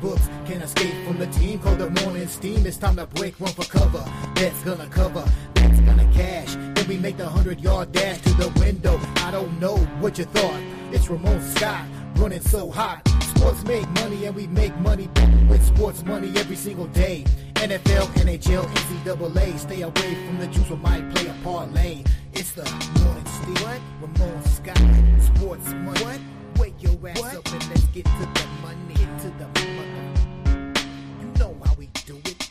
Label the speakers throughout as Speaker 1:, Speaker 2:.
Speaker 1: books. Can't escape from the team called the morning steam. It's time to break, run for cover. That's gonna cover, that's gonna cash. Then we make the 100-yard dash to the window. I don't know what you thought. It's Ramon Scott, running so hot. Sports make money and we make money with sports money every single day. NFL, NHL, NCAA. Stay away from the juice, we might play a parlay. It's the morning steam. What? Ramon Scott, sports money. What? Wake your ass up and let's get to the money. Get to the money. You know how we do it.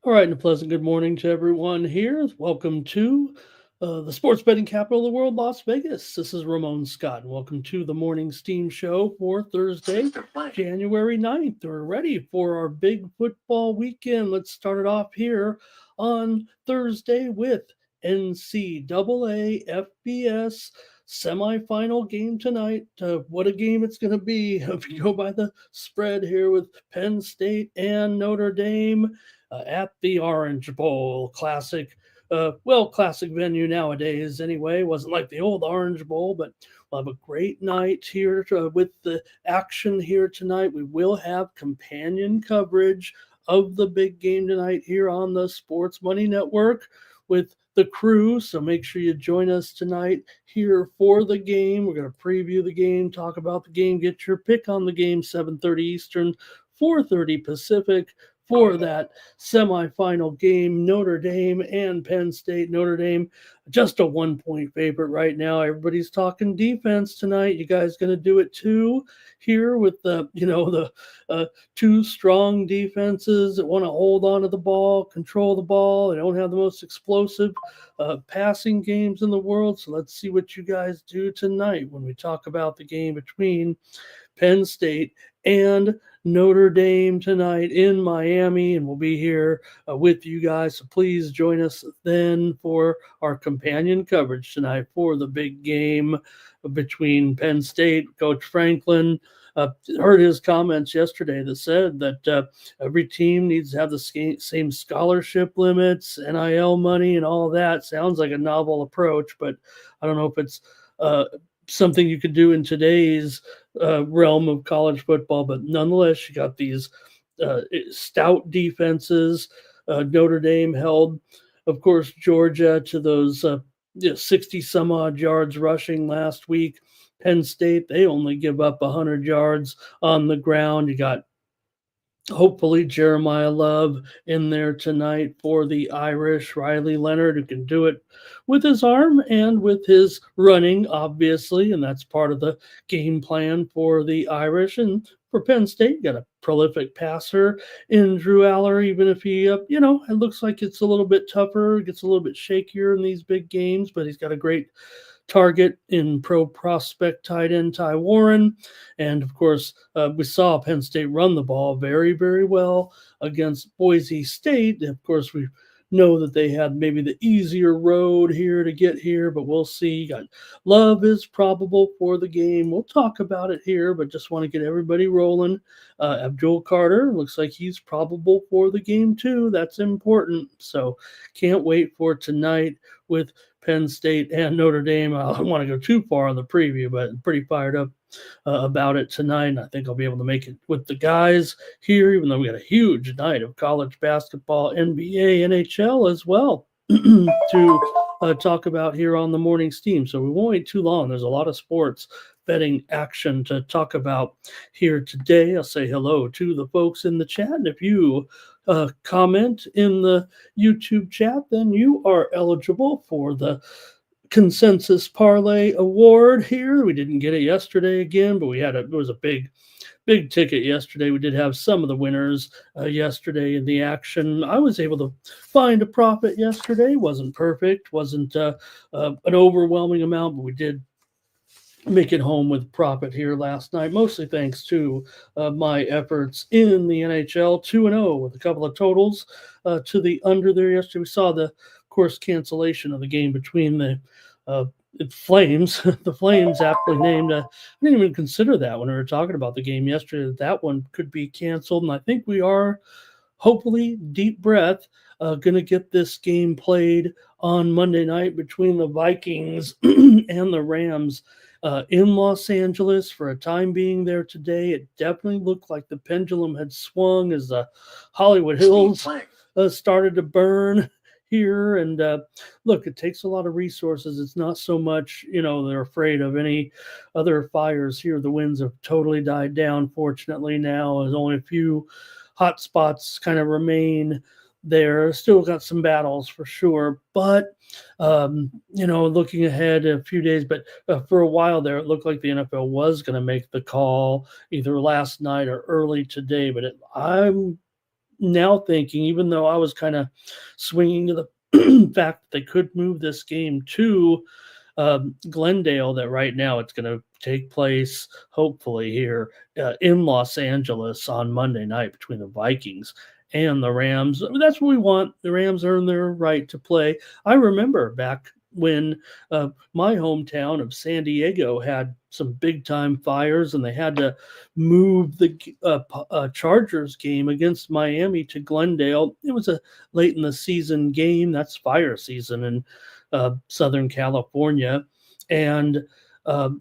Speaker 2: All right, and a pleasant good morning to everyone here. Welcome to the sports betting capital of the world, Las Vegas. This is Ramon Scott, and welcome to the Morning Steam Show for Thursday, January 9th. We're ready for our big football weekend. Let's start it off here on Thursday with NCAA FBS semifinal game tonight. What a game it's going to be if you go by the spread here with Penn State and Notre Dame. At the Orange Bowl, classic venue nowadays anyway. Wasn't like the old Orange Bowl, but we'll have a great night here with the action here tonight. We will have companion coverage of the big game tonight here on the Sports Money Network with the crew, so make sure you join us tonight here for the game. We're going to preview the game, talk about the game, get your pick on the game, 7:30 Eastern, 4:30 Pacific, for that semifinal game, Notre Dame and Penn State. Notre Dame, just a 1-point favorite right now. Everybody's talking defense tonight. You guys going to do it too here with the two strong defenses that want to hold on to the ball, control the ball. They don't have the most explosive passing games in the world. So let's see what you guys do tonight when we talk about the game between Penn State and Notre Dame tonight in Miami, and we'll be here with you guys. So please join us then for our companion coverage tonight for the big game between Penn State. Coach Franklin heard his comments yesterday that said that every team needs to have the same scholarship limits, NIL money, and all that. Sounds like a novel approach, but I don't know if it's something you could do in today's realm of college football, but nonetheless, you got these stout defenses. Notre Dame held, of course, Georgia to those 60 some odd yards rushing last week. Penn State, they only give up 100 yards on the ground. You got hopefully Jeremiah Love in there tonight for the Irish. Riley Leonard, who can do it with his arm and with his running, obviously, and that's part of the game plan for the Irish. And for Penn State, got a prolific passer in Drew Aller, even if he, it looks like it's a little bit tougher, gets a little bit shakier in these big games, but he's got a great target in pro prospect tight end Ty Warren. And of course, we saw Penn State run the ball very, very well against Boise State. And of course, we know that they had maybe the easier road here to get here, but we'll see. Got Love is probable for the game. We'll talk about it here, but just want to get everybody rolling. Abdul Carter looks like he's probable for the game too. That's important. So can't wait for tonight with Penn State and Notre Dame. I don't want to go too far on the preview, but I'm pretty fired up about it tonight. And I think I'll be able to make it with the guys here, even though we got a huge night of college basketball, NBA, NHL as well to talk about here on the Morning Steam. So we won't wait too long. There's a lot of sports betting action to talk about here today. I'll say hello to the folks in the chat. And if you comment in the YouTube chat, then you are eligible for the Consensus Parlay Award here. We didn't get it yesterday again, but it was a big big ticket yesterday. We did have some of the winners yesterday in the action. I was able to find a profit yesterday. Wasn't perfect, wasn't an overwhelming amount, but we did make it home with profit here last night, mostly thanks to my efforts in the NHL. 2-0 with a couple of totals to the under there yesterday. We saw the, of course, cancellation of the game between the Flames. The Flames, aptly named. I didn't even consider that when we were talking about the game yesterday. That one could be canceled, and I think we are, hopefully, deep breath, going to get this game played on Monday night between the Vikings and the Rams. In Los Angeles for a time being there today. It definitely looked like the pendulum had swung as the Hollywood Hills started to burn here. And look, it takes a lot of resources. It's not so much, they're afraid of any other fires here. The winds have totally died down, fortunately, now. There's only a few hot spots kind of remain there. Still got some battles for sure, but looking ahead a few days, but for a while there, it looked like the NFL was going to make the call either last night or early today. But I'm now thinking, even though I was kind of swinging to the fact that they could move this game to Glendale, that right now it's going to take place, hopefully, here in Los Angeles on Monday night between the Vikings and the Rams. That's what we want. The Rams earn their right to play. I remember back when my hometown of San Diego had some big-time fires, and they had to move the Chargers game against Miami to Glendale. It was a late-in-the-season game. That's fire season in Southern California. And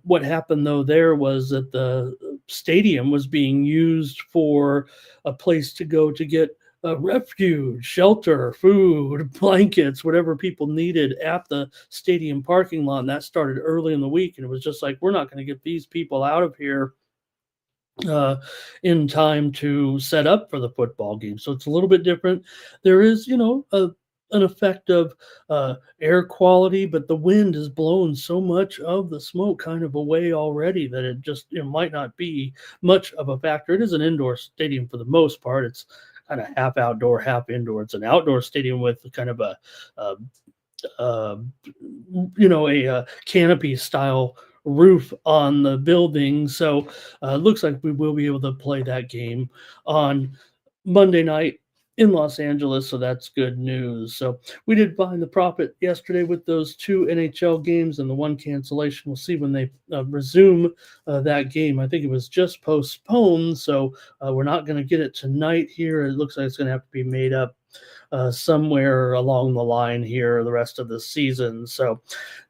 Speaker 2: what happened, though, there was that the stadium was being used for a place to go to get refuge, shelter, food, blankets, whatever people needed at the stadium parking lot. And that started early in the week. And it was just like, we're not going to get these people out of here in time to set up for the football game. So it's a little bit different. There is, an effect of air quality, but the wind has blown so much of the smoke kind of away already that it just might not be much of a factor. It is an indoor stadium for the most part. It's kind of half outdoor, half indoor. It's an outdoor stadium with kind of a canopy style roof on the building. So it looks like we will be able to play that game on Monday night in Los Angeles, so that's good news. So we did find the profit yesterday with those two NHL games and the one cancellation. We'll see when they resume that game. I think it was just postponed, so we're not going to get it tonight here. It looks like it's going to have to be made up somewhere along the line here the rest of the season. So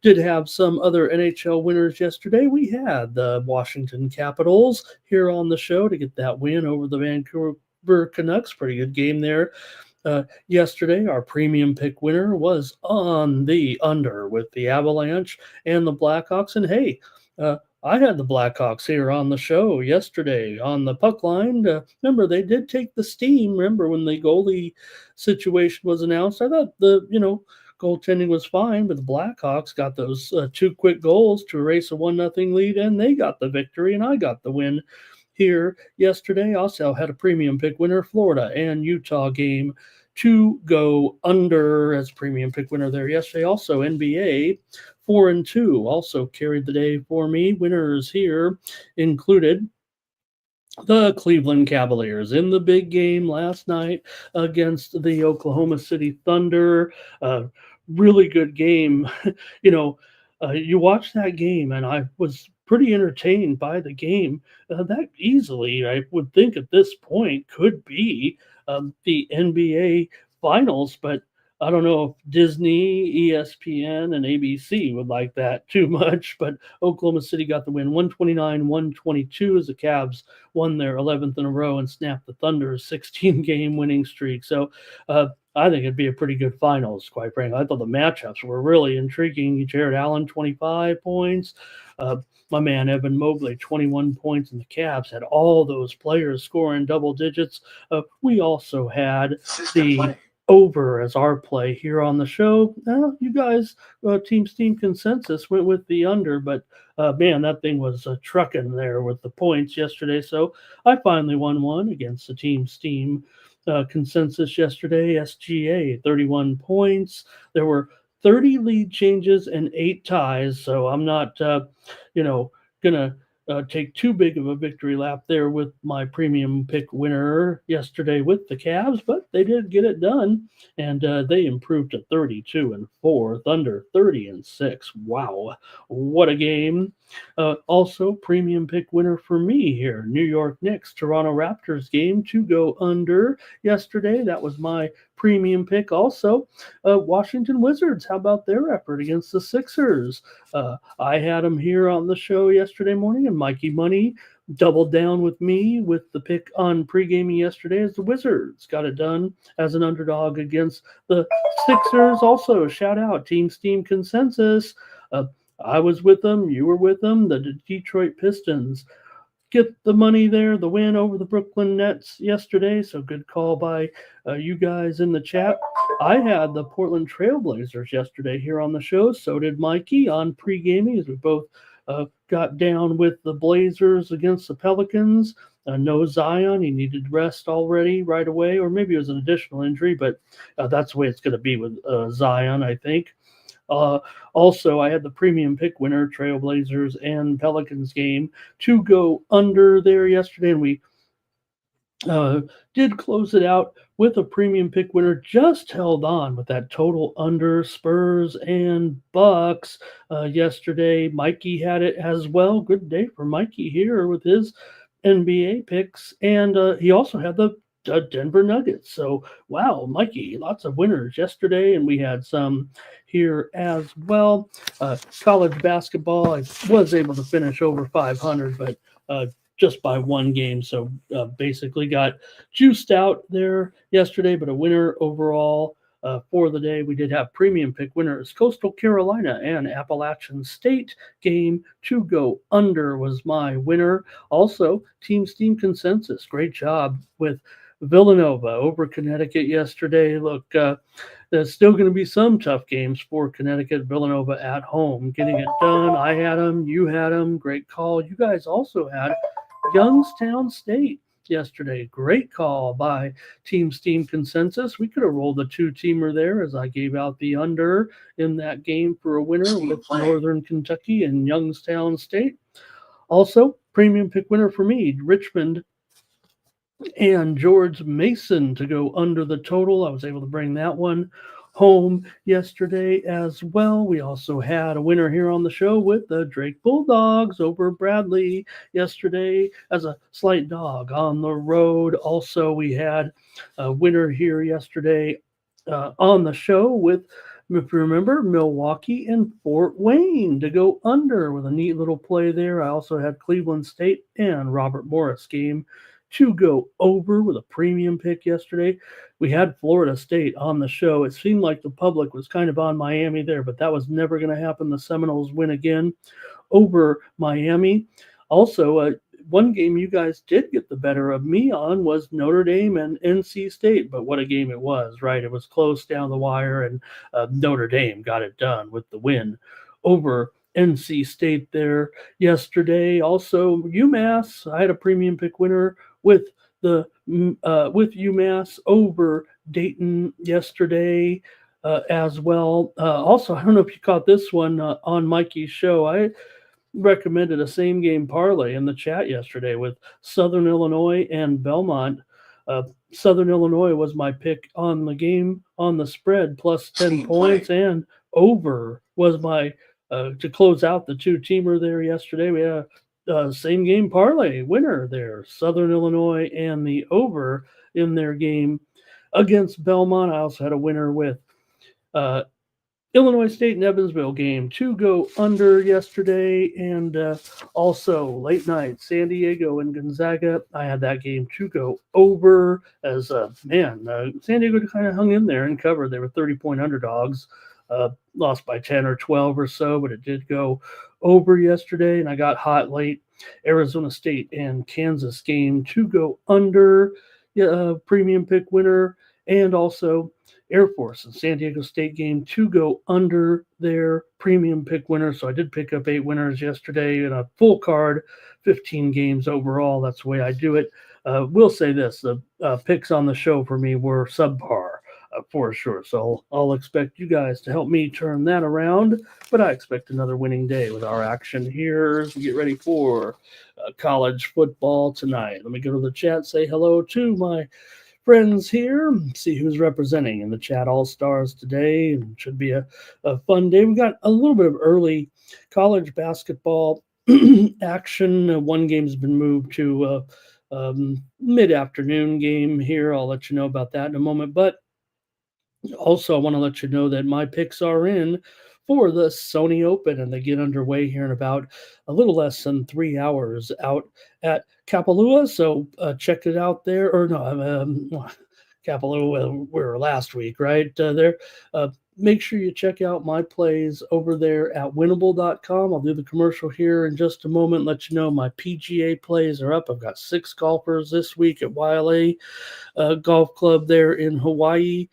Speaker 2: did have some other NHL winners yesterday. We had the Washington Capitals here on the show to get that win over the Vancouver Canucks. Pretty good game there. Yesterday, our premium pick winner was on the under with the Avalanche and the Blackhawks. And hey, I had the Blackhawks here on the show yesterday on the puck line. Remember, they did take the steam. Remember when the goalie situation was announced? I thought the goaltending was fine, but the Blackhawks got those two quick goals to erase a 1-0 lead, and they got the victory, and I got the win here yesterday. Also had a premium pick winner, Florida and Utah game to go under as premium pick winner there yesterday. Also NBA 4-2 also carried the day for me. Winners here included the Cleveland Cavaliers in the big game last night against the Oklahoma City Thunder. Really good game. You watch that game, and I was pretty entertained by the game. That easily, I would think at this point, could be the NBA Finals, but I don't know if Disney, ESPN, and ABC would like that too much, but Oklahoma City got the win 129-122 as the Cavs won their 11th in a row and snapped the Thunder's 16-game winning streak. So I think it'd be a pretty good finals, quite frankly. I thought the matchups were really intriguing. Jared Allen, 25 points. My man Evan Mobley, 21 points, and the Cavs had all those players scoring double digits. We also had over as our play here on the show. You guys, Team Steam Consensus went with the under, but man, that thing was trucking there with the points yesterday. So I finally won one against the Team Steam Consensus yesterday. SGA, 31 points. There were 30 lead changes and 8 ties. So I'm not, gonna take too big of a victory lap there with my premium pick winner yesterday with the Cavs, but they did get it done, and they improved to 32-4, Thunder 30-6. Wow, what a game! Also, premium pick winner for me here: New York Knicks Toronto Raptors game to go under yesterday. That was my premium pick. Also, Washington Wizards. How about their effort against the Sixers? I had them here on the show yesterday morning, and Mikey Money doubled down with me with the pick on pre-gaming yesterday as the Wizards got it done as an underdog against the Sixers. Also, shout out Team Steam Consensus. I was with them. You were with them. The Detroit Pistons get the money there, the win over the Brooklyn Nets yesterday. So good call by you guys in the chat. I had the Portland Trailblazers yesterday here on the show. So did Mikey on pre-gaming, as we both got down with the Blazers against the Pelicans. No Zion. He needed rest already right away, or maybe it was an additional injury, but that's the way it's going to be with Zion, I think. Also, I had the premium pick winner, Trailblazers and Pelicans game to go under there yesterday, and we did close it out with a premium pick winner. Just held on with that total under Spurs and Bucks yesterday. Mikey had it as well. Good day for Mikey here with his NBA picks, and he also had the Denver Nuggets. So, wow, Mikey, lots of winners yesterday, and we had some here as well. College basketball, I was able to finish over 500, but just by one game. So, basically got juiced out there yesterday, but a winner overall. For the day, we did have premium pick winners. Coastal Carolina and Appalachian State game to go under was my winner. Also, Team Steam Consensus. Great job with Villanova over Connecticut yesterday. Look, there's still going to be some tough games for Connecticut. Villanova at home getting it done. I had them. You had them. Great call. You guys also had Youngstown State yesterday. Great call by Team Steam Consensus. We could have rolled a 2-teamer there, as I gave out the under in that game for a winner with Northern Kentucky and Youngstown State. Also, premium pick winner for me, Richmond and George Mason to go under the total. I was able to bring that one home yesterday as well. We also had a winner here on the show with the Drake Bulldogs over Bradley yesterday as a slight dog on the road. Also, we had a winner here yesterday on the show with, if you remember, Milwaukee and Fort Wayne to go under with a neat little play there. I also had Cleveland State and Robert Morris game to go over with a premium pick yesterday. We had Florida State on the show. It seemed like the public was kind of on Miami there, but that was never going to happen. The Seminoles win again over Miami. Also, one game you guys did get the better of me on was Notre Dame and NC State, but what a game it was, right? It was close down the wire, and Notre Dame got it done with the win over NC State there yesterday. Also, UMass, I had a premium pick winner with UMass over Dayton yesterday as well. Also, I don't know if you caught this one on Mikey's show. I recommended a same game parlay in the chat yesterday with Southern Illinois and Belmont. Southern Illinois was my pick on the game on the spread plus 10 points, and over was my to close out the 2-teamer there yesterday. We had a same game parlay winner there, Southern Illinois and the over in their game against Belmont. I also had a winner with Illinois State and Evansville game to go under yesterday, and also late night San Diego and Gonzaga. I had that game to go over as San Diego kind of hung in there and covered. They were 30-point underdogs, lost by 10 or 12 or so, but it did go over yesterday, and I got hot late. Arizona State and Kansas game to go under, premium pick winner, and also Air Force and San Diego State game to go under their premium pick winner. So I did pick up 8 winners yesterday in a full card, 15 games overall. That's the way I do it. We'll say this, the picks on the show for me were subpar. For sure. So I'll expect you guys to help me turn that around, but I expect another winning day with our action here as we get ready for college football tonight. Let me go to the chat, say hello to my friends here, see who's representing in the chat all-stars today, and it should be a fun day. We got a little bit of early college basketball action. One game's been moved to mid-afternoon game here. I'll let you know about that in a moment, but also, I want to let you know that my picks are in for the Sony Open, and they get underway here in about a little less than 3 hours out at Kapalua. So check it out there. Or no, Kapalua, we were last week, right? Make sure you check out my plays over there at winnable.com. I'll do the commercial here in just a moment, let you know my PGA plays are up. I've got 6 golfers this week at YLA Golf Club there in Hawaii.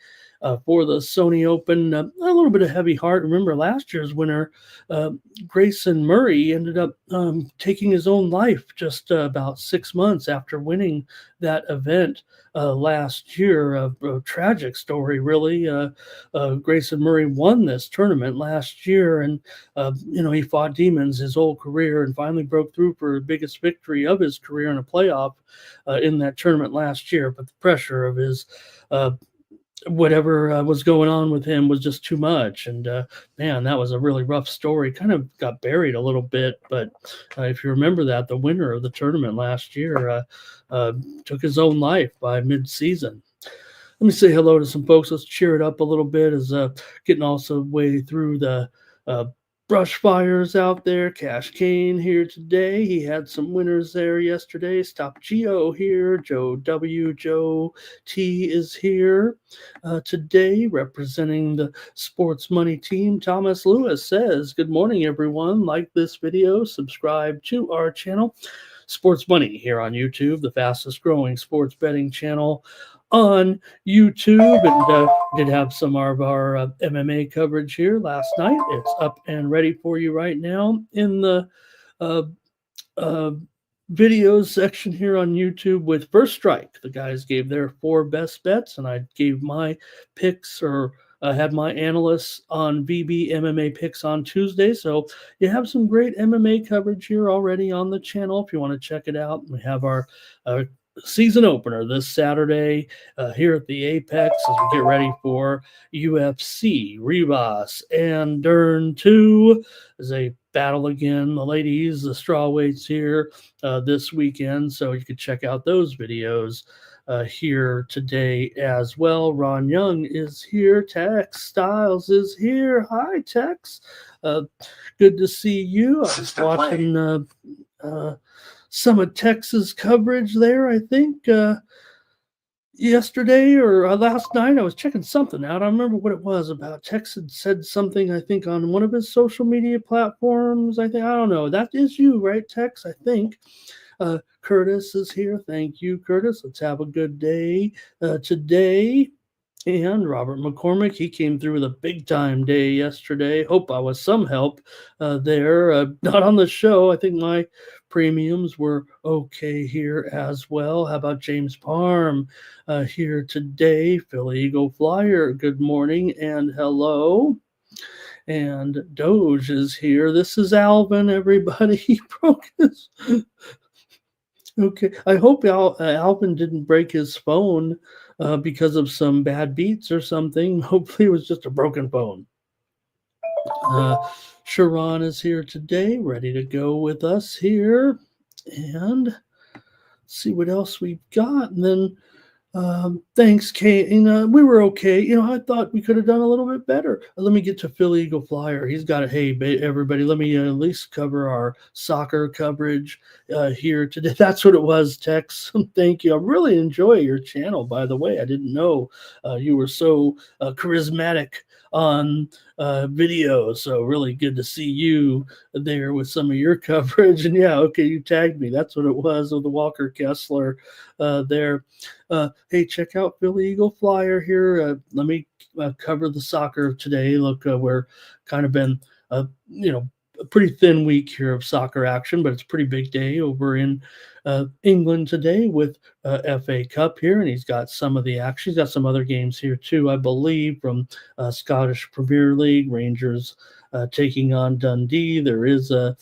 Speaker 2: For the Sony Open, a little bit of heavy heart. Remember last year's winner, Grayson Murray, ended up taking his own life just about 6 months after winning that event last year. A tragic story, really. Grayson Murray won this tournament last year, and he fought demons his whole career and finally broke through for the biggest victory of his career in a playoff in that tournament last year. But the pressure of his whatever was going on with him was just too much. And man, that was a really rough story. Kind of got buried a little bit. But if you remember that, the winner of the tournament last year took his own life by mid-season. Let me say hello to some folks. Let's cheer it up a little bit as getting also way through the brush fires out there. Cash Kane here today. He had some winners there yesterday. Stop Geo here. Joe W. Joe T is here today representing the Sports Money team. Thomas Lewis says, good morning, everyone. Like this video. Subscribe to our channel. Sports Money here on YouTube, the fastest growing sports betting channel on YouTube, and did have some of our MMA coverage here last night. It's up and ready for you right now in the videos section here on YouTube with First Strike. The guys gave their 4 best bets, and I gave my picks, or had my analysts on VB MMA picks on Tuesday. So you have some great MMA coverage here already on the channel if you want to check it out. We have our season opener this Saturday here at the Apex as we get ready for UFC, Rivas, and Dern 2 as they battle again. The ladies, the strawweights here this weekend, so you can check out those videos here today as well. Ron Young is here. Tex Styles is here. Hi, Tex. Good to see you. I was watching some of Tex's coverage there, I think, yesterday or last night. I was checking something out. I don't remember what it was about. Tex had said something, I think, on one of his social media platforms. I don't know. That is you, right, Tex? I think. Curtis is here. Thank you, Curtis. Let's have a good day today. And Robert McCormick, he came through with a big-time day yesterday. Hope I was some help there. Not on the show. I think my premiums were okay here as well. How about James Parham here today? Philly Eagle Flyer, good morning and hello. And Doge is here. This is Alvin, everybody. He broke his... Okay, I hope Alvin didn't break his phone because of some bad beats or something. Hopefully it was just a broken phone. Sharon is here today, ready to go with us here. And see what else we've got. And then thanks, Kate. We were okay. I thought we could have done a little bit better. Let me get to Philly Eagle Flyer. He's got hey, everybody, let me at least cover our soccer coverage here today. That's what it was, Tex. Thank you. I really enjoy your channel, by the way. I didn't know you were so charismatic on video. So really good to see you there with some of your coverage. And yeah, okay, you tagged me. That's what it was with the Walker Kessler there. Hey, check out Philly Eagle Flyer here. Let me cover the soccer today. Look, we're kind of been, a pretty thin week here of soccer action, but it's a pretty big day over in England today with FA Cup here, and he's got some of the action. He's got some other games here too, I believe, from Scottish Premier League, Rangers taking on Dundee. There is a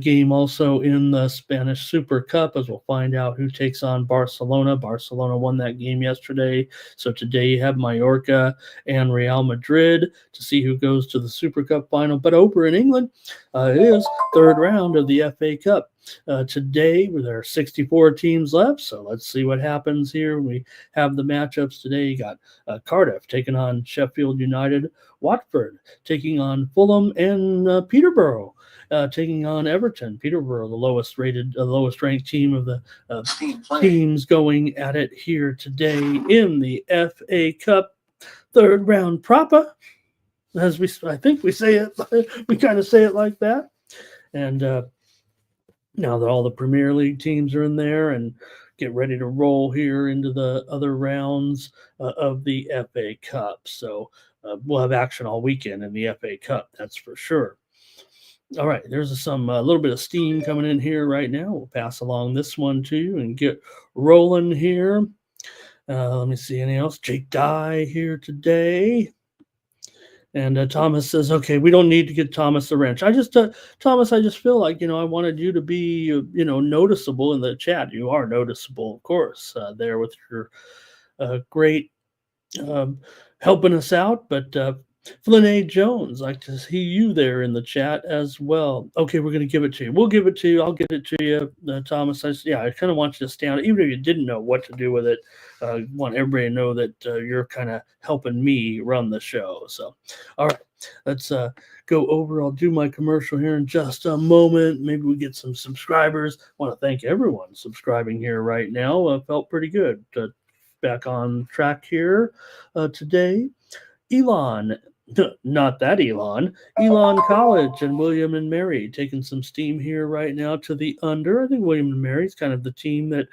Speaker 2: game also in the Spanish Super Cup, as we'll find out who takes on Barcelona. Barcelona won that game yesterday. So today you have Mallorca and Real Madrid to see who goes to the Super Cup final. But over in England, it is third round of the FA Cup. Today, there are 64 teams left, so let's see what happens here. We have the matchups today. You got Cardiff taking on Sheffield United, Watford taking on Fulham, and Peterborough taking on Everton. Peterborough, the lowest ranked team of the teams going at it here today in the FA Cup third round proper. I think we say it, we kind of say it like that. And now that all the Premier League teams are in there and get ready to roll here into the other rounds of the FA Cup. So we'll have action all weekend in the FA Cup, that's for sure. All right, there's a little bit of steam coming in here right now. We'll pass along this one to you and get rolling here. Let me see anything else. Jake Dye here today. And Thomas says, okay, we don't need to get Thomas the wrench. Thomas, I just feel like, I wanted you to be, noticeable in the chat. You are noticeable, of course, there with your great helping us out. But Flynn A. Jones, like to see you there in the chat as well. Okay, we're going to give it to you. We'll give it to you. I'll get it to you, Thomas. I kind of want you to stand, even if you didn't know what to do with it. I want everybody to know that you're kind of helping me run the show. So, all right, let's go over. I'll do my commercial here in just a moment. Maybe we get some subscribers. I want to thank everyone subscribing here right now. Felt pretty good. Back on track here today. Elon, not that Elon College and William and Mary taking some steam here right now to the under. I think William and Mary is kind of the team that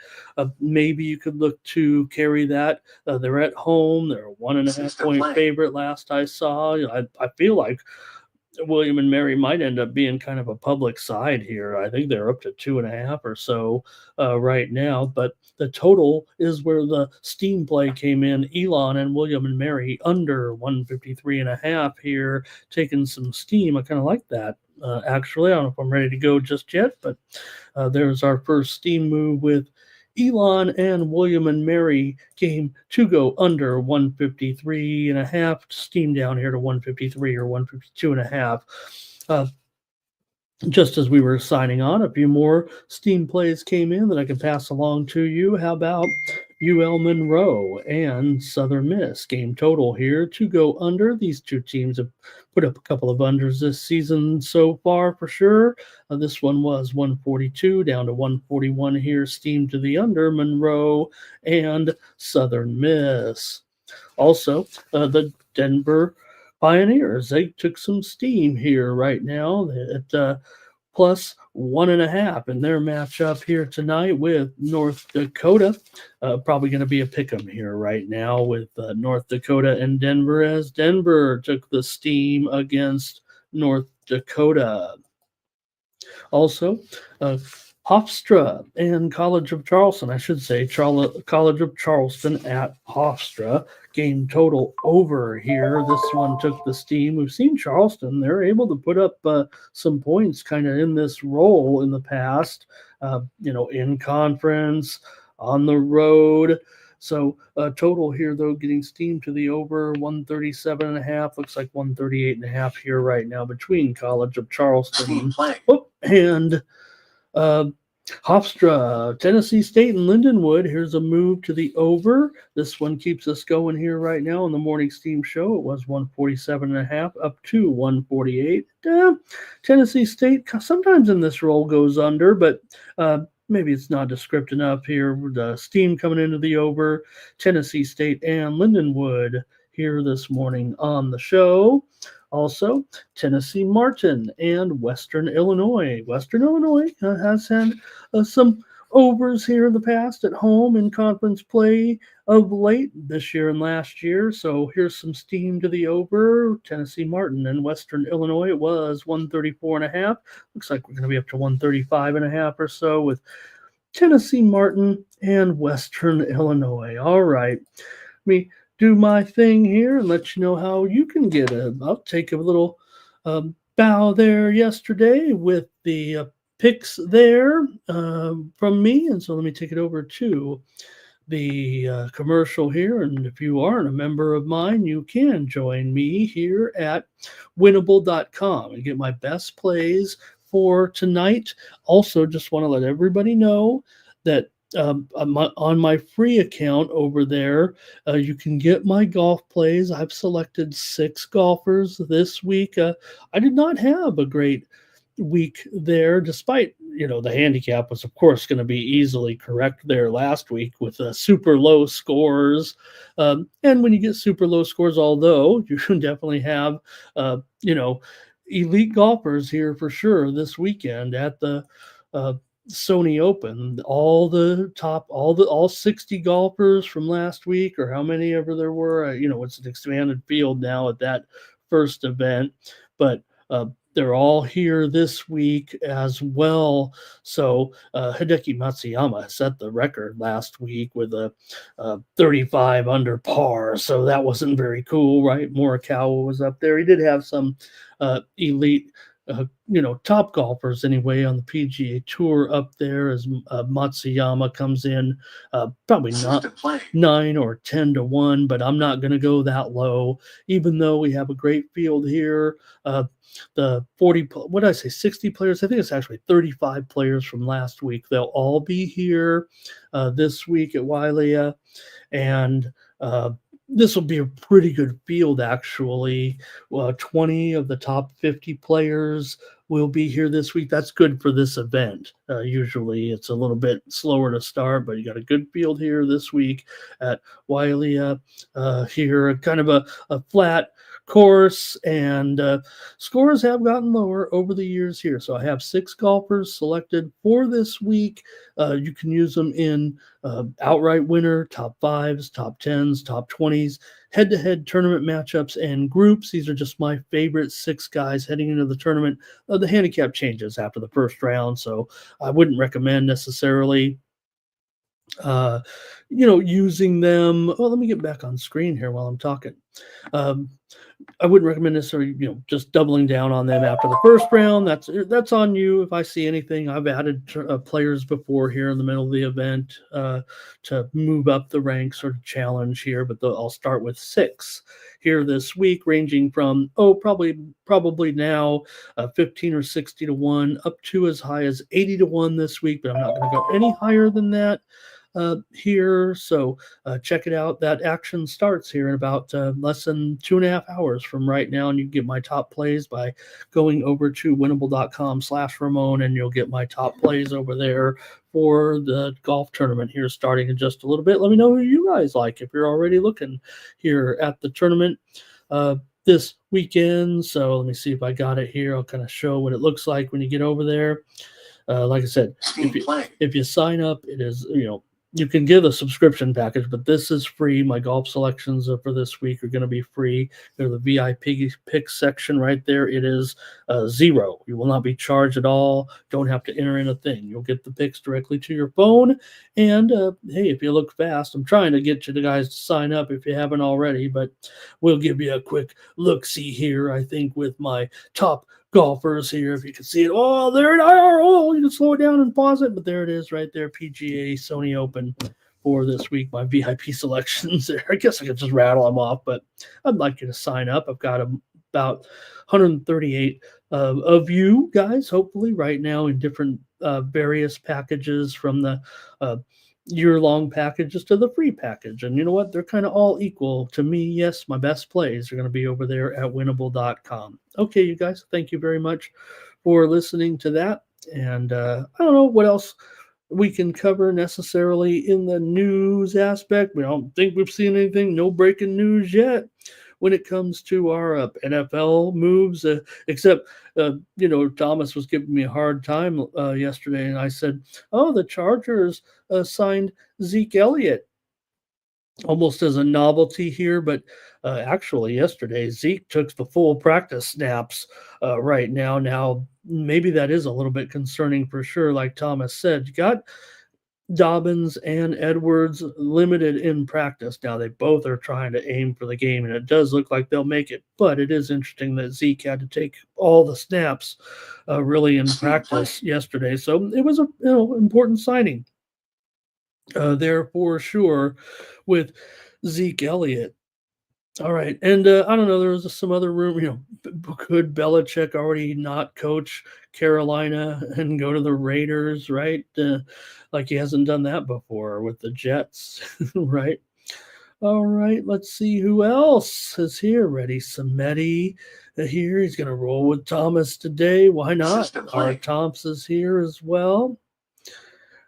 Speaker 2: maybe you could look to carry that. They're at home. They're a 1.5 point favorite last I saw. I feel like William and Mary might end up being kind of a public side here. I think they're up to 2.5 or so right now, but the total is where the steam play came in. Elon and William and Mary under 153.5 here, taking some steam. I kind of like that. Actually, I don't know if I'm ready to go just yet, but there's our first steam move with Elon and William and Mary game to go under 153.5, steam down here to 153 or 152.5. Just as we were signing on, a few more steam plays came in that I can pass along to you. How about UL Monroe and Southern Miss game total here to go under? These two teams have put up a couple of unders this season so far for sure. This one was 142 down to 141 here, steam to the under, Monroe and Southern Miss. Also, the Denver Pioneers, they took some steam here right now at plus 1.5 in their matchup here tonight with North Dakota. Probably going to be a pick'em here right now with North Dakota and Denver, as Denver took the steam against North Dakota. Also, Hofstra and College of Charleston, I should say, College of Charleston at Hofstra. Game total over here. This one took the steam. We've seen Charleston. They're able to put up some points kind of in this role in the past, in conference, on the road. So total here, though, getting steam to the over 137.5. Looks like 138.5 here right now between College of Charleston and Hofstra, Tennessee State, and Lindenwood. Here's a move to the over. This one keeps us going here right now on the morning steam show. It was 147.5 up to 148. Tennessee State sometimes in this roll goes under, but maybe it's nondescript enough here. The steam coming into the over. Tennessee State and Lindenwood here this morning on the show. Also, Tennessee Martin and Western Illinois. Western Illinois has had some overs here in the past at home in conference play of late this year and last year. So here's some steam to the over. Tennessee Martin and Western Illinois, it was 134.5. Looks like we're going to be up to 135.5 or so with Tennessee Martin and Western Illinois. All right. Let me do my thing here and let you know how you can get I'll take a little bow there yesterday with the picks there from me. And so let me take it over to the commercial here. And if you aren't a member of mine, you can join me here at winnable.com and get my best plays for tonight. Also, just want to let everybody know that on my free account over there, you can get my golf plays. I've selected 6 golfers this week. I did not have a great week there, despite the handicap was of course going to be easily correct there last week with super low scores. And when you get super low scores, although you should definitely have elite golfers here for sure this weekend at the Sony Open, all 60 golfers from last week, or how many ever there were, it's an expanded field now at that first event, but they're all here this week as well. So Hideki Matsuyama set the record last week with a 35 under par. So that wasn't very cool, right? Morikawa was up there. He did have some elite top golfers anyway on the PGA Tour up there as Matsuyama comes in probably not 9 or 10 to 1, but I'm not going to go that low, even though we have a great field here. The 60 players, I think it's actually 35 players from last week. They'll all be here this week at Wailea, and this will be a pretty good field, actually. 20 of the top 50 players will be here this week. That's good for this event. Usually it's a little bit slower to start, but you got a good field here this week at Wailea. Here, kind of a flat course, and scores have gotten lower over the years here. So I have 6 golfers selected for this week. You can use them in outright winner, top 5s, top 10s, top 20s, head-to-head tournament matchups, and groups. These are just my favorite 6 guys heading into the tournament. The handicap changes after the first round, so I wouldn't recommend necessarily using them. Well, let me get back on screen here while I'm talking. I wouldn't recommend necessarily, just doubling down on them after the first round. That's on you. If I see anything, I've added players before here in the middle of the event to move up the ranks or challenge here, but I'll start with 6 here this week, ranging from probably now 15 or 60 to 1 up to as high as 80 to 1 this week, but I'm not going to go any higher than that here. So check it out. That action starts here in about less than 2.5 hours from right now, and you can get my top plays by going over to winnable.com/Ramon, and you'll get my top plays over there for the golf tournament here starting in just a little bit. Let me know who you guys like if you're already looking here at the tournament this weekend. So let me see if I got it here. I'll kind of show what it looks like when you get over there. Like I said, if you sign up, it is, you can get a subscription package, but this is free. My golf selections for this week are going to be free. Go to the VIP pick section right there. It is $0. You will not be charged at all. Don't have to enter in a thing. You'll get the picks directly to your phone. And hey, if you look fast, I'm trying to get you guys to sign up if you haven't already, but we'll give you a quick look-see here, I think, with my top golfers here. If you can see it, there it are. You can slow it down and pause it, but there it is right there. PGA Sony Open for this week. My VIP selections there. I guess I could just rattle them off, but I'd like you to sign up. I've got about 138 of you guys, hopefully, right now in different various packages, from the year-long packages to the free package. And you know what? They're kind of all equal to me. Yes, my best plays are going to be over there at winnable.com. Okay, you guys, thank you very much for listening to that. And I don't know what else we can cover necessarily in the news aspect. We don't think we've seen anything, no breaking news yet when it comes to our NFL moves, except, Thomas was giving me a hard time yesterday, and I said, oh, the Chargers signed Zeke Elliott almost as a novelty here, but actually yesterday Zeke took the full practice snaps right now. Now, maybe that is a little bit concerning for sure. Like Thomas said, you got Dobbins and Edwards limited in practice. Now they both are trying to aim for the game, and it does look like they'll make it. But it is interesting that Zeke had to take all the snaps really in practice yesterday. So it was a important signing there for sure with Zeke Elliott. All right, and I don't know. There was some other room. Could Belichick already not coach Carolina and go to the Raiders? Right, like he hasn't done that before with the Jets, right? All right, let's see who else is here. Ready, Samedi here. He's going to roll with Thomas today. Why not? Art Thompson's here as well.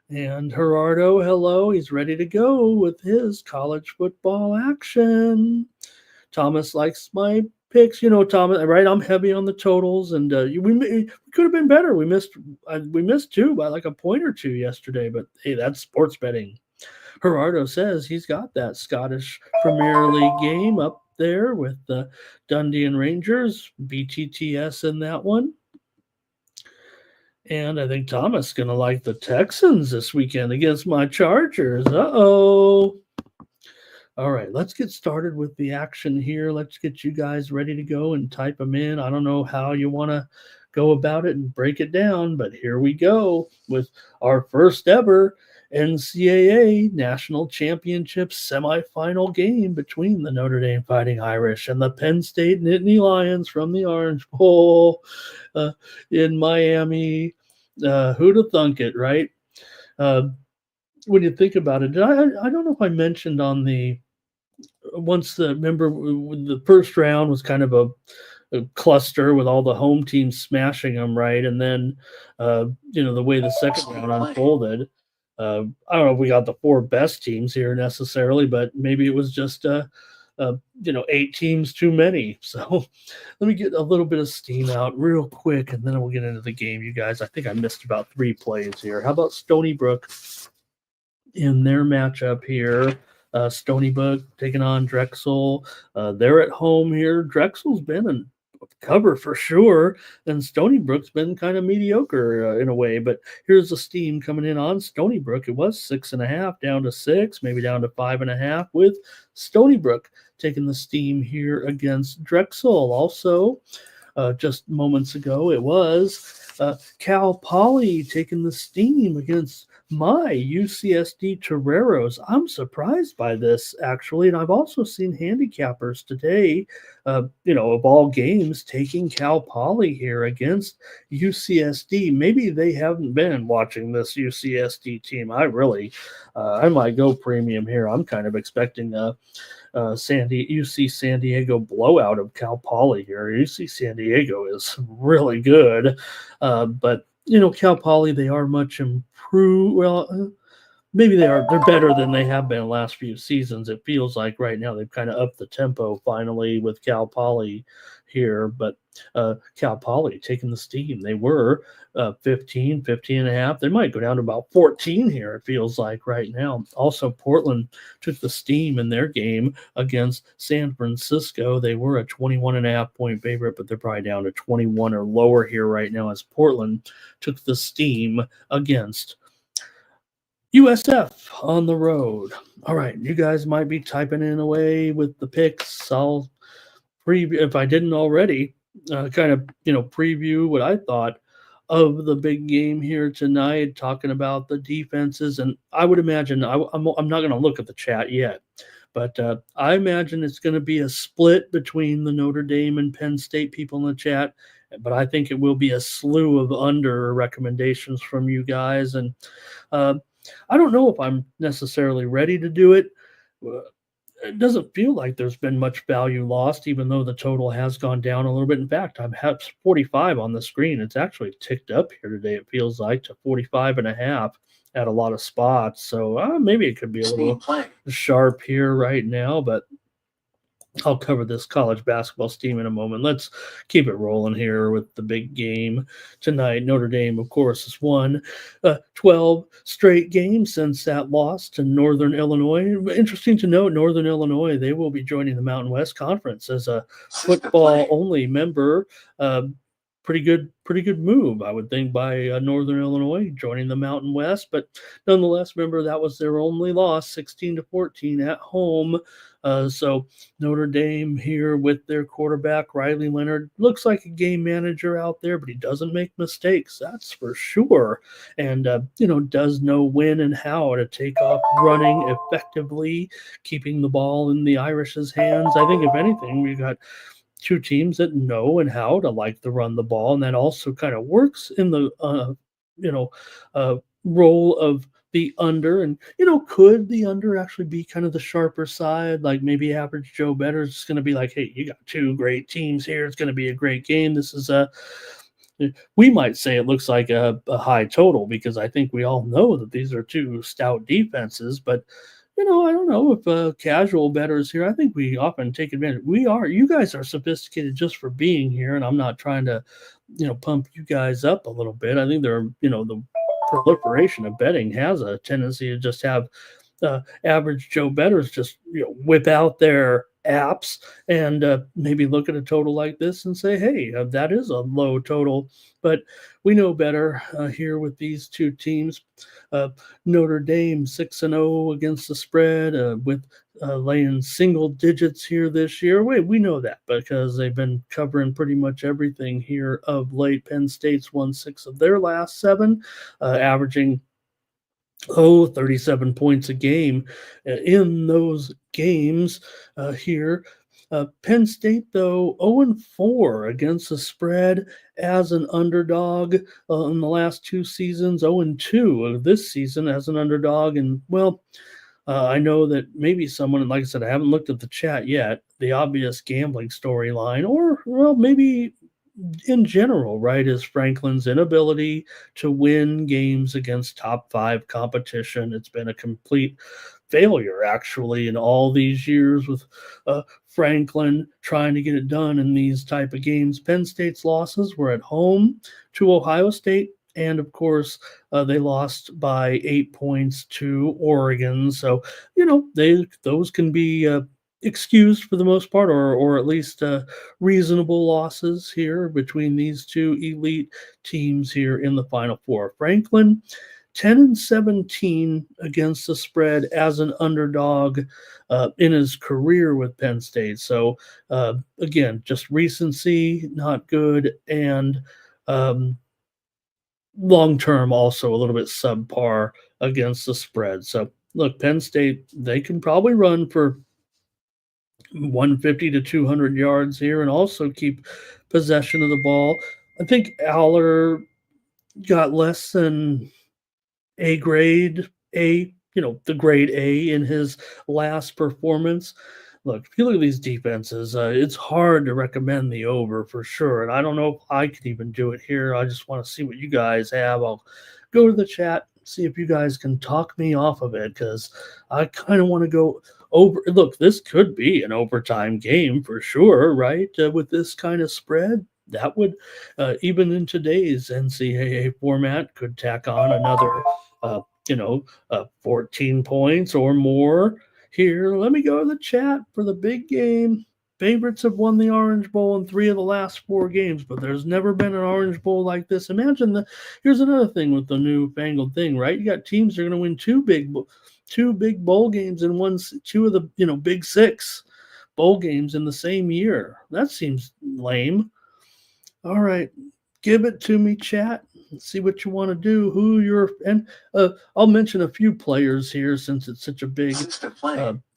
Speaker 2: And Gerardo, hello. He's ready to go with his college football action. Thomas likes my picks, Thomas. Right? I'm heavy on the totals, and we could have been better. We missed two by like a point or two yesterday, but hey, that's sports betting. Gerardo says he's got that Scottish Premier League game up there with the Dundee and Rangers, BTTS in that one. And I think Thomas is going to like the Texans this weekend against my Chargers. Uh-oh. All right, let's get started with the action here. Let's get you guys ready to go and type them in. I don't know how you want to go about it and break it down, but here we go with our first ever NCAA National Championship semifinal game between the Notre Dame Fighting Irish and the Penn State Nittany Lions from the Orange Bowl in Miami. Who'd have thunk it, right? When you think about it, I don't know if I mentioned on remember the first round was kind of a cluster with all the home teams smashing them, right? And then, the way the second round unfolded, I don't know if we got the four best teams here necessarily, but maybe it was just, 8 teams too many. So let me get a little bit of steam out real quick, and then we'll get into the game, you guys. I think I missed about 3 plays here. How about Stony Brook in their matchup here? Stony Brook taking on Drexel. They're at home here. Drexel's been a cover for sure, and Stony Brook's been kind of mediocre in a way. But here's the steam coming in on Stony Brook. It was 6.5 down to 6, maybe down to 5.5, with Stony Brook taking the steam here against Drexel. Also, just moments ago, it was Cal Poly taking the steam against my UCSD Toreros. I'm surprised by this, actually, and I've also seen handicappers today, of all games, taking Cal Poly here against UCSD. Maybe they haven't been watching this UCSD team. I might go premium here. I'm kind of expecting UC San Diego blowout of Cal Poly here. UC San Diego is really good, but Cal Poly, they are much improved. Well, maybe they're better than they have been the last few seasons. It feels like right now they've kind of upped the tempo finally with Cal Poly here, but Cal Poly taking the steam. They were 15 and a half. They might go down to about 14 here, it feels like right now. Also, Portland took the steam in their game against San Francisco. They were a 21.5 point favorite, but they're probably down to 21 or lower here right now as Portland took the steam against USF on the road. All right, you guys might be typing in away with the picks. I'll preview, if I didn't already, preview what I thought of the big game here tonight, talking about the defenses. And I would imagine, I'm not going to look at the chat yet, but I imagine it's going to be a split between the Notre Dame and Penn State people in the chat. But I think it will be a slew of under recommendations from you guys. And I don't know if I'm necessarily ready to do it. It doesn't feel like there's been much value lost, even though the total has gone down a little bit. In fact, I have 45 on the screen. It's actually ticked up here today, it feels like, to 45.5. at a lot of spots. So maybe it could be a little sharp here right now, but I'll cover this college basketball steam in a moment. Let's keep it rolling here with the big game tonight. Notre Dame, of course, has won 12 straight games since that loss to Northern Illinois. Interesting to note, Northern Illinois, they will be joining the Mountain West Conference as a football-only member. Pretty good move, I would think, by Northern Illinois joining the Mountain West. But nonetheless, remember that was their only loss, 16-14 at home. So Notre Dame here with their quarterback, Riley Leonard, looks like a game manager out there, but he doesn't make mistakes, that's for sure. And, does know when and how to take off running effectively, keeping the ball in the Irish's hands. I think, if anything, we got two teams that know and how to like to run the ball, and that also kind of works in the role of the under. And could the under actually be kind of the sharper side? Like maybe average Joe Better is going to be like, hey, you got two great teams here. It's going to be a great game. This is we might say it looks like a high total because I think we all know that these are two stout defenses, but I don't know if casual bettors here. I think we often take advantage. You guys are sophisticated just for being here, and I'm not trying to, pump you guys up a little bit. I think the proliferation of betting has a tendency to just have average Joe bettors just whip out their apps and maybe look at a total like this and say, hey, that is a low total. But we know better here with these two teams. Notre Dame 6-0 against the spread with laying single digits here this year. We know that because they've been covering pretty much everything here of late. Penn State's won 6 of their last 7, averaging 37 points a game in those games here. Penn State, though, 0-4 against the spread as an underdog in the last 2 seasons, 0-2 this season as an underdog. And, I know that maybe someone, and like I said, I haven't looked at the chat yet, the obvious gambling storyline, or, maybe in general, right, is Franklin's inability to win games against top 5 competition. It's been a complete failure, actually, in all these years with Franklin trying to get it done in these type of games. Penn State's losses were at home to Ohio State, and of course, they lost by 8 points to Oregon. So, those can be excused for the most part, or at least reasonable losses here between these two elite teams here in the Final Four. Franklin, 10-17 against the spread as an underdog in his career with Penn State. So again, just recency, not good, and long-term also a little bit subpar against the spread. So look, Penn State, they can probably run for 150 to 200 yards here and also keep possession of the ball. I think Aller got less than the grade A in his last performance. Look, if you look at these defenses, it's hard to recommend the over for sure. And I don't know if I could even do it here. I just want to see what you guys have. I'll go to the chat, see if you guys can talk me off of it, because I kind of want to go over. Look, this could be an overtime game for sure, right? With this kind of spread, that would, even in today's NCAA format, could tack on another, 14 points or more here. Let me go to the chat for the big game. Favorites have won the Orange Bowl in 3 of the last 4 games, but there's never been an Orange Bowl like this. Imagine here's another thing with the newfangled thing, right? You got teams that are going to win two big bowl games in two of the Big 6 bowl games in the same year. That seems lame. All right, give it to me, chat. Let's see what you want to do. I'll mention a few players here since it's such a big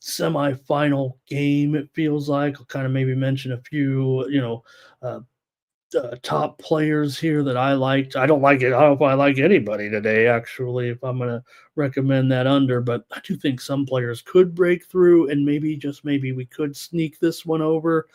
Speaker 2: semifinal game. It feels like I'll kind of maybe mention a few, top players here that I liked. I don't like it. I don't know if I like anybody today, actually, if I'm going to recommend that under, but I do think some players could break through, and maybe, just maybe, we could sneak this one over.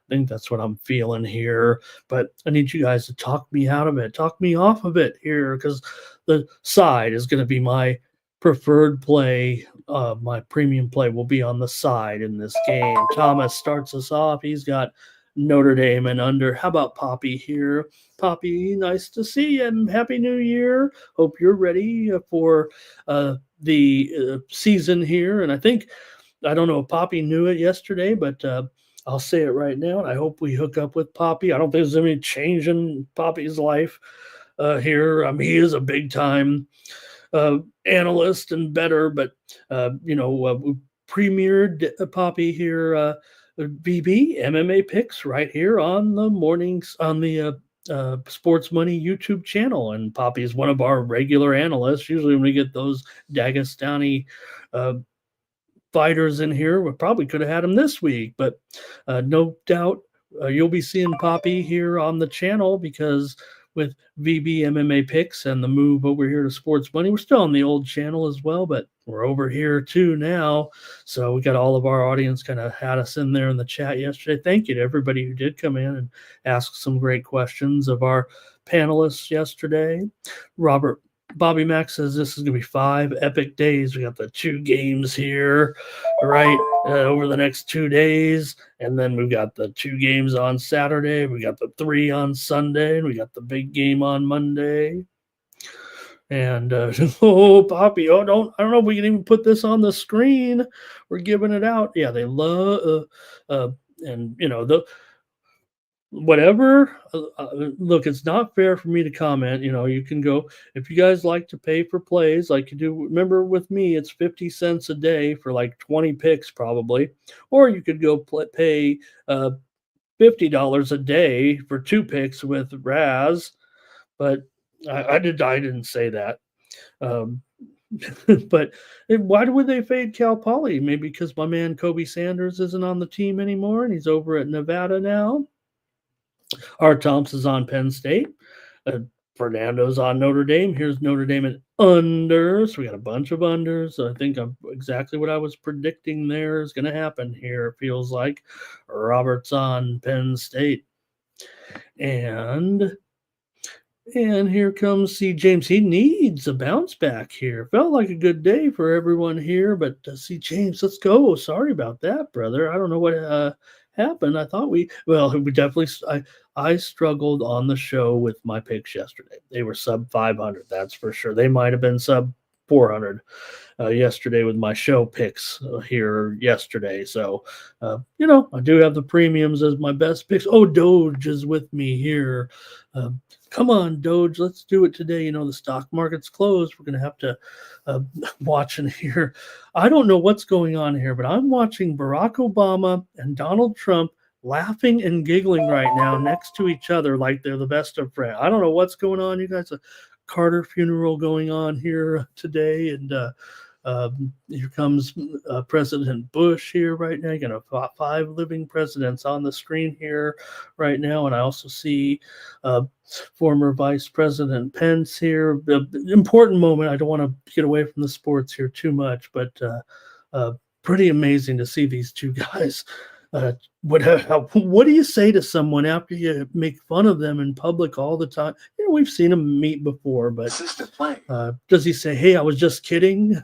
Speaker 2: think that's what I'm feeling here. But I need you guys to talk me out of it, talk me off of it here, because the side is going to be my preferred play. My premium play will be on the side in this game. Thomas starts us off. He's got Notre Dame and under. How about Poppy here? Poppy, nice to see you and Happy New Year. Hope you're ready for the season here. And I don't know if Poppy knew it yesterday, but I'll say it right now. And I hope we hook up with Poppy. I don't think there's any change in Poppy's life here. He is a big time analyst and better, but we premiered Poppy here. BB MMA picks right here on the mornings on the Sports Money YouTube channel, and Poppy is one of our regular analysts. Usually, when we get those Dagestani fighters in here, we probably could have had him this week, but no doubt you'll be seeing Poppy here on the channel, because with VB MMA picks and the move over here to Sports Money, we're still on the old channel as well, but we're over here too now. So we got all of our audience kind of had us in there in the chat yesterday. Thank you to everybody who did come in and ask some great questions of our panelists yesterday. Bobby Mack says this is going to be 5 epic days. We got the 2 games here, right, over the next 2 days. And then we've got the 2 games on Saturday. We got the 3 on Sunday. And we got the big game on Monday. And, Poppy, I don't know if we can even put this on the screen. We're giving it out. Yeah, they love, whatever. Look, it's not fair for me to comment. You can go, if you guys like to pay for plays like you do. Remember, with me, it's 50 cents a day for like 20 picks probably, or you could go pay $50 a day for 2 picks with Raz. But I didn't say that. But why would they fade Cal Poly? Maybe because my man Kobe Sanders isn't on the team anymore and he's over at Nevada now. Art Thompson's on Penn State. Fernando's on Notre Dame. Here's Notre Dame and under. So we got a bunch of unders. I think exactly what I was predicting there is going to happen here. It feels like Robert's on Penn State. And here comes C. James. He needs a bounce back here. Felt like a good day for everyone here, but C. James, let's go. Sorry about that, brother. I don't know what happened. I thought we definitely. I struggled on the show with my picks yesterday. They were sub 500. That's for sure. They might have been sub 400 yesterday with my show picks here yesterday. So, I do have the premiums as my best picks. Oh, Doge is with me here. Come on, Doge, let's do it today. The stock market's closed. We're going to have to watch and hear. I don't know what's going on here, but I'm watching Barack Obama and Donald Trump laughing and giggling right now next to each other like they're the best of friends. I don't know what's going on. You guys, a Carter funeral going on here today, and here comes President Bush here right now. You got 5 living presidents on the screen here right now, and I also see former Vice President Pence here. Important moment. I don't want to get away from the sports here too much, but pretty amazing to see these 2 guys. What do you say to someone after you make fun of them in public all the time? We've seen them meet before, but does he say, "Hey, I was just kidding"?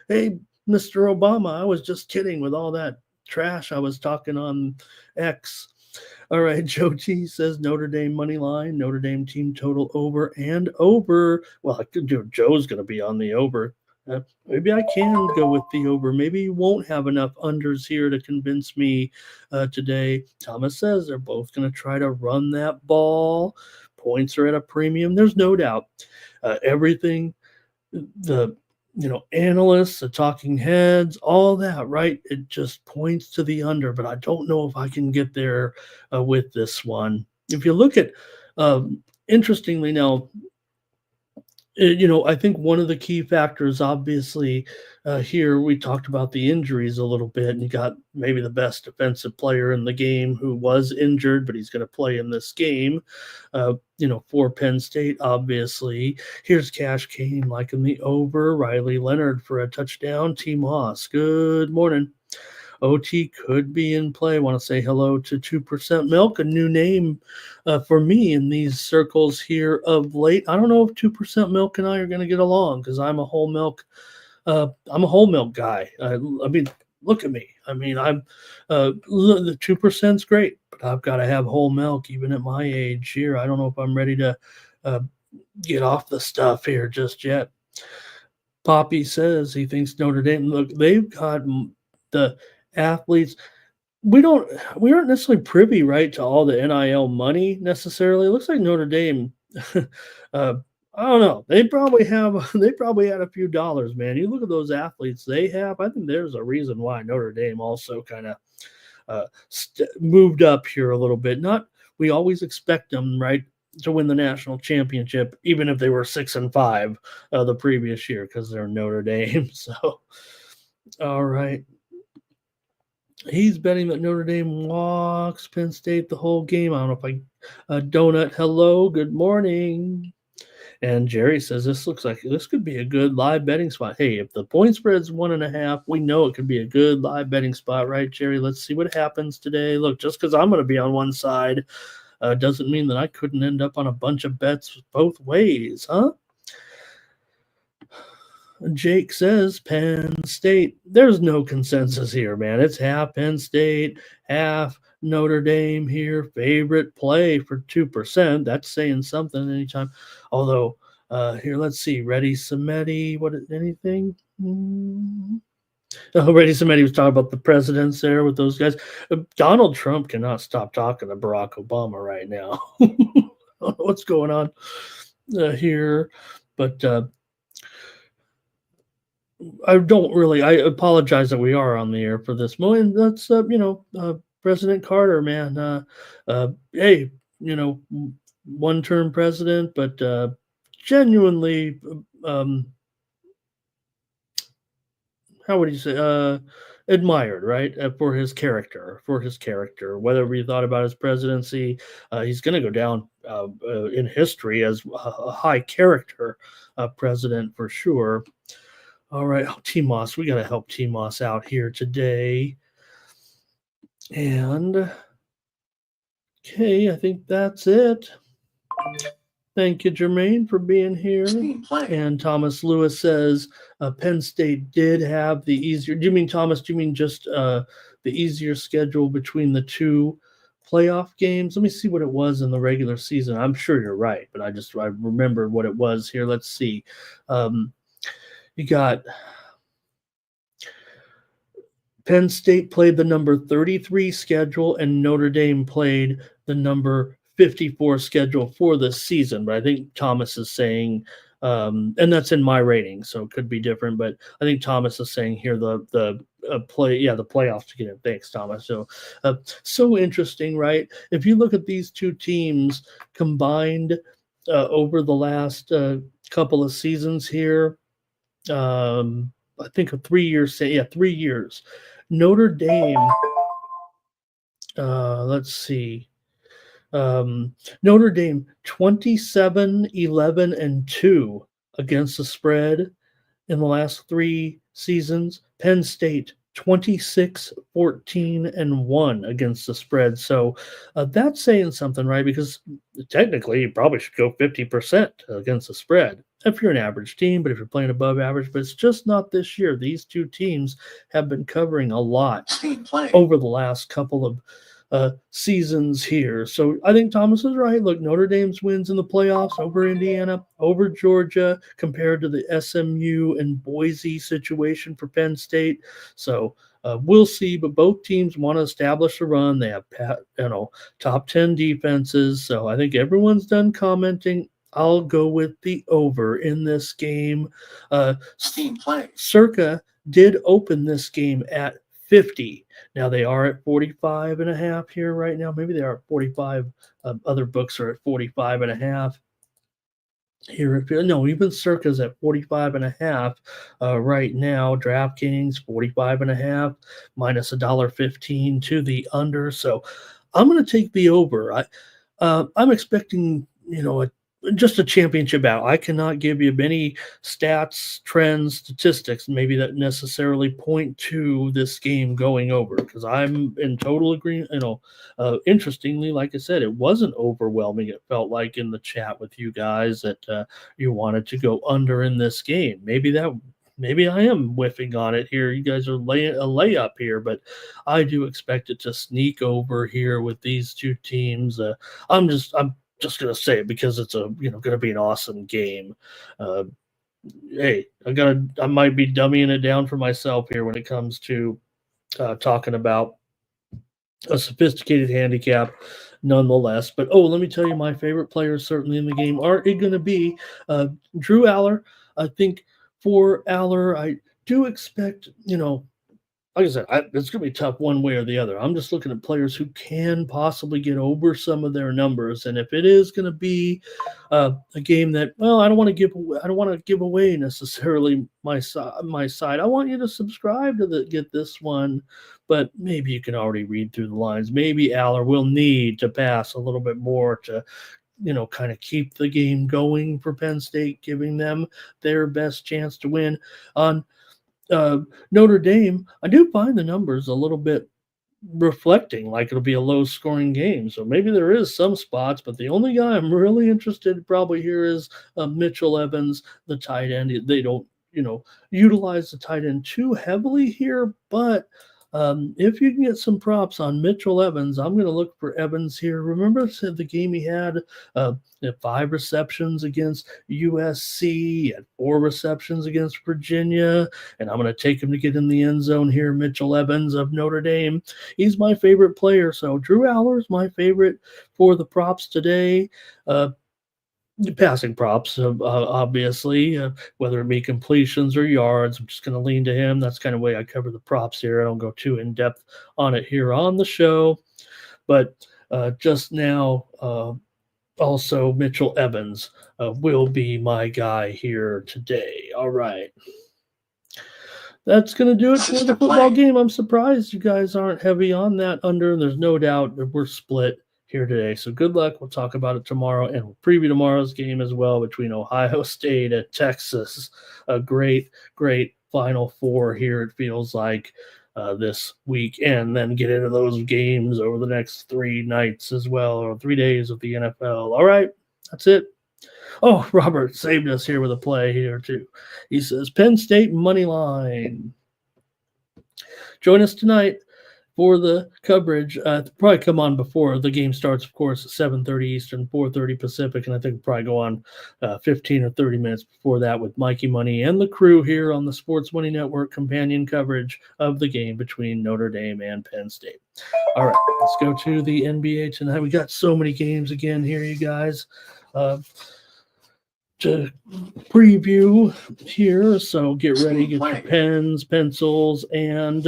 Speaker 2: Hey, Mr. Obama, I was just kidding with all that trash I was talking on X. All right, Joe T says Notre Dame money line, Notre Dame team total over and over. Well, Joe's going to be on the over. Maybe I can go with the over. Maybe you won't have enough unders here to convince me today. Thomas says they're both going to try to run that ball. Points are at a premium. There's no doubt. Everything, the analysts, the talking heads, all that, right? It just points to the under, but I don't know if I can get there with this one. If you look at, interestingly now, I think one of the key factors, obviously, here we talked about the injuries a little bit, and you got maybe the best defensive player in the game who was injured, but he's going to play in this game, for Penn State, obviously. Here's Cash Kane liking the over. Riley Leonard for a touchdown. T. Moss, good morning. OT could be in play. Want to say hello to 2% Milk, a new name for me in these circles here of late. I don't know if 2% Milk and I are going to get along because I'm a whole milk guy. I mean, look at me. I mean, I'm the 2%'s great, but I've got to have whole milk even at my age here. I don't know if I'm ready to get off the stuff here just yet. Poppy says he thinks Notre Dame. Look, they've got the athletes. We aren't necessarily privy, right, to all the NIL money necessarily. It looks like Notre Dame. I don't know. They probably had a few dollars, man. You look at those athletes they have. I think there's a reason why Notre Dame also kind of moved up here a little bit. We always expect them, right, to win the national championship, even if they were 6-5 the previous year, because they're Notre Dame. So, all right. He's betting that Notre Dame walks Penn State the whole game. I don't know if Donut, hello, good morning. And Jerry says this looks like this could be a good live betting spot. Hey, if the point spread's 1.5, we know it could be a good live betting spot, right, Jerry? Let's see what happens today. Look, just because I'm going to be on one side doesn't mean that I couldn't end up on a bunch of bets both ways, huh? Jake says Penn State. There's no consensus here, man. It's half Penn State, half Notre Dame here. Favorite play for 2%. That's saying something anytime. Although, here, let's see. Ready Samedi. Anything? Ready Samedi was talking about the presidents there with those guys. Donald Trump cannot stop talking to Barack Obama right now. I don't know what's going on here, but I apologize that we are on the air for this moment. That's, President Carter, man. Hey, one-term president, but genuinely, how would you say, admired, right, for his character. Whatever you thought about his presidency, he's going to go down in history as a high character president for sure. All right, T-Moss, we got to help T-Moss out here today. And, okay, I think that's it. Thank you, Jermaine, for being here. And Thomas Lewis says Penn State did have the easier. Do you mean, Thomas, just the easier schedule between the two playoff games? Let me see what it was in the regular season. I'm sure you're right, but I remembered what it was here. Let's see. You got Penn State played the number 33 schedule, and Notre Dame played the number 54 schedule for the season. But I think Thomas is saying, and that's in my rating, so it could be different. But I think Thomas is saying here the playoffs to get in. Thanks, Thomas. So interesting, right? If you look at these two teams combined over the last couple of seasons here. I think 3 years. 3 years. Notre Dame. Let's see. Notre Dame 27, 11, and 2 against the spread in the last 3 seasons. Penn State 26, 14, and 1 against the spread. So that's saying something, right? Because technically you probably should go 50% against the spread if you're an average team, but if you're playing above average, but it's just not this year. These two teams have been covering a lot over the last couple of seasons here. So I think Thomas is right. Look, Notre Dame's wins in the playoffs over Indiana, over Georgia, compared to the SMU and Boise situation for Penn State. So we'll see, but both teams want to establish a run. They have top 10 defenses. So I think everyone's done commenting. I'll go with the over in this game. Circa did open this game at 50. Now they are at 45.5 here right now. Maybe they are at 45. Other books are at 45.5. Here, even Circa's at 45.5 right now. DraftKings 45.5 minus $1.15 to the under. So I'm going to take the over. I'm expecting just a championship battle. I cannot give you any stats, trends, statistics, maybe that necessarily point to this game going over, because I'm in total agreement. Interestingly, like I said, it wasn't overwhelming. It felt like in the chat with you guys that you wanted to go under in this game. Maybe I am whiffing on it here. You guys are laying a layup here, but I do expect it to sneak over here with these two teams. I'm just going to say it because it's going to be an awesome game. Hey, I might be dummying it down for myself here when it comes to talking about a sophisticated handicap nonetheless. But let me tell you, my favorite players certainly in the game are going to be Drew Aller. I think for Aller, I do expect, like I said, it's going to be tough one way or the other. I'm just looking at players who can possibly get over some of their numbers, and if it is going to be a game that, well, I don't want to give away necessarily my side. I want you to subscribe to get this one, but maybe you can already read through the lines. Maybe Aller will need to pass a little bit more to kind of keep the game going for Penn State, giving them their best chance to win. On Notre Dame, I do find the numbers a little bit reflecting like it'll be a low scoring game. So maybe there is some spots, but the only guy I'm really interested probably here is Mitchell Evans, the tight end. They don't, utilize the tight end too heavily here, but if you can get some props on Mitchell Evans, I'm going to look for Evans here. Remember the game he had 5 receptions against USC and 4 receptions against Virginia, and I'm going to take him to get in the end zone here. Mitchell Evans of Notre Dame. He's my favorite player. So Drew Aller is my favorite for the props today. Passing props, obviously, whether it be completions or yards. I'm just going to lean to him. That's kind of the way I cover the props here. I don't go too in depth on it here on the show. But just now, also Mitchell Evans will be my guy here today. All right. That's going to do it for the football game. I'm surprised you guys aren't heavy on that under, and there's no doubt that we're split here today. So good luck. We'll talk about it tomorrow, and we'll preview tomorrow's game as well between Ohio State and Texas. A great, great Final Four here, it feels like, this week, and then get into those games over the next 3 nights as well, or 3 days of the NFL. All right, that's it. Oh, Robert saved us here with a play here, too. He says, Penn State money line. Join us tonight for the coverage. Probably come on before the game starts, of course, at 7:30 Eastern, 4:30 Pacific, and I think we'll probably go on 15 or 30 minutes before that with Mikey Money and the crew here on the Sports Money Network companion coverage of the game between Notre Dame and Penn State. All right, let's go to the NBA tonight. We got so many games again here, you guys. To preview here, so get ready, get your pens, pencils, and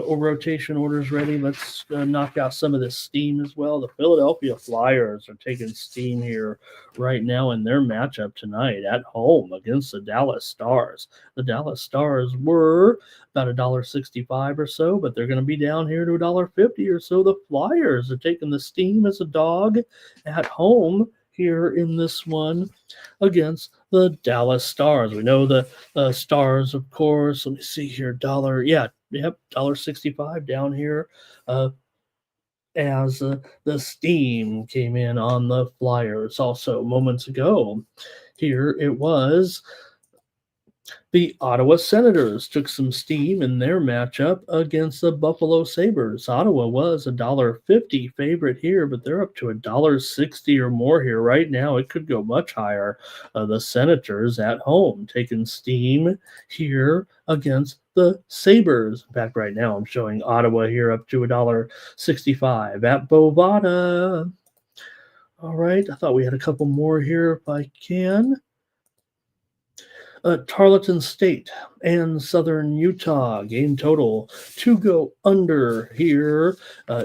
Speaker 2: rotation orders ready. Let's knock out some of this steam as well. The Philadelphia Flyers are taking steam here right now in their matchup tonight at home against the Dallas Stars. The Dallas Stars were about $1.65 or so, but they're going to be down here to $1.50 or so. The Flyers are taking the steam as a dog at home here in this one against the Dallas Stars. We know the Stars, of course. Let me see here. $1.65 down here as the steam came in on the Flyers. Also, moments ago, here it was the Ottawa Senators took some steam in their matchup against the Buffalo Sabres. Ottawa was a $1.50 favorite here, but they're up to $1.60 or more here right now. It could go much higher. The Senators at home taking steam here against the Sabres. In fact, right now I'm showing Ottawa here up to $1.65 at Bovada. All right, I thought we had a couple more here if I can. Tarleton State and Southern Utah game total to go under here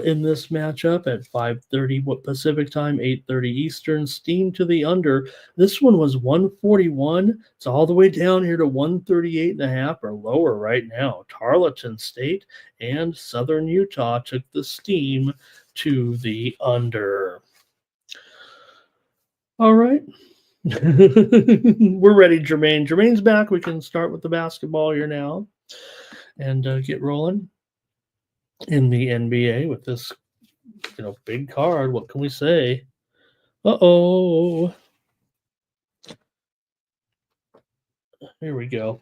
Speaker 2: in this matchup at 5:30 Pacific time, 8:30 Eastern. Steam to the under. This one was 141. It's all the way down here to 138.5 or lower right now. Tarleton State and Southern Utah took the steam to the under. All right. We're ready, Jermaine. Jermaine's back. We can start with the basketball here now and get rolling in the NBA with this, big card. What can we say? Uh-oh. Here we go.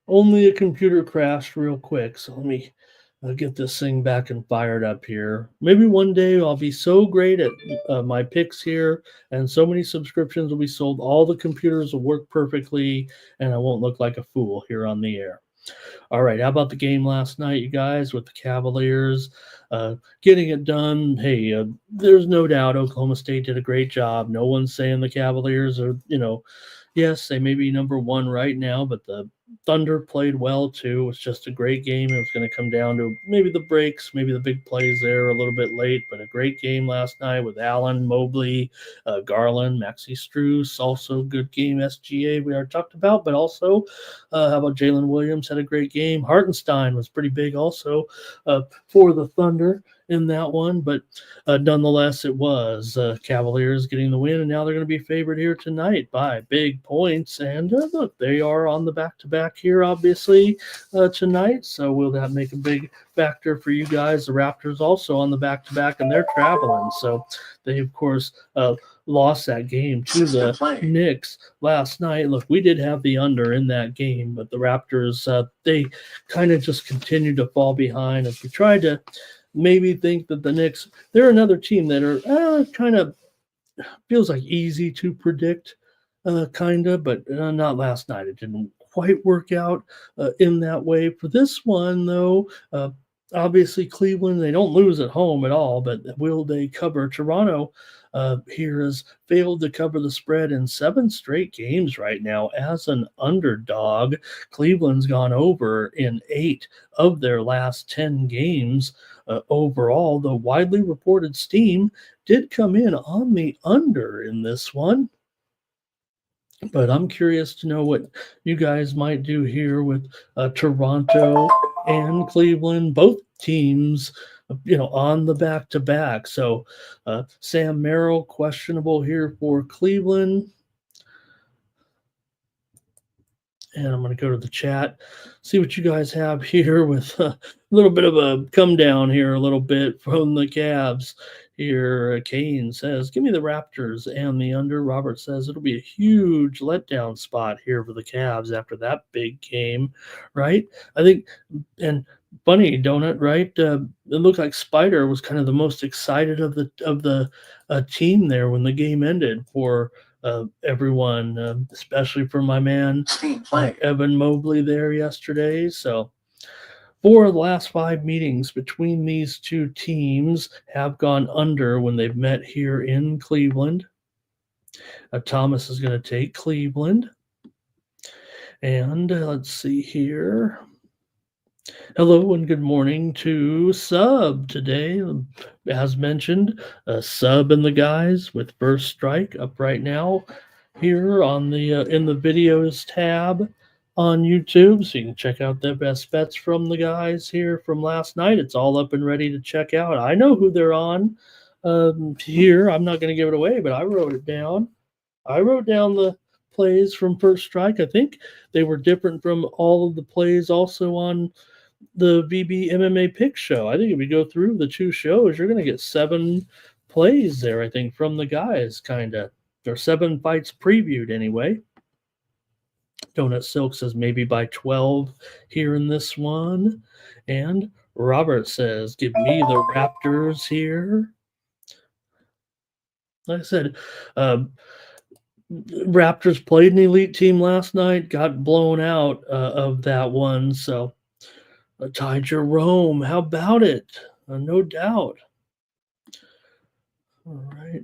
Speaker 2: Only a computer crashed real quick, so let me get this thing back and fired up here. Maybe one day I'll be so great at my picks here, and so many subscriptions will be sold, all the computers will work perfectly, and I won't look like a fool here on the air. All right, how about the game last night, you guys, with the Cavaliers getting it done? Hey, there's no doubt Oklahoma State did a great job. No one's saying the Cavaliers are, yes, they may be number one right now, but the Thunder played well too. It was just a great game. It was going to come down to maybe the breaks, maybe the big plays there a little bit late, but a great game last night with Allen, Mobley, Garland, Maxi Strus. Also good game, SGA we already talked about, but also how about Jalen Williams had a great game. Hartenstein was pretty big also for the Thunder in that one, but nonetheless, it was Cavaliers getting the win, and now they're going to be favored here tonight by big points. And look, they are on the back-to-back here, obviously, tonight, so will that make a big factor for you guys? The Raptors also on the back-to-back, and they're traveling, so they, of course, lost that game to the Knicks last night. Look, we did have the under in that game, but the Raptors, they kind of just continued to fall behind as we tried to maybe think that the Knicks, they're another team that are kind of feels like easy to predict, kind of, but not last night. It didn't quite work out in that way. For this one, though, obviously Cleveland, they don't lose at home at all, but will they cover? Toronto here has failed to cover the spread in 7 straight games right now as an underdog. Cleveland's gone over in 8 of their last 10 games. Overall, the widely reported steam did come in on the under in this one. But I'm curious to know what you guys might do here with Toronto and Cleveland, both teams, on the back-to-back. So Sam Merrill, questionable here for Cleveland. And I'm going to go to the chat, see what you guys have here with a little bit of a come down here, a little bit from the Cavs here. Kane says, give me the Raptors and the under. Robert says it'll be a huge letdown spot here for the Cavs after that big game, right? I think, and funny, don't it, right? It looked like Spider was kind of the most excited of the team there when the game ended for everyone, especially for my man Evan Mobley there yesterday. So 4 of the last 5 meetings between these two teams have gone under when they've met here in Cleveland. Thomas is going to take Cleveland. And let's see here. Hello and good morning to Sub today. As mentioned, Sub and the guys with First Strike up right now here on the in the videos tab on YouTube, so you can check out the best bets from the guys here from last night. It's all up and ready to check out. I know who they're on here. I'm not going to give it away, but I wrote it down. I wrote down the plays from First Strike. I think they were different from all of the plays also on the VB MMA Pick Show. I think if we go through the 2 shows, you're going to get 7 plays there, I think, from the guys, kind of. There are 7 fights previewed anyway. Donut Silk says maybe by 12 here in this one. And Robert says, give me the Raptors here. Like I said, Raptors played an elite team last night, got blown out of that one. So Ty Jerome, how about it? No doubt. All right.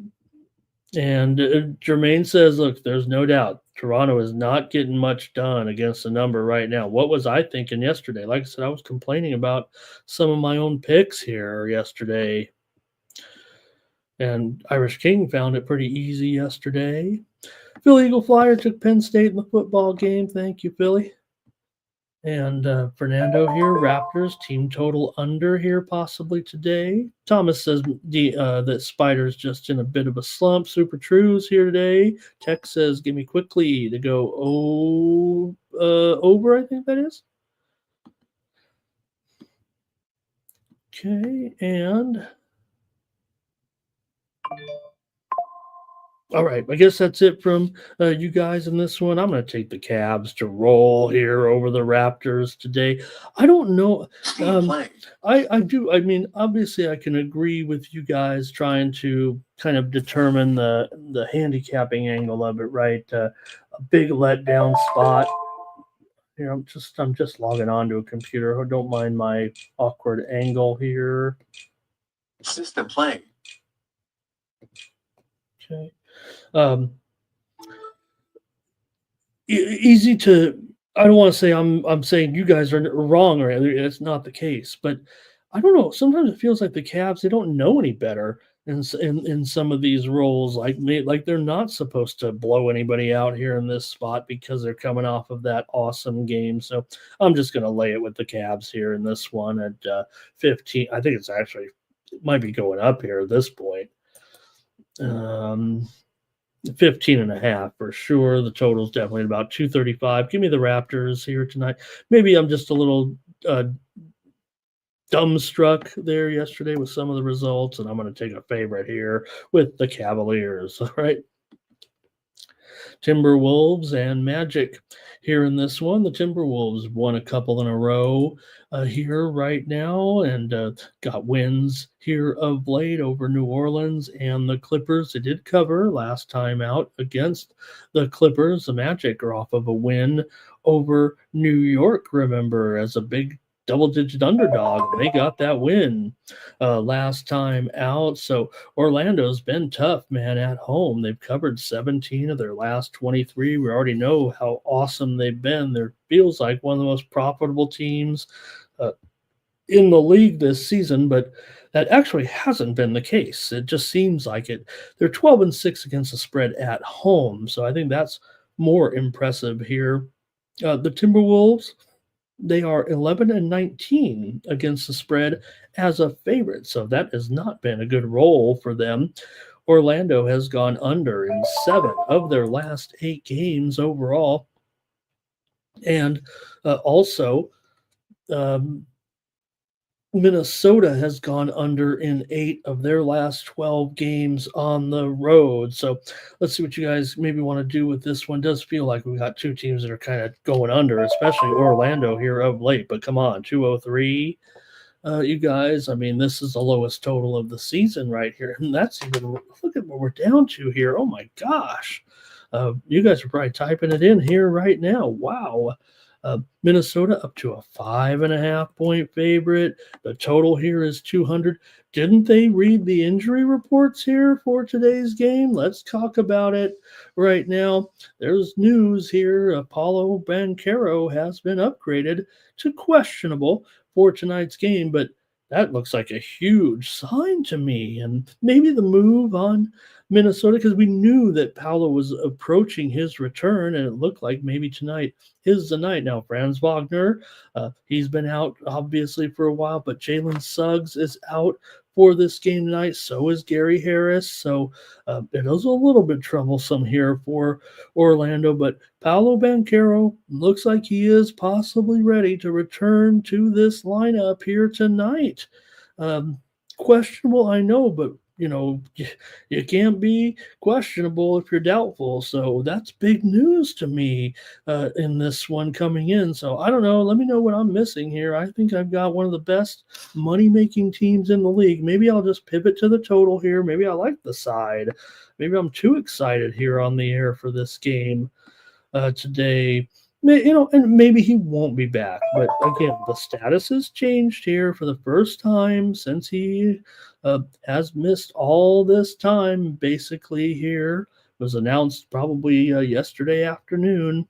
Speaker 2: And Jermaine says, look, there's no doubt Toronto is not getting much done against the number right now. What was I thinking yesterday? Like I said, I was complaining about some of my own picks here yesterday. And Irish King found it pretty easy yesterday. Philly Eagle Flyer took Penn State in the football game. Thank you, Philly. And Fernando here, Raptors, team total under here possibly today. Thomas says that Spider's just in a bit of a slump. Super True's here today. Tech says, give me quickly to go over, I think that is. Okay, and all right, I guess that's it from you guys in this one. I'm going to take the Cavs to roll here over the Raptors today. I don't know. I do. I mean, obviously, I can agree with you guys trying to kind of determine the handicapping angle of it, right? A big letdown spot. Here, I'm just logging on to a computer. Don't mind my awkward angle here.
Speaker 3: System playing.
Speaker 2: Okay. Easy to. I don't want to say I'm saying you guys are wrong or it's not the case, but I don't know. Sometimes it feels like the Cavs, they don't know any better in some of these roles. Like they're not supposed to blow anybody out here in this spot because they're coming off of that awesome game. So I'm just going to lay it with the Cavs here in this one at 15. I think it might be going up here at this point. 15.5 for sure. The total's definitely about 235. Give me the Raptors here tonight. Maybe I'm just a little dumbstruck there yesterday with some of the results, and I'm going to take a favorite here with the Cavaliers. All right. Timberwolves and Magic here in this one. The Timberwolves won a couple in a row here right now and got wins here of late over New Orleans and the Clippers. They did cover last time out against the Clippers. The Magic are off of a win over New York, remember, as a big double-digit underdog. They got that win last time out. So Orlando's been tough, man, at home. They've covered 17 of their last 23. We already know how awesome they've been. They're feels like one of the most profitable teams in the league this season, but that actually hasn't been the case. It just seems like it. They're 12-6 against the spread at home, so I think that's more impressive here. The Timberwolves, they are 11-19 against the spread as a favorite, so that has not been a good roll for them. Orlando has gone under in 7 of their last 8 games overall, and also Minnesota has gone under in 8 of their last 12 games on the road. So let's see what you guys maybe want to do with this one. It does feel like we got 2 teams that are kind of going under, especially Orlando here of late. But come on, 203. You guys, I mean, this is the lowest total of the season right here. And that's even, look at what we're down to here. Oh my gosh. You guys are probably typing it in here right now. Wow. Minnesota up to a 5.5 point favorite. The total here is 200. Didn't they read the injury reports here for today's game? Let's talk about it right now. There's news here. Paulo Banchero has been upgraded to questionable for tonight's game, but that looks like a huge sign to me. And maybe the move on Minnesota, because we knew that Paulo was approaching his return, and it looked like maybe tonight is the night. Now, Franz Wagner, he's been out obviously for a while, but Jalen Suggs is out for this game tonight. So is Gary Harris. So it is a little bit troublesome here for Orlando, but Paulo Banchero looks like he is possibly ready to return to this lineup here tonight. Questionable, I know, but you know, you can't be questionable if you're doubtful. So that's big news to me in this one coming in. So I don't know. Let me know what I'm missing here. I think I've got one of the best money-making teams in the league. Maybe I'll just pivot to the total here. Maybe I like the side. Maybe I'm too excited here on the air for this game today. You know, and maybe he won't be back. But again, the status has changed here for the first time since he has missed all this time. Basically, here was announced probably yesterday afternoon.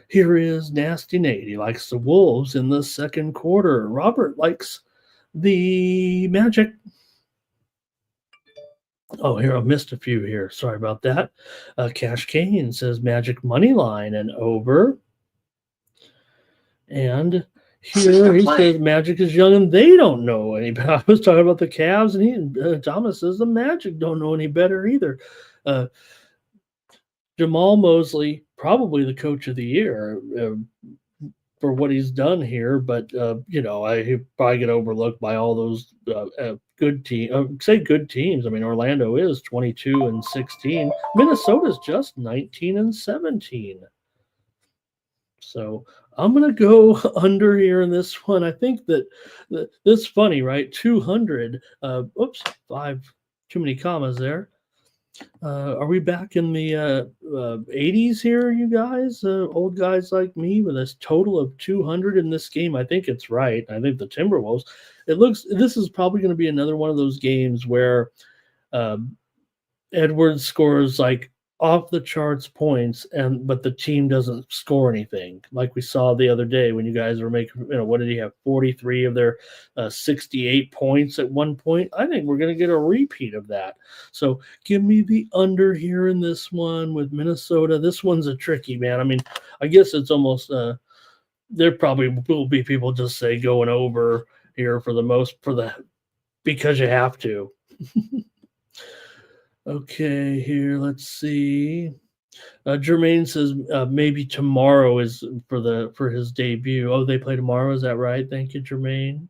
Speaker 2: Here is Nasty Nate. He likes the Wolves in the second quarter. Robert likes the Magic. Oh, here, I missed a few here. Sorry about that. Cash Kane says Magic money line and over. And here
Speaker 3: System
Speaker 2: he
Speaker 3: play.
Speaker 2: says Magic is young and they don't know any better. I was talking about the Cavs, and Thomas says the Magic don't know any better either. Jamal Mosley, probably the coach of the year for what he's done here, but he'll probably get overlooked by all those good teams. Say good teams. I mean, Orlando is 22-16. Minnesota's just 19-17. So I'm going to go under here in this one. I think that this funny, right? 200. Oops, 5 too many commas there. Are we back in the 80s here, you guys? Old guys like me with a total of 200 in this game. I think it's right. I think the Timberwolves. This is probably going to be another one of those games where Edwards scores like off the charts points, but the team doesn't score anything, like we saw the other day when you guys were making, what did he have, 43 of their 68 points at one point. I think we're going to get a repeat of that. So give me the under here in this one with Minnesota. This one's a tricky, man. I mean, I guess it's almost there probably will be people just say going over here because you have to. Okay, here, let's see. Jermaine says maybe tomorrow is for his debut. Oh, they play tomorrow, is that right? Thank you, Jermaine.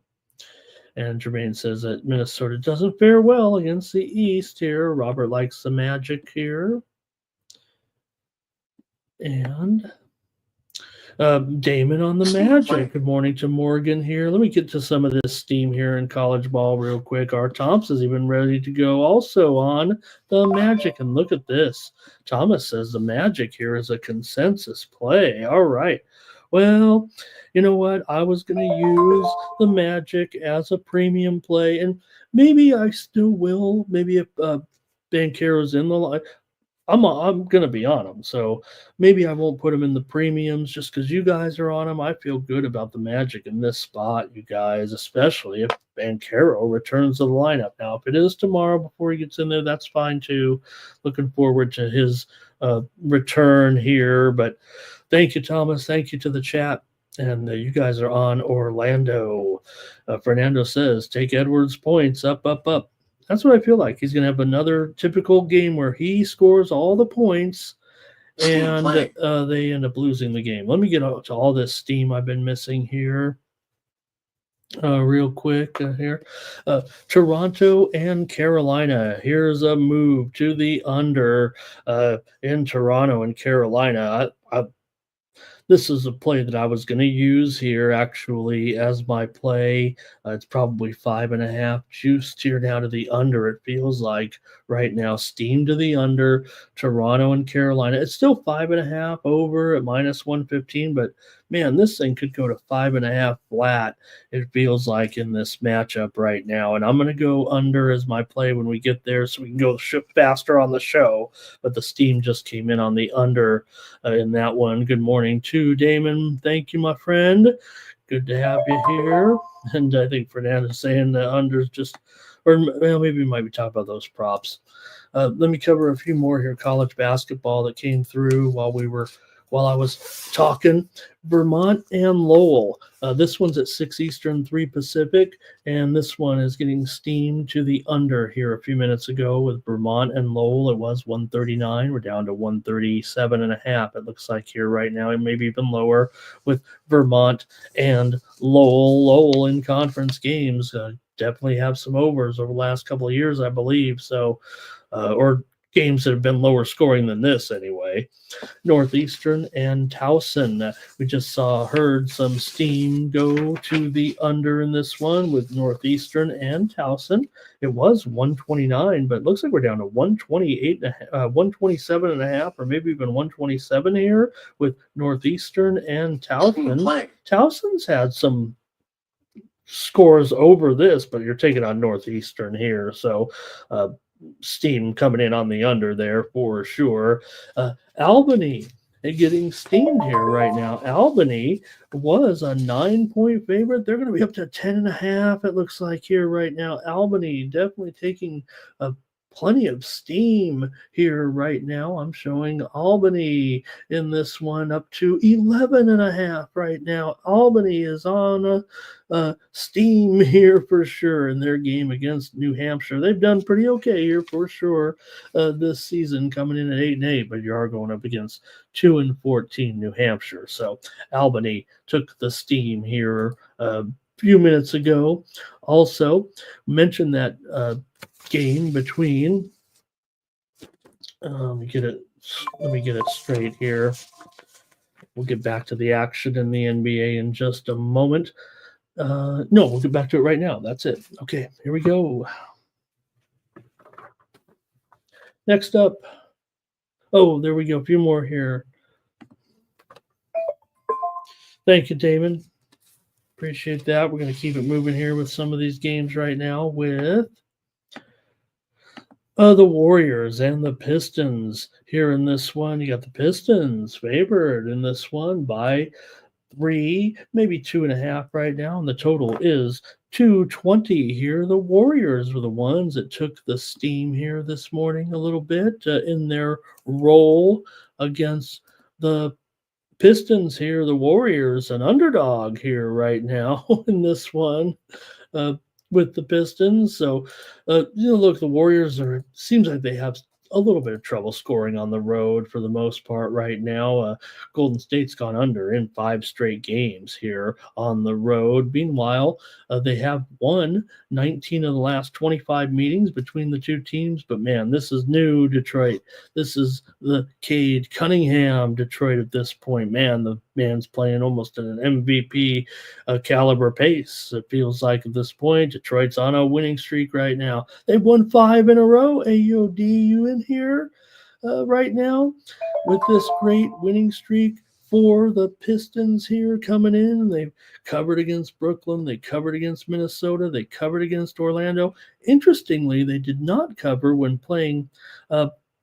Speaker 2: And Jermaine says that Minnesota doesn't fare well against the East here. Robert likes the Magic here. And Damon on the Magic. Good morning to Morgan here. Let me get to some of this steam here in college ball real quick. Our Thompson's even ready to go also on the Magic. And look at this. Thomas says the Magic here is a consensus play. All right. Well, you know what? I was going to use the Magic as a premium play, and maybe I still will. Maybe if Banchero's in the line, I'm going to be on them. So maybe I won't put them in the premiums just because you guys are on them. I feel good about the Magic in this spot, you guys, especially if Banchero returns to the lineup. Now, if it is tomorrow before he gets in there, that's fine too. Looking forward to his return here. But thank you, Thomas. Thank you to the chat. And you guys are on Orlando. Fernando says, take Edwards' points up, up, up. That's what I feel like. He's going to have another typical game where he scores all the points and they end up losing the game. Let me get out to all this steam I've been missing here real quick here. Toronto and Carolina. Here's a move to the under in Toronto and Carolina. This is a play that I was going to use here, actually, as my play. It's probably 5.5, juiced here down to the under. It feels like right now, steam to the under, Toronto and Carolina. It's still 5.5 over at -115, but man, this thing could go to 5.5 flat. It feels like in this matchup right now, and I'm going to go under as my play when we get there, so we can go faster on the show. But the steam just came in on the under in that one. Good morning to Damon. Thank you, my friend. Good to have you here. And I think Fernando's saying the under's just, or well, maybe we might be talking about those props. Let me cover a few more here. College basketball that came through while I was talking. Vermont and Lowell. This one's at 6 Eastern, 3 Pacific, and this one is getting steamed to the under here a few minutes ago with Vermont and Lowell. It was 139. We're down to 137.5. It looks like here right now, and maybe even lower with Vermont and Lowell. Lowell in conference games definitely have some overs over the last couple of years, I believe. So, or games that have been lower scoring than this anyway. Northeastern and Towson. We just heard some steam go to the under in this one with Northeastern and Towson. It was 129, but it looks like we're down to 127.5, or maybe even 127 here with Northeastern and Towson. Towson's had some scores over this, but you're taking on Northeastern here. So, steam coming in on the under there for sure. Albany getting steamed here right now. Albany was a 9-point favorite. They're going to be up to 10.5. It looks like here right now. Albany definitely taking a plenty of steam here right now. I'm showing Albany in this one up to 11.5 right now. Albany is on steam here for sure in their game against New Hampshire. They've done pretty okay here for sure this season, coming in at 8-8, but you are going up against 2-14 New Hampshire. So Albany took the steam here a few minutes ago. Also mentioned that game between let me get it straight here. We'll get back to the action in the NBA in just a moment. No, we'll get back to it right now. That's it. Okay, here we go. Next up. Oh, there we go. A few more here. Thank you, Damon. Appreciate that. We're going to keep it moving here with some of these games right now with the Warriors and the Pistons here in this one. You got the Pistons favored in this one by 3, maybe 2.5 right now, and the total is 220 here. The Warriors were the ones that took the steam here this morning a little bit in their role against the Pistons here. The Warriors, an underdog here right now in this one with the Pistons. So, look, the Warriors seems like they have a little bit of trouble scoring on the road for the most part right now. Golden State's gone under in 5 straight games here on the road. Meanwhile, they have won 19 of the last 25 meetings between the two teams. But man, this is new Detroit. This is the Cade Cunningham Detroit at this point. Man, the man's playing almost at an MVP caliber pace. It feels like at this point, Detroit's on a winning streak right now. They've won 5 in a row. AOD, you in here right now with this great winning streak for the Pistons here coming in. They've covered against Brooklyn. They covered against Minnesota. They covered against Orlando. Interestingly, they did not cover when playing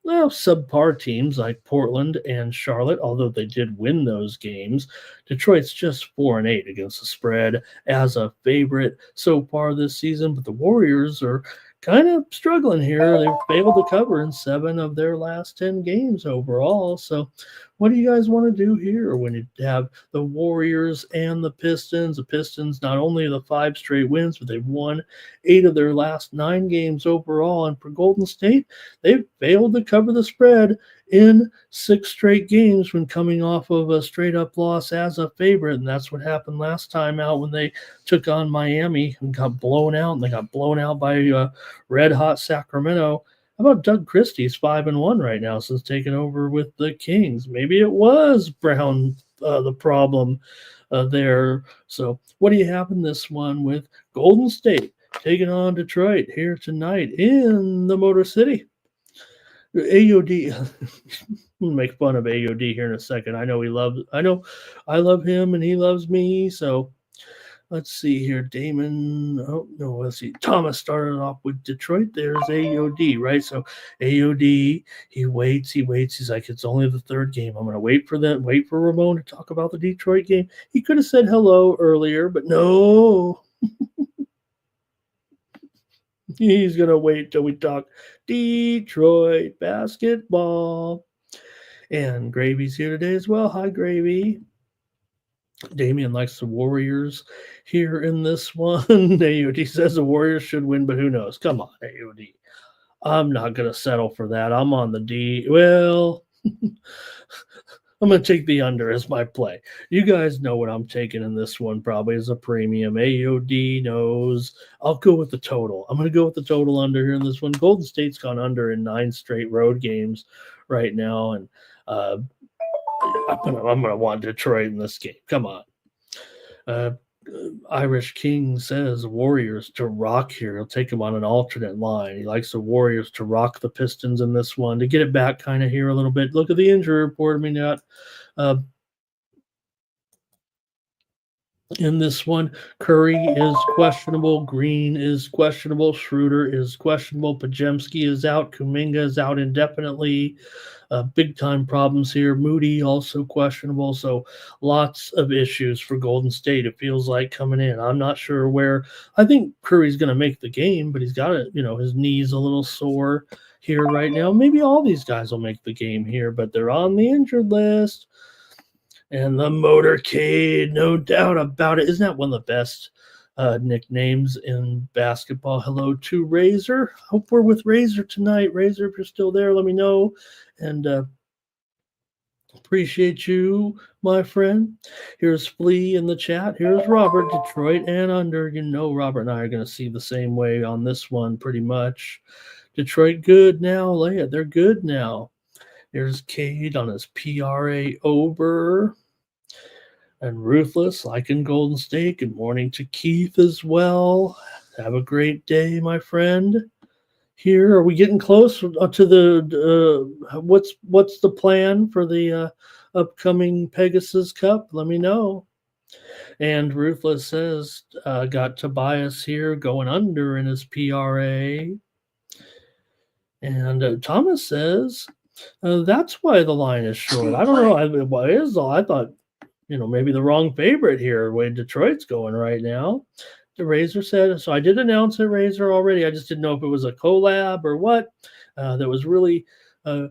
Speaker 2: subpar teams like Portland and Charlotte, although they did win those games. Detroit's just 4-8 against the spread as a favorite so far this season, but the Warriors are kind of struggling here. They've failed to cover in 7 of their last 10 games overall. So what do you guys want to do here when you have the Warriors and the Pistons? The Pistons not only the 5 straight wins, but they've won 8 of their last 9 games overall. And for Golden State, they've failed to cover the spread in 6 straight games when coming off of a straight-up loss as a favorite. And that's what happened last time out when they took on Miami and got blown out. And they got blown out by red-hot Sacramento. How about Doug Christie's 5-1 right now since taking over with the Kings? Maybe it was Brown the problem there. So what do you have in this one with Golden State taking on Detroit here tonight in the Motor City? AOD, we'll make fun of AOD here in a second. I know I love him and he loves me. So let's see here. Damon. Oh, no, let's see. Thomas started off with Detroit. There's AOD, right? So AOD, he waits. He's like, it's only the 3rd game. I'm going to wait for Ramon to talk about the Detroit game. He could have said hello earlier, but no. He's going to wait till we talk Detroit basketball. And Gravy's here today as well. Hi, Gravy. Damian likes the Warriors here in this one. AOD says the Warriors should win, but who knows? Come on, AOD. I'm not going to settle for that. I'm on the D. Well, I'm going to take the under as my play. You guys know what I'm taking in this one probably as a premium. AOD knows. I'll go with the total. I'm going to go with the total under here in this one. Golden State's gone under in 9 straight road games right now, and I'm gonna want Detroit in this game. Come on. Irish King says Warriors to rock here. He'll take him on an alternate line. He likes the Warriors to rock the Pistons in this one to get it back kind of here a little bit. Look at the injury report. I mean, In this one, Curry is questionable, Green is questionable, Schroeder is questionable, Pajemski is out, Kuminga is out indefinitely. Big time problems here. Moody also questionable. So lots of issues for Golden State. It feels like coming in. I'm not sure where. I think Curry's going to make the game, but he's got it. His knee's a little sore here right now. Maybe all these guys will make the game here, but they're on the injured list. And the motorcade, no doubt about it. Isn't that one of the best nicknames in basketball? Hello to Razor. Hope we're with Razor tonight. Razor, if you're still there, let me know. And appreciate you, my friend. Here's Flea in the chat. Here's Robert, Detroit and under. Robert and I are going to see the same way on this one pretty much. Detroit good now. Leia, they're good now. There's Cade on his PRA over. And Ruthless, like in Golden State. Good morning to Keith as well. Have a great day, my friend. Here, are we getting close to the what's the plan for the upcoming Pegasus Cup? Let me know. And Ruthless says, got Tobias here going under in his PRA. And Thomas says, that's why the line is short. I don't know. What is all? I thought, maybe the wrong favorite here, way Detroit's going right now. The Razor said, so I did announce it, Razor, already. I just didn't know if it was a collab or what. That was really a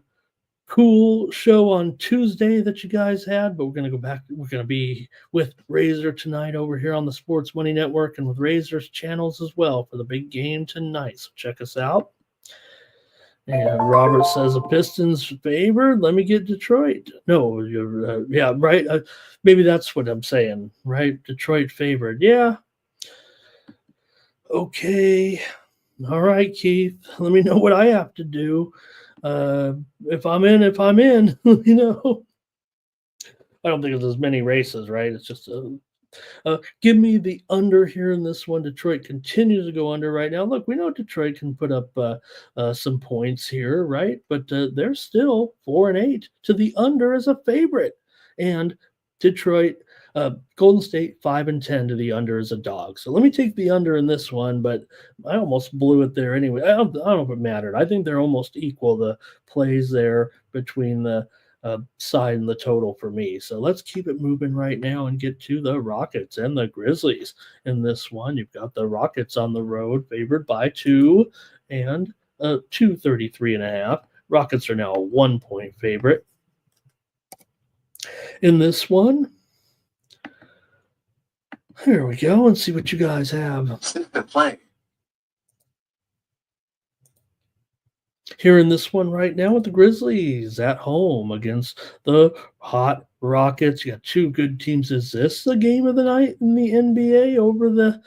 Speaker 2: cool show on Tuesday that you guys had, but we're going to go back. We're going to be with Razor tonight over here on the Sports Money Network and with Razor's channels as well for the big game tonight. So check us out. And Robert says a Pistons favored. Let me get Detroit. No, yeah, right. Maybe that's what I'm saying, right? Detroit favored. Yeah. Okay. All right, Keith. Let me know what I have to do. If I'm in, I don't think there's as many races, right? It's just give me the under here in this one. Detroit continues to go under right now. Look, we know Detroit can put up some points here, right? But they're still 4-8 to the under as a favorite. And Detroit, Golden State 5-10 to the under as a dog. So let me take the under in this one, but I almost blew it there anyway. I don't know if it mattered. I think they're almost equal, the plays there between the side and the total for me. So let's keep it moving right now and get to the Rockets and the Grizzlies. In this one, you've got the Rockets on the road, favored by 2 and 233.5. Rockets are now a 1-point favorite. In this one, here we go, and see what you guys have.
Speaker 3: System playing.
Speaker 2: Here in this one right now with the Grizzlies at home against the hot Rockets. You got two good teams. Is this the game of the night in the NBA over the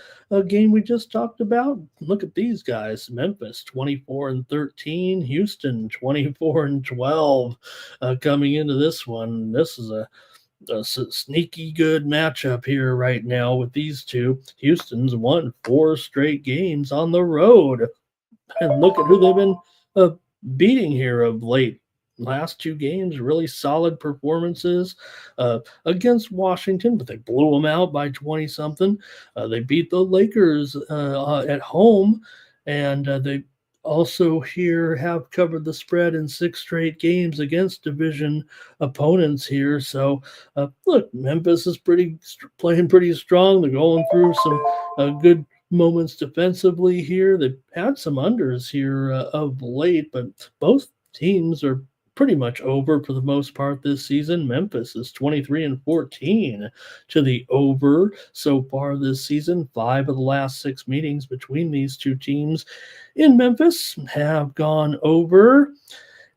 Speaker 2: game we just talked about? Look at these guys. Memphis 24-13, Houston 24-12 coming into this one. This is a sneaky good matchup here right now with these two. Houston's won 4 straight games on the road. And look at who they've been beating here of late. Last 2 games, really solid performances against Washington, but they blew them out by 20-something. They beat the Lakers at home, and they also here have covered the spread in 6 straight games against division opponents here. So, look, Memphis is playing pretty strong. They're going through some good moments defensively here. They've had some unders here of late, but both teams are pretty much over for the most part this season. Memphis is 23-14 to the over so far this season. 5 of the last 6 meetings between these two teams in Memphis have gone over.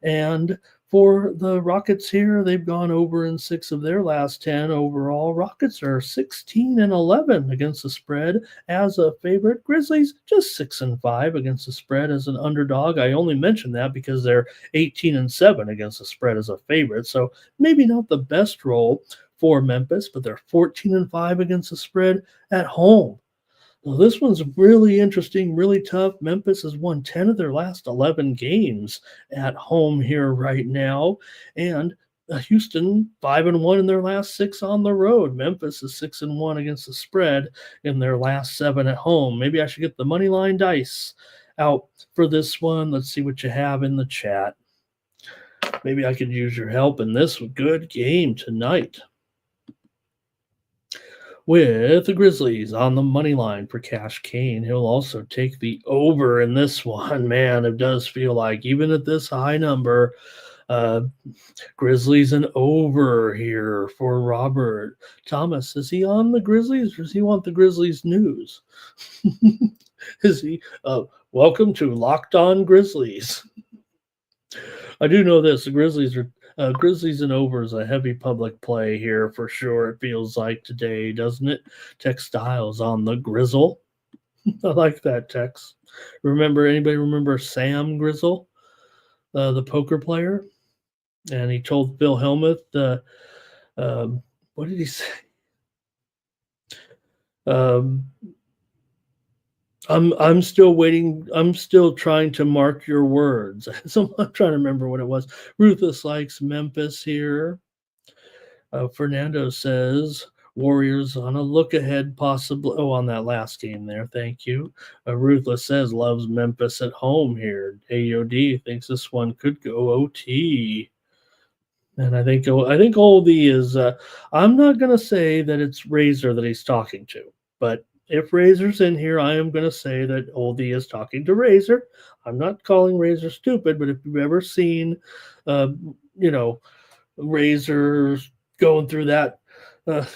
Speaker 2: And for the Rockets here, they've gone over in 6 of their last 10 overall. Rockets are 16-11 against the spread as a favorite. Grizzlies just 6-5 against the spread as an underdog. I only mentioned that because they're 18-7 against the spread as a favorite. So maybe not the best role for Memphis, but they're 14-5 against the spread at home. Well, this one's really interesting, really tough. Memphis has won 10 of their last 11 games at home here right now. And Houston 5-1 in their last 6 on the road. Memphis is 6-1 against the spread in their last 7 at home. Maybe I should get the money line dice out for this one. Let's see what you have in the chat. Maybe I could use your help in this good game tonight. With the Grizzlies on the money line for Cash Kane. He'll also take the over in this one. Man, it does feel like even at this high number, Grizzlies an over here for Robert. Thomas, is he on the Grizzlies or does he want the Grizzlies news? Is he? Welcome to Locked On Grizzlies. I do know this. The Grizzlies are Grizzlies and over is a heavy public play here for sure. It feels like today, doesn't it? Textiles on the Grizzle. I like that, Tex. Anybody remember Sam Grizzle, the poker player? And he told Phil Hellmuth, what did he say? I'm still waiting. I'm still trying to mark your words. So I'm trying to remember what it was. Ruthless likes Memphis here. Fernando says Warriors on a look ahead, possibly. Oh, on that last game there. Thank you. Ruthless says loves Memphis at home here. AOD thinks this one could go OT. And I think Oldie is. I'm not going to say that it's Razor that he's talking to, but if Razor's in here, I am going to say that Oldie is talking to Razor. I'm not calling Razor stupid, but if you've ever seen, Razor going through that, I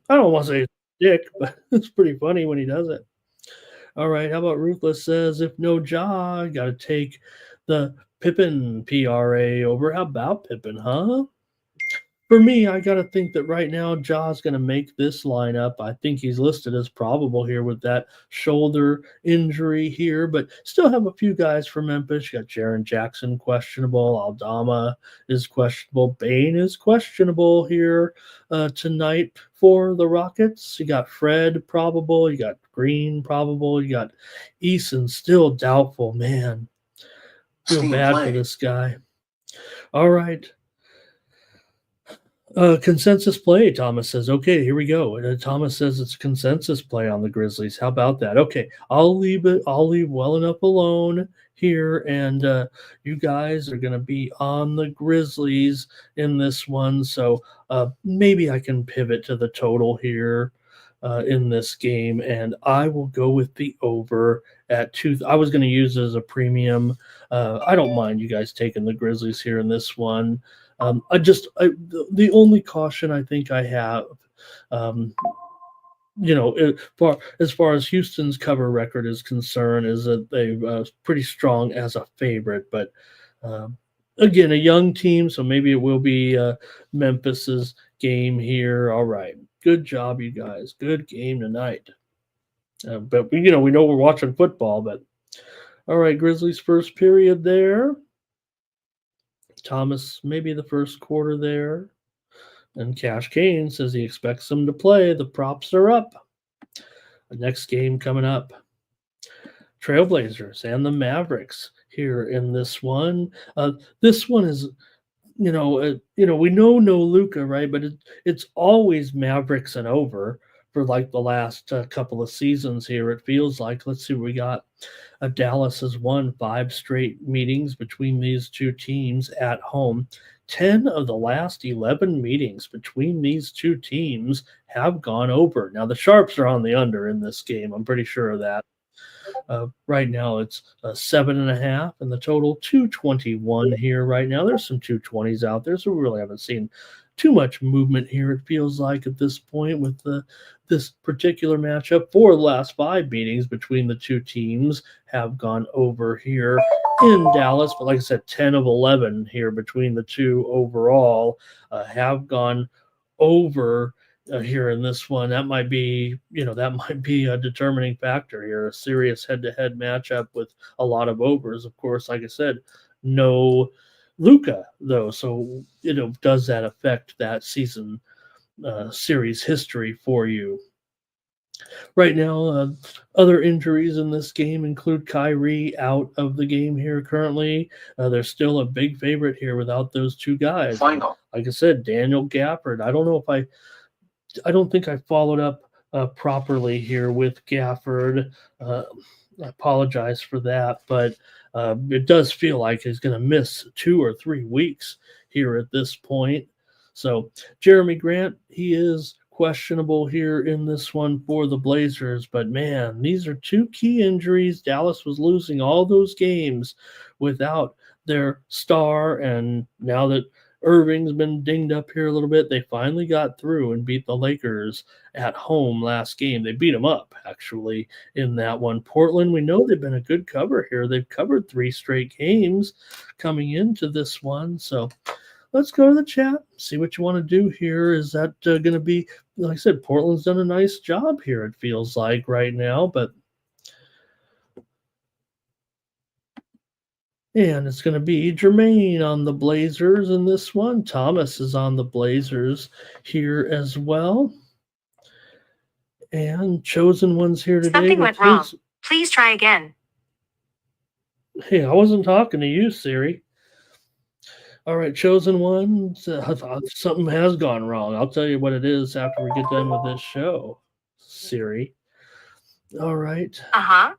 Speaker 2: don't want to say it's dick, but it's pretty funny when he does it. All right, how about Ruthless says, if no Ja, got to take the Pippen PRA over. How about Pippen, huh? For me, I got to think that right now Ja's going to make this lineup. I think he's listed as probable here with that shoulder injury here, but still have a few guys for Memphis. You got Jaren Jackson questionable. Aldama is questionable. Bane is questionable here tonight for the Rockets. You got Fred probable. You got Green probable. You got Eason still doubtful. Man, feel bad for this guy. All right. Consensus play, Thomas says. Okay, here we go. Thomas says it's consensus play on the Grizzlies. How about that? Okay, I'll leave well enough alone here, and you guys are going to be on the Grizzlies in this one. So maybe I can pivot to the total here in this game, and I will go with the over at 2. I was going to use it as a premium. I don't mind you guys taking the Grizzlies here in this one. The only caution I think I have, as far as Houston's cover record is concerned, is that they're pretty strong as a favorite. But again, a young team, so maybe it will be Memphis's game here. All right, good job, you guys. Good game tonight. But we know we're watching football. But all right, Grizzlies first period there. Thomas, maybe the first quarter there. And Cash Kane says he expects them to play. The props are up. The next game coming up. Trailblazers and the Mavericks here in this one. This one is, we know no Luka, right? But it's always Mavericks and over for like the last couple of seasons here. It feels like. Let's see what we got. Dallas has won 5 straight meetings between these two teams at home. 10 of the last 11 meetings between these two teams have gone over. Now, the Sharps are on the under in this game. I'm pretty sure of that. Right now, it's 7.5, and the total 221 here right now. There's some 220s out there, so we really haven't seen too much movement here, it feels like, at this point with this particular matchup. 4 of the last 5 meetings between the two teams have gone over here in Dallas. But like I said, 10 of 11 here between the two overall have gone over here in this one. That might be a determining factor here, a serious head-to-head matchup with a lot of overs. Of course, like I said, no Luka, though. So, does that affect that season series history for you? Right now, other injuries in this game include Kyrie out of the game here currently. They're still a big favorite here without those two guys.
Speaker 3: Final.
Speaker 2: Like I said, Daniel Gafford. I don't know if I don't think I followed up properly here with Gafford. I apologize for that, but it does feel like he's going to miss 2 or 3 weeks here at this point. So Jeremy Grant, he is questionable here in this one for the Blazers, but man, these are two key injuries. Dallas was losing all those games without their star, and now that Irving's been dinged up here a little bit, they finally got through and beat the Lakers at home last game. They beat them up, actually, in that one. Portland, we know they've been a good cover here. They've covered 3 straight games coming into this one. So let's go to the chat, see what you want to do here. Is that going to be, like I said, Portland's done a nice job here, it feels like right now, but and it's going to be Jermaine on the Blazers in this one. Thomas is on the Blazers here as well. And Chosen One's here today.
Speaker 4: Something went wrong. Please try again.
Speaker 2: Hey, I wasn't talking to you, Siri. All right, Chosen One. Something has gone wrong. I'll tell you what it is after we get done with this show, Siri. All right.
Speaker 4: Uh-huh.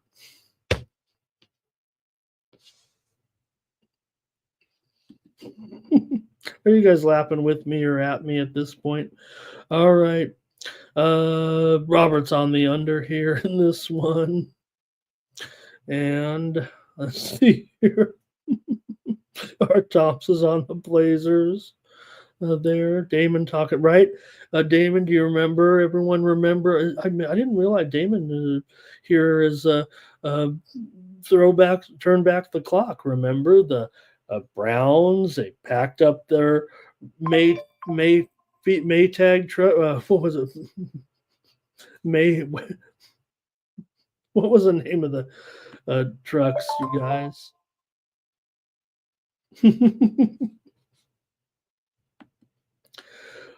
Speaker 2: Are you guys laughing with me or at me at this point? All right. Robert's on the under here in this one. And let's see here. Our Tops is on the Blazers. There. Damon talking, right? Damon, do you remember? Everyone remember? I didn't realize Damon here is throwback, turn back the clock. Remember the Browns? They packed up their Maytag truck. What was it? What was the name of the trucks, you guys?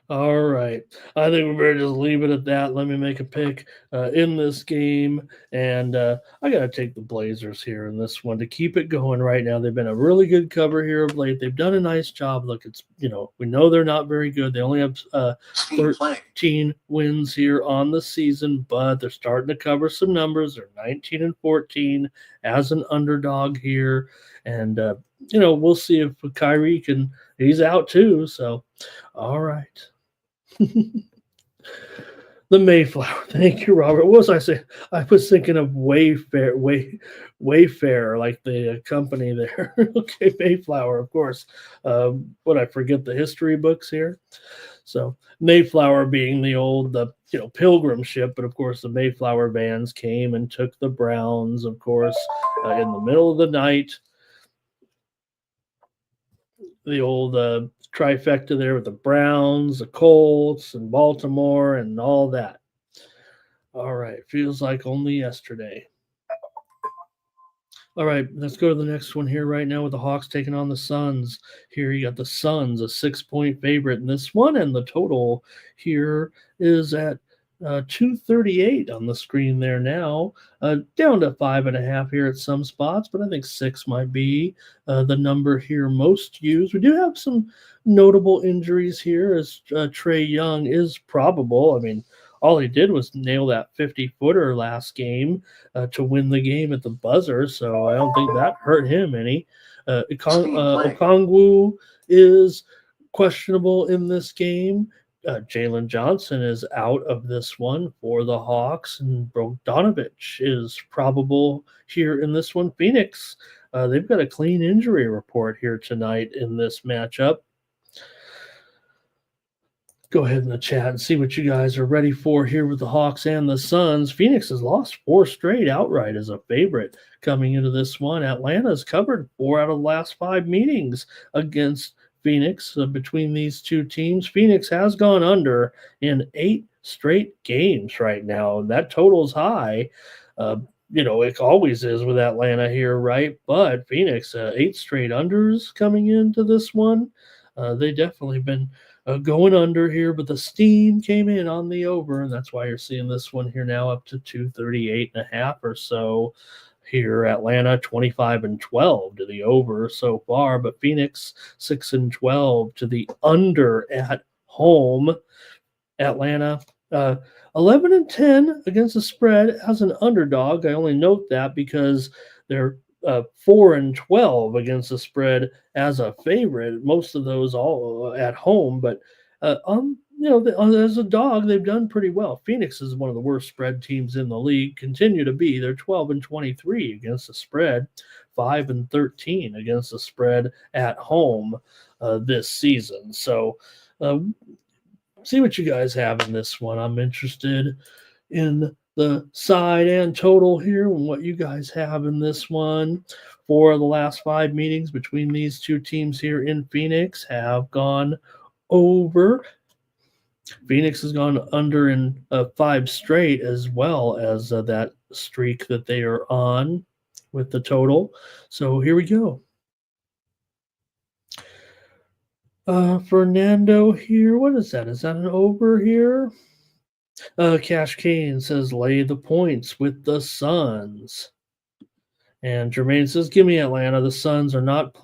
Speaker 2: All right. I think we better just leave it at that. Let me make a pick in this game. And I got to take the Blazers here in this one to keep it going right now. They've been a really good cover here of late. They've done a nice job. Look, it's, we know they're not very good. They only have 13 wins here on the season, but they're starting to cover some numbers. They're 19-14 as an underdog here. And, we'll see if Kyrie he's out too. So, all right. The Mayflower. Thank you, Robert. What was I saying? I was thinking of Wayfair, like the company there. Okay, Mayflower, of course. But I forget the history books here. So Mayflower being the old, Pilgrim ship, but of course the Mayflower bands came and took the Browns, of course, in the middle of the night. The old trifecta there with the Browns, the Colts, and Baltimore, and all that. All right, feels like only yesterday. All right, let's go to the next one here right now with the Hawks taking on the Suns. Here you got the Suns, a 6-point favorite in this one, and the total here is at 238 on the screen there now, down to 5.5 here at some spots, but I think 6 might be the number here most used. We do have some notable injuries here as Trae Young is probable. I mean, all he did was nail that 50-footer last game to win the game at the buzzer, so I don't think that hurt him any. Okongwu is questionable in this game. Jalen Johnson is out of this one for the Hawks, and Bogdanovich is probable here in this one. Phoenix, they've got a clean injury report here tonight in this matchup. Go ahead in the chat and see what you guys are ready for here with the Hawks and the Suns. Phoenix has lost 4 straight outright as a favorite coming into this one. Atlanta's covered 4 out of the last 5 meetings against Phoenix between these two teams. Phoenix has gone under in 8 straight games right now, and that total's high. It always is with Atlanta here, right? But Phoenix, 8 straight unders coming into this one. They definitely been going under here, but the steam came in on the over, and that's why you're seeing this one here now up to 238.5 or so. Here, Atlanta 25-12 to the over so far, but Phoenix 6-12 to the under at home. Atlanta 11-10 against the spread as an underdog. I only note that because they're 4-12 against the spread as a favorite. Most of those all at home, but as a dog, they've done pretty well. Phoenix is one of the worst spread teams in the league. Continue to be. They're 12-23 against the spread, 5-13 against the spread at home this season. So, see what you guys have in this one. I'm interested in the side and total here and what you guys have in this one. For the last 5 meetings between these two teams here in Phoenix have gone over. Phoenix has gone under in 5 straight, as well as that streak that they are on with the total. So here we go. Fernando here. What is that? Is that an over here? Cash Kane says lay the points with the Suns. And Jermaine says, give me Atlanta. The Suns are not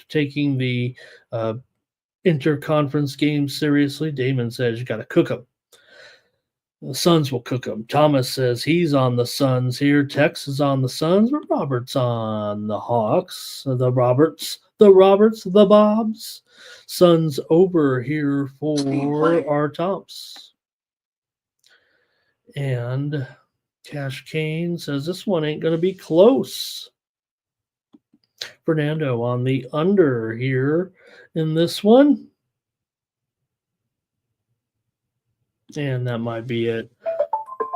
Speaker 2: taking the interconference games seriously. Damon says you got to cook them. The Suns will cook them. Thomas says he's on the Suns here. Tex is on the Suns. But Robert's on the Hawks. The Bobs. Suns over here for our tops. And Cash Kane says this one ain't going to be close. Fernando on the under here in this one. And that might be it.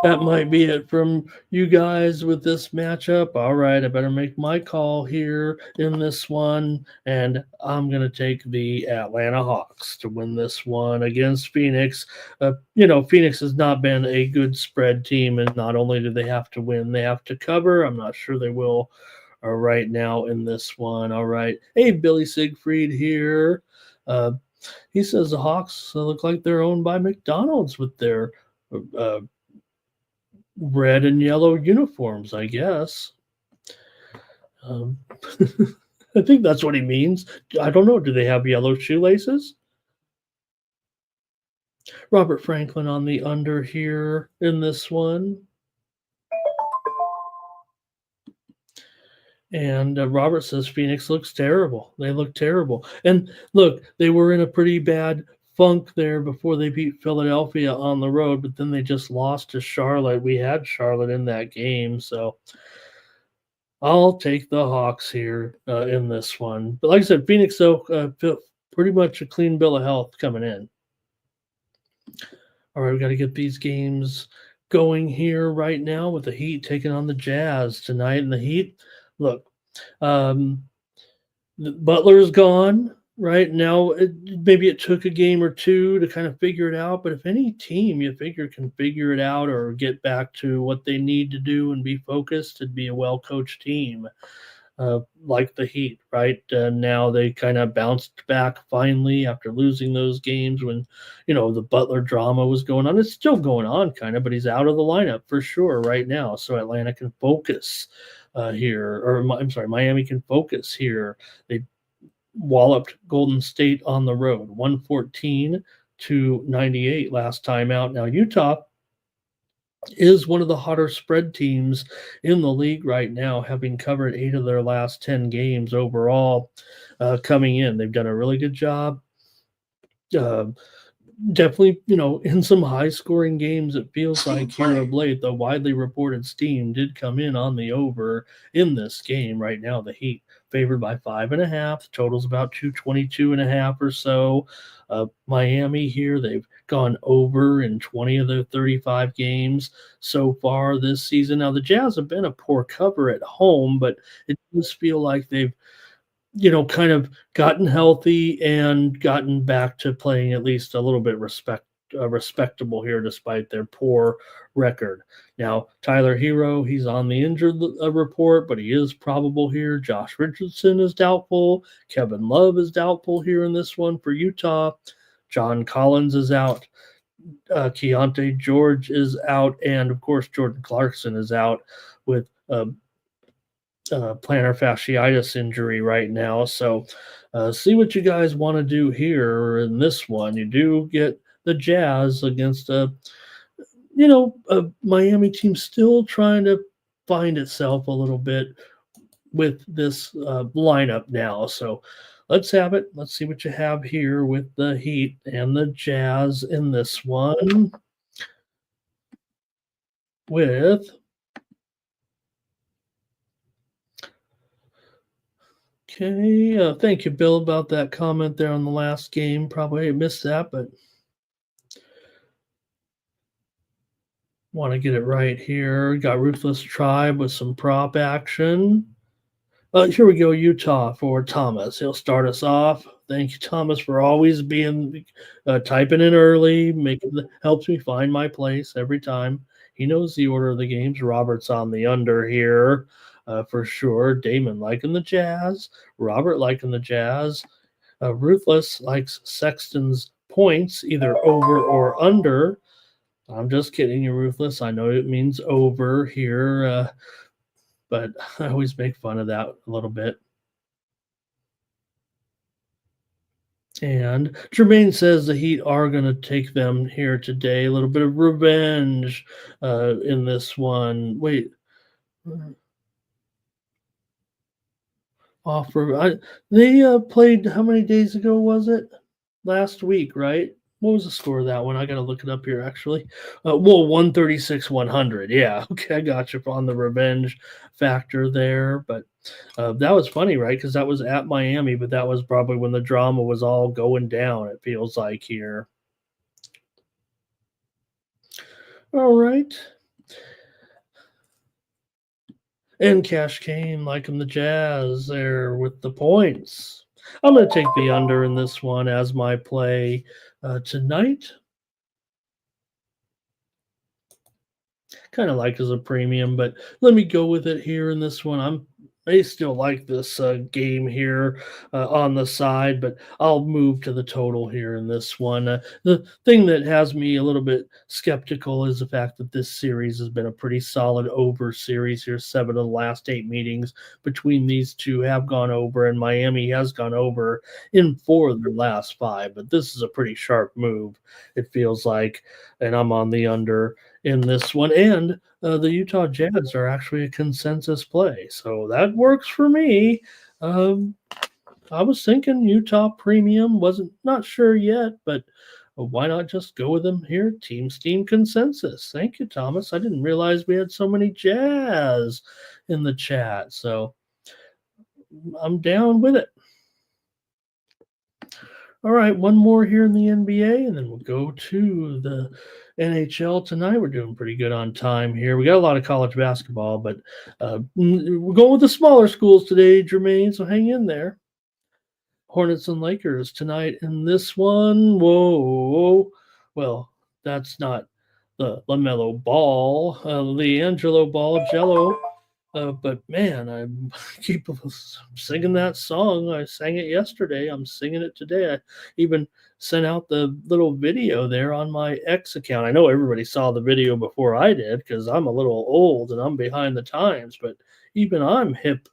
Speaker 2: That might be it from you guys with this matchup. All right, I better make my call here in this one. And I'm going to take the Atlanta Hawks to win this one against Phoenix. Phoenix has not been a good spread team. And not only do they have to win, they have to cover. I'm not sure they will right now in this one. All right. Hey, Billy Siegfried here. He says the Hawks look like they're owned by McDonald's with their red and yellow uniforms, I guess. I think that's what he means. I don't know. Do they have yellow shoelaces? Robert Franklin on the under here in this one. And Robert says Phoenix looks terrible. They look terrible. And look, they were in a pretty bad funk there before they beat Philadelphia on the road, but then they just lost to Charlotte. We had Charlotte in that game, so I'll take the Hawks here in this one. But like I said, Phoenix, though, pretty much a clean bill of health coming in. All right, we got to get these games going here right now with the Heat taking on the Jazz tonight. And the Heat, look, Butler's gone. Right now, maybe it took a game or two to kind of figure it out. But if any team you figure can figure it out or get back to what they need to do and be focused, it'd be a well-coached team like the Heat, right? Now they kind of bounced back finally after losing those games when, the Butler drama was going on. It's still going on kind of, but he's out of the lineup for sure right now. So Atlanta can focus Miami can focus here. They walloped Golden State on the road, 114-98 last time out. Now, Utah is one of the hotter spread teams in the league right now, having covered 8 of their last 10 games overall coming in. They've done a really good job. Definitely, in some high-scoring games, it feels like here of late, the widely reported steam did come in on the over in this game. Right now, the Heat favored by 5.5. Total's about 222.5 or so. Miami here, they've gone over in 20 of their 35 games so far this season. Now, the Jazz have been a poor cover at home, but it does feel like they've kind of gotten healthy and gotten back to playing at least a little bit respectable here despite their poor record. Now, Tyler Hero, he's on the injured report, but he is probable here. Josh Richardson is doubtful. Kevin Love is doubtful here in this one for Utah. John Collins is out. Keontae George is out. And, of course, Jordan Clarkson is out with plantar fasciitis injury right now. So see what you guys want to do here in this one. You do get the Jazz against a Miami team still trying to find itself a little bit with this lineup now. So let's have it. Let's see what you have here with the Heat and the Jazz in this one. Thank you, Bill, about that comment there on the last game. Probably missed that, but want to get it right here. Got Ruthless Tribe with some prop action. Here we go, Utah for Thomas. He'll start us off. Thank you, Thomas, for always being typing in early. Helps me find my place every time. He knows the order of the games. Robert's on the under here for sure. Damon liking the Jazz. Robert liking the Jazz. Ruthless likes Sexton's points, either over or under. I'm just kidding you, Ruthless. I know it means over here, but I always make fun of that a little bit. And Jermaine says the Heat are going to take them here today. A little bit of revenge in this one. Wait. They played, how many days ago was it? Last week, right? What was the score of that one? I got to look it up here, actually. 136-100. Yeah, okay, I got you on the revenge factor there. But that was funny, right? Because that was at Miami, but that was probably when the drama was all going down, it feels like here. All right. And Cash Kane liking the Jazz there with the points. I'm going to take the under in this one as my play tonight. Kind of like as a premium, but let me go with it here in this one. I still like this game here on the side, but I'll move to the total here in this one. The thing that has me a little bit skeptical is the fact that this series has been a pretty solid over series here. 7 of the last 8 meetings between these two have gone over, and Miami has gone over in 4 of their last 5. But this is a pretty sharp move, it feels like, and I'm on the under in this one. And the Utah Jazz are actually a consensus play, so that works for me. I was thinking Utah premium, not sure yet, but why not just go with them here? Team Steam consensus. Thank you, Thomas. I didn't realize we had so many Jazz in the chat, so I'm down with it. All right, one more here in the NBA, and then we'll go to the NHL tonight. We're doing pretty good on time here. We got a lot of college basketball, but we're going with the smaller schools today, Jermaine, so hang in there. Hornets and Lakers tonight in this one. Whoa. Well, that's not the LaMelo Ball, Leangelo Ball, Jello. But man, I keep singing that song. I sang it yesterday. I'm singing it today. I even sent out the little video there on my X account. I know everybody saw the video before I did because I'm a little old and I'm behind the times, but even I'm hip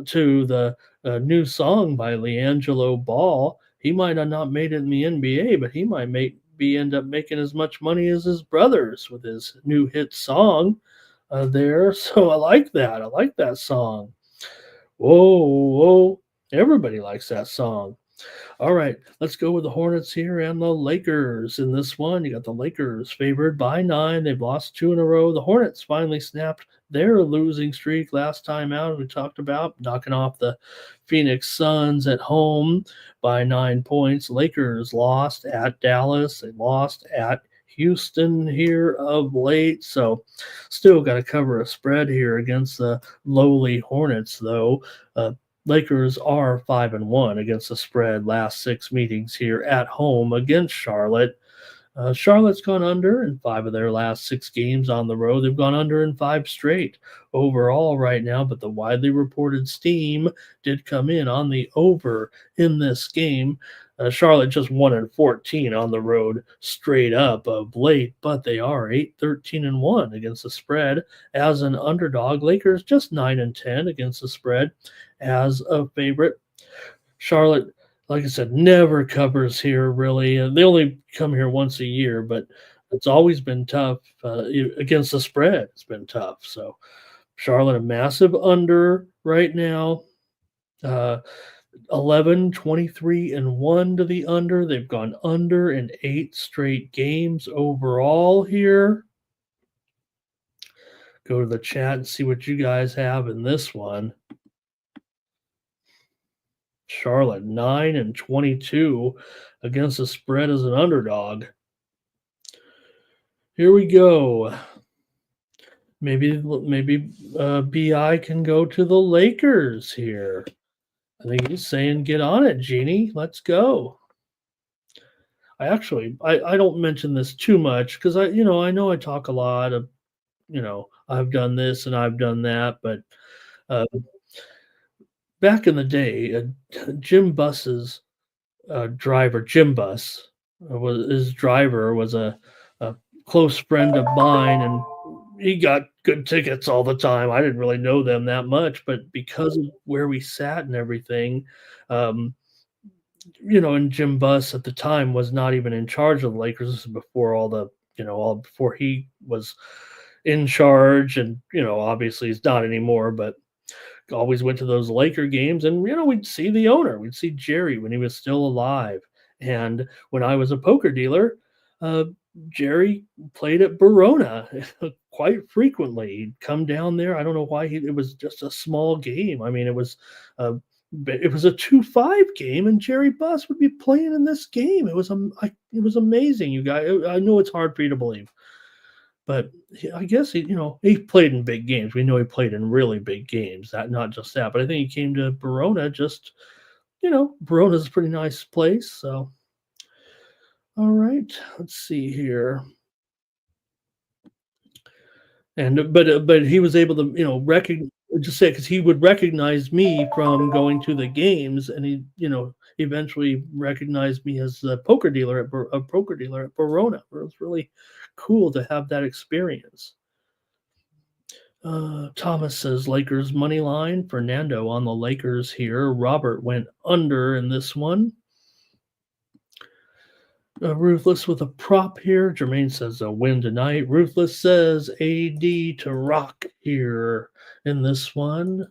Speaker 2: to the new song by Leangelo Ball. He might have not made it in the NBA, but he might end up making as much money as his brothers with his new hit song. There, so I like that. I like that song. Whoa. Everybody likes that song. All right, let's go with the Hornets here and the Lakers. In this one, you got the Lakers favored by 9. They've lost 2 in a row. The Hornets finally snapped their losing streak last time out. We talked about knocking off the Phoenix Suns at home by 9 points. Lakers lost at Dallas. They lost at Houston here of late, so still got to cover a spread here against the lowly Hornets, though. Lakers are 5-1 against the spread last 6 meetings here at home against Charlotte. Charlotte's gone under in 5 of their last 6 games on the road. They've gone under in 5 straight overall right now, but the widely reported steam did come in on the over in this game. Charlotte just 1-14 on the road straight up of late, but they are 8-13-1 against the spread as an underdog. Lakers just 9-10 against the spread as a favorite. Charlotte, like I said, never covers here really. They only come here once a year, but it's always been tough against the spread. It's been tough. So Charlotte, a massive under right now. 11-23-1 to the under. They've gone under in 8 straight games overall here. Go to the chat and see what you guys have in this one. Charlotte 9-22 against the spread as an underdog. Here we go. Maybe BI can go to the Lakers here. I think he's saying, get on it, Jeannie. Let's go. I don't mention this too much because I know I talk a lot of, I've done this and I've done that, but back in the day, Jim Bus's driver, Jim Bus, his driver was a close friend of mine, and he got good tickets all the time. I didn't really know them that much, but because of where we sat and everything, and Jim Buss at the time was not even in charge of the Lakers. This is before all before he was in charge, and obviously he's not anymore, but always went to those Laker games, and we'd see the owner, we'd see Jerry when he was still alive. And when I was a poker dealer, Jerry played at Verona quite frequently. He'd come down there. I don't know why. It was just a small game. I mean, it was a 2-5 game, and Jerry Buss would be playing in this game. It was amazing, you guys. I know it's hard for you to believe, but I guess he played in big games. We know he played in really big games. That not just that, but I think he came to Verona. Just Verona's a pretty nice place. So. All right, let's see here. And but he was able to recognize, just say, because he would recognize me from going to the games, and he eventually recognized me as a poker dealer at Verona. It was really cool to have that experience. Thomas says Lakers money line. Fernando on the Lakers here. Robert went under in this one. Ruthless with a prop here. Jermaine says a win tonight. Ruthless says AD to rock here in this one.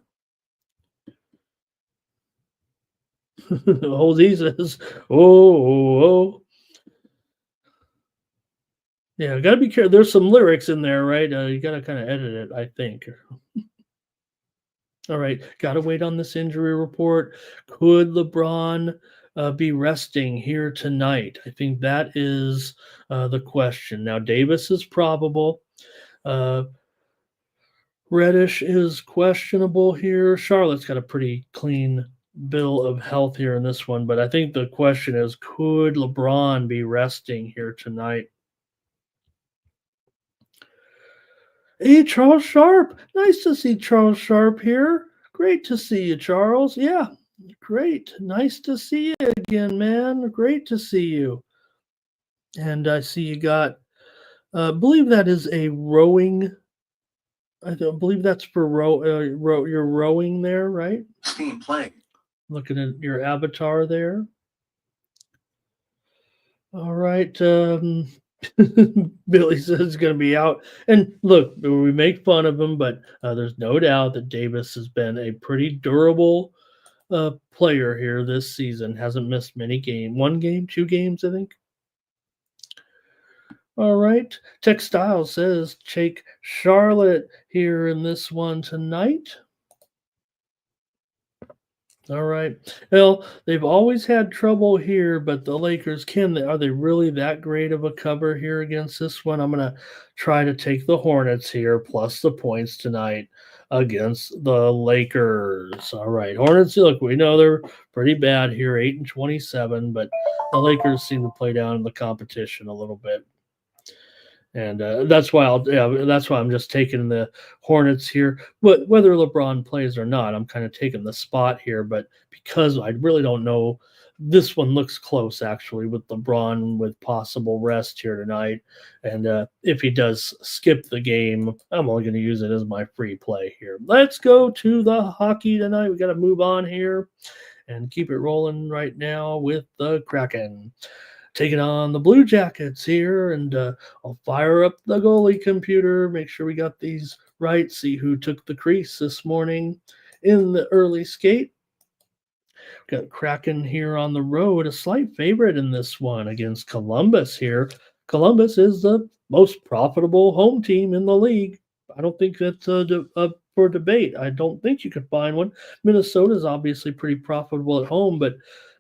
Speaker 2: Jose says, oh. Yeah, got to be careful. There's some lyrics in there, right? You got to kind of edit it, I think. All right, got to wait on this injury report. Could LeBron be resting here tonight? I think that is the question. Now, Davis is probable. Reddish is questionable here. Charlotte's got a pretty clean bill of health here in this one, but I think the question is, could LeBron be resting here tonight? Hey, Charles Sharp. Nice to see Charles Sharp here. Great to see you, Charles. Yeah, great. Nice to see you again, man. Great to see you. And I see you got, I believe that is a rowing. I don't believe that's for you're rowing there, right?
Speaker 3: Steam playing.
Speaker 2: Looking at your avatar there. All right. Billy says it's going to be out. And look, we make fun of him, but there's no doubt that Davis has been a pretty durable player here this season. Hasn't missed many games. 1 game, 2 games, I think. All right. Textile says take Charlotte here in this one tonight. All right. Well, they've always had trouble here, but the Lakers, are they really that great of a cover here against this one? I'm going to try to take the Hornets here plus the points tonight against the Lakers. All right. Hornets, look, we know they're pretty bad here, 8-27, but the Lakers seem to play down in the competition a little bit. And that's why I'm just taking the Hornets here. But whether LeBron plays or not, I'm kind of taking the spot here. But because I really don't know this one looks close, actually, with LeBron with possible rest here tonight. And if he does skip the game, I'm only going to use it as my free play here. Let's go to the hockey tonight. We got to move on here and keep it rolling right now with the Kraken. Taking on the Blue Jackets here, and I'll fire up the goalie computer, make sure we got these right, see who took the crease this morning in the early skate. Got Kraken here on the road, a slight favorite in this one against Columbus here. Columbus is the most profitable home team in the league. I don't think that's up for debate. I don't think you could find one. Minnesota is obviously pretty profitable at home, but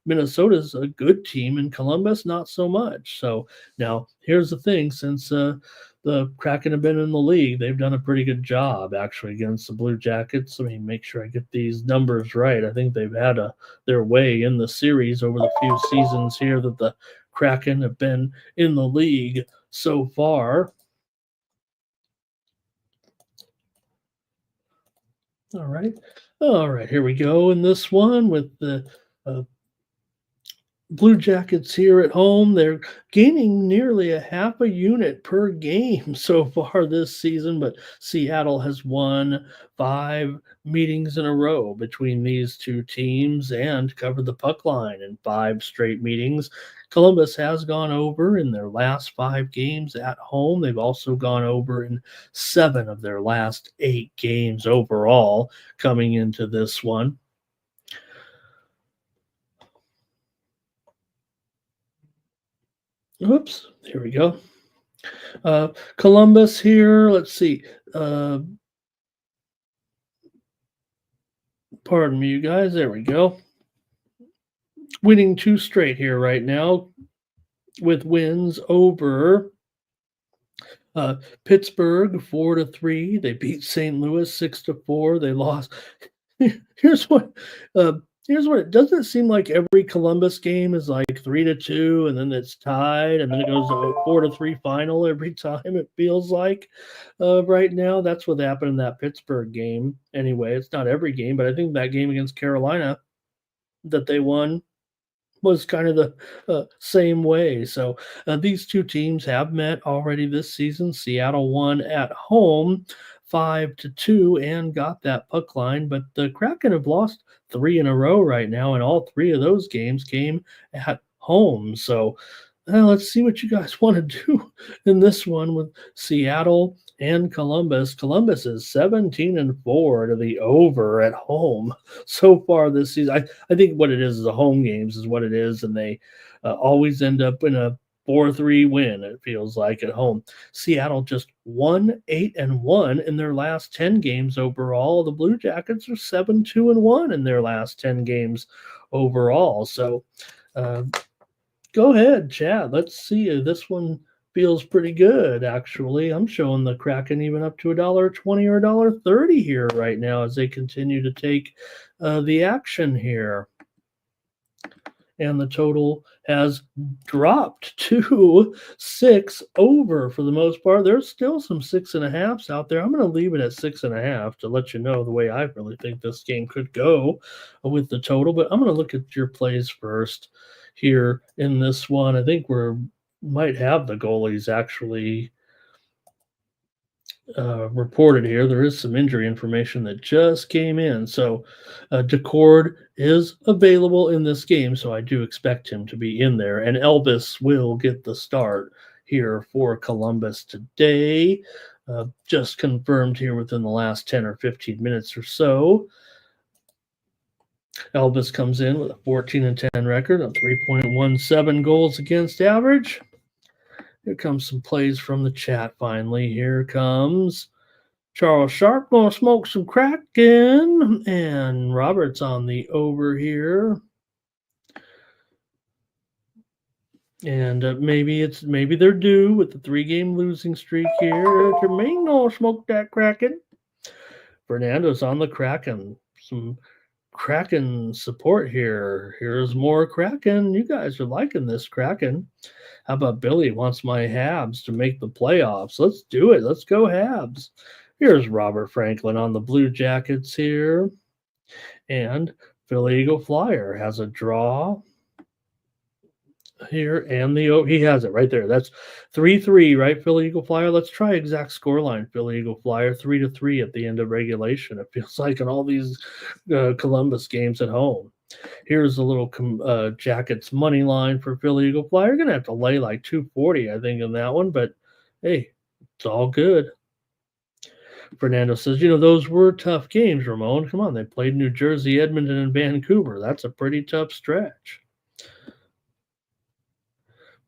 Speaker 2: Minnesota's a good team, and Columbus not so much. So now here's the thing: since the Kraken have been in the league, they've done a pretty good job actually against the Blue Jackets. Let me make sure I get these numbers right. I think they've had their way in the series over the few seasons here that the Kraken have been in the league so far. All right, here we go in this one with the Blue Jackets here at home. They're gaining nearly a half a unit per game so far this season, but Seattle has won 5 meetings in a row between these two teams and covered the puck line in 5 straight meetings. Columbus has gone over in their last 5 games at home. They've also gone over in 7 of their last 8 games overall coming into this one. Oops, here we go. Columbus here, let's see. Pardon me, you guys. There we go. Winning 2 straight here right now with wins over Pittsburgh 4-3. They beat St. Louis 6-4. They lost. Here's what it doesn't seem like every Columbus game is like 3-2 and then it's tied and then it goes to a 4-3 final every time, it feels like right now. That's what happened in that Pittsburgh game. Anyway, it's not every game, but I think that game against Carolina that they won was kind of the same way. So these two teams have met already this season. Seattle won at home 5-2 and got that puck line, but the Kraken have lost 3 in a row right now, and all 3 of those games came at home. So let's see what you guys want to do in this one with Seattle and Columbus. Columbus is 17-4 to the over at home so far this season. I think what it is the home games is what it is, and they always end up in a 4-3 win, it feels like, at home. Seattle just won 8-1 in their last 10 games overall. The Blue Jackets are 7-2-1 in their last 10 games overall. So go ahead, Chad. Let's see. This one feels pretty good, actually. I'm showing the Kraken even up to $1.20 or $1.30 here right now as they continue to take the action here. And the total has dropped to 6 over for the most part. There's still some 6.5s out there. I'm going to leave it at 6.5 to let you know the way I really think this game could go with the total. But I'm going to look at your plays first here in this one. I think might have the goalies actually reported here. There is some injury information that just came in. So Decord is available in this game, so I do expect him to be in there. And Elvis will get the start here for Columbus today. Just confirmed here within the last 10 or 15 minutes or so. Elvis comes in with a 14-10 record, a 3.17 goals against average. Here comes some plays from the chat finally. Here comes Charles Sharp, gonna smoke some Kraken, and Robert's on the over here. And maybe they're due with the 3-game losing streak here. Jermaine gonna smoke that Kraken. Fernando's on the Kraken. Some Kraken support here. Here's more Kraken. You guys are liking this Kraken. How about Billy wants my Habs to make the playoffs? Let's do it. Let's go Habs. Here's Robert Franklin on the Blue Jackets here. And Philly Eagle Flyer has a draw. here, and he has it right there. That's 3-3, right? Philly Eagle Flyer. Let's try exact scoreline. Philly Eagle Flyer 3-3 at the end of regulation. It feels like in all these Columbus games at home. Here's a little Jackets money line for Philly Eagle Flyer. You're gonna have to lay like 240, I think, in that one, but hey, it's all good. Fernando says, those were tough games, Ramon. Come on, they played New Jersey, Edmonton, and Vancouver. That's a pretty tough stretch.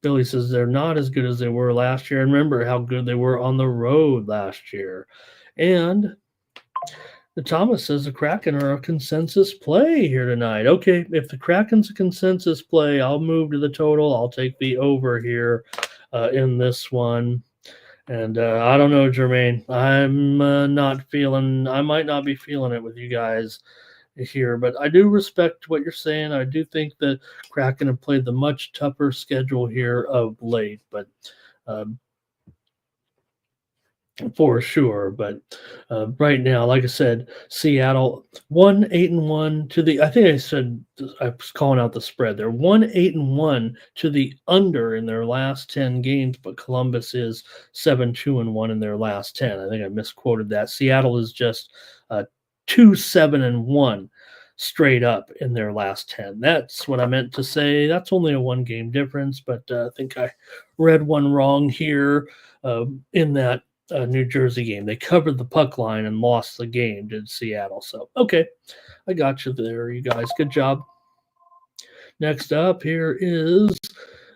Speaker 2: Billy says they're not as good as they were last year. And remember how good they were on the road last year. And Thomas says the Kraken are a consensus play here tonight. Okay, if the Kraken's a consensus play, I'll move to the total. I'll take the over here in this one. And I don't know, Jermaine. I'm I might not be feeling it with you guys here, but I do respect what you're saying. I do think that Kraken have played the much tougher schedule here of late, but for sure. But right now, like I said, Seattle 1-8-1 to the. I think I said I was calling out the spread. They're 1-8-1 to the under in their last 10 games, but Columbus is 7-2-1 in their last 10. I think I misquoted that. Seattle is just 2-7-1 straight up in their last 10. That's what I meant to say. That's only a 1-game difference, but I think I read one wrong here in that New Jersey game. They covered the puck line and lost the game, did Seattle. So, okay, I got you there, you guys. Good job. Next up here is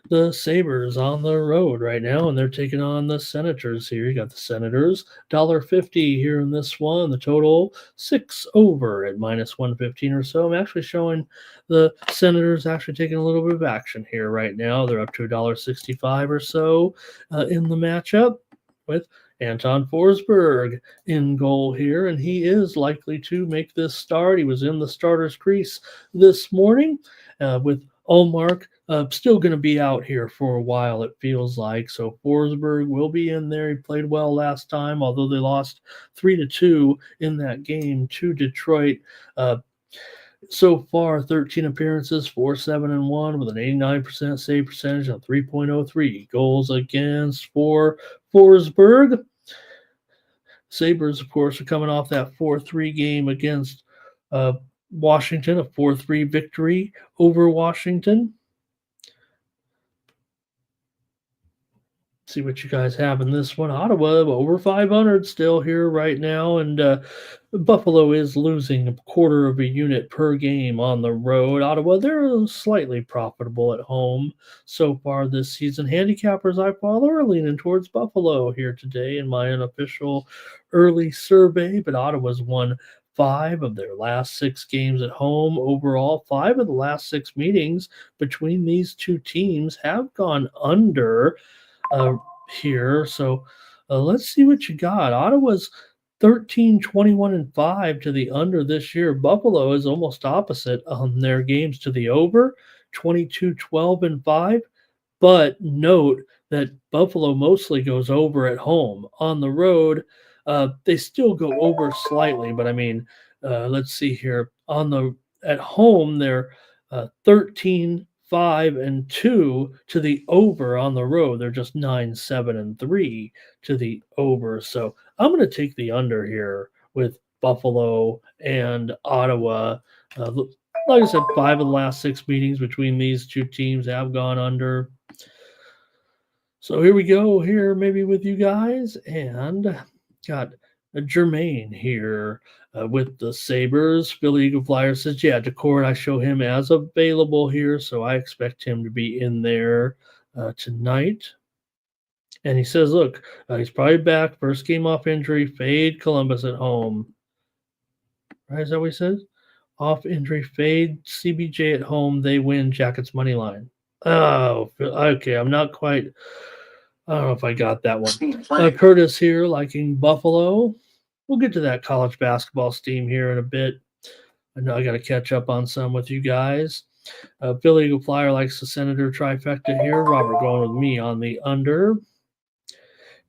Speaker 2: the Sabres on the road right now, and they're taking on the Senators here. You got the Senators, $1.50 here in this one. The total, 6 over at -115 or so. I'm actually showing the Senators actually taking a little bit of action here right now. They're up to $1.65 or so in the matchup with Anton Forsberg in goal here, and he is likely to make this start. He was in the starter's crease this morning with Ullmark still going to be out here for a while, it feels like. So Forsberg will be in there. He played well last time, although they lost 3-2 in that game to Detroit. So far, 13 appearances, 4-7-1 with an 89% save percentage and 3.03 goals against for Forsberg. Sabres, of course, are coming off that 4-3 game against Washington, a 4-3 victory over Washington. See what you guys have in this one. Ottawa over 500 still here right now, and Buffalo is losing a quarter of a unit per game on the road. Ottawa, they're slightly profitable at home so far this season. Handicappers I follow are leaning towards Buffalo here today in my unofficial early survey, but Ottawa's won 5 of their last 6 games at home. Overall, 5 of the last 6 meetings between these two teams have gone under here. So let's see what you got. Ottawa's 13-21-5 to the under this year. Buffalo is almost opposite on their games to the over, 22-12-5. But note that Buffalo mostly goes over at home. On the road, they still go over slightly, but I mean, let's see here. At home, they're 13-5-2 to the over. On the road, they're just 9-7-3 to the over. So I'm going to take the under here with Buffalo and Ottawa. Like I said, 5 of the last 6 meetings between these two teams have gone under. So here we go here maybe with you guys, and got Jermaine here with the Sabres. Philly Eagle Flyer says, yeah, Decord, I show him as available here, so I expect him to be in there tonight. And he says, look, he's probably back. First game off injury, fade Columbus at home. Right, is that what he says? Off injury, fade CBJ at home. They win Jackets money line. Oh, okay. I'm not quite. I don't know if I got that one. Curtis here liking Buffalo. We'll get to that college basketball steam here in a bit. I know I got to catch up on some with you guys. Philly Eagle Flyer likes the Senator trifecta here. Robert going with me on the under.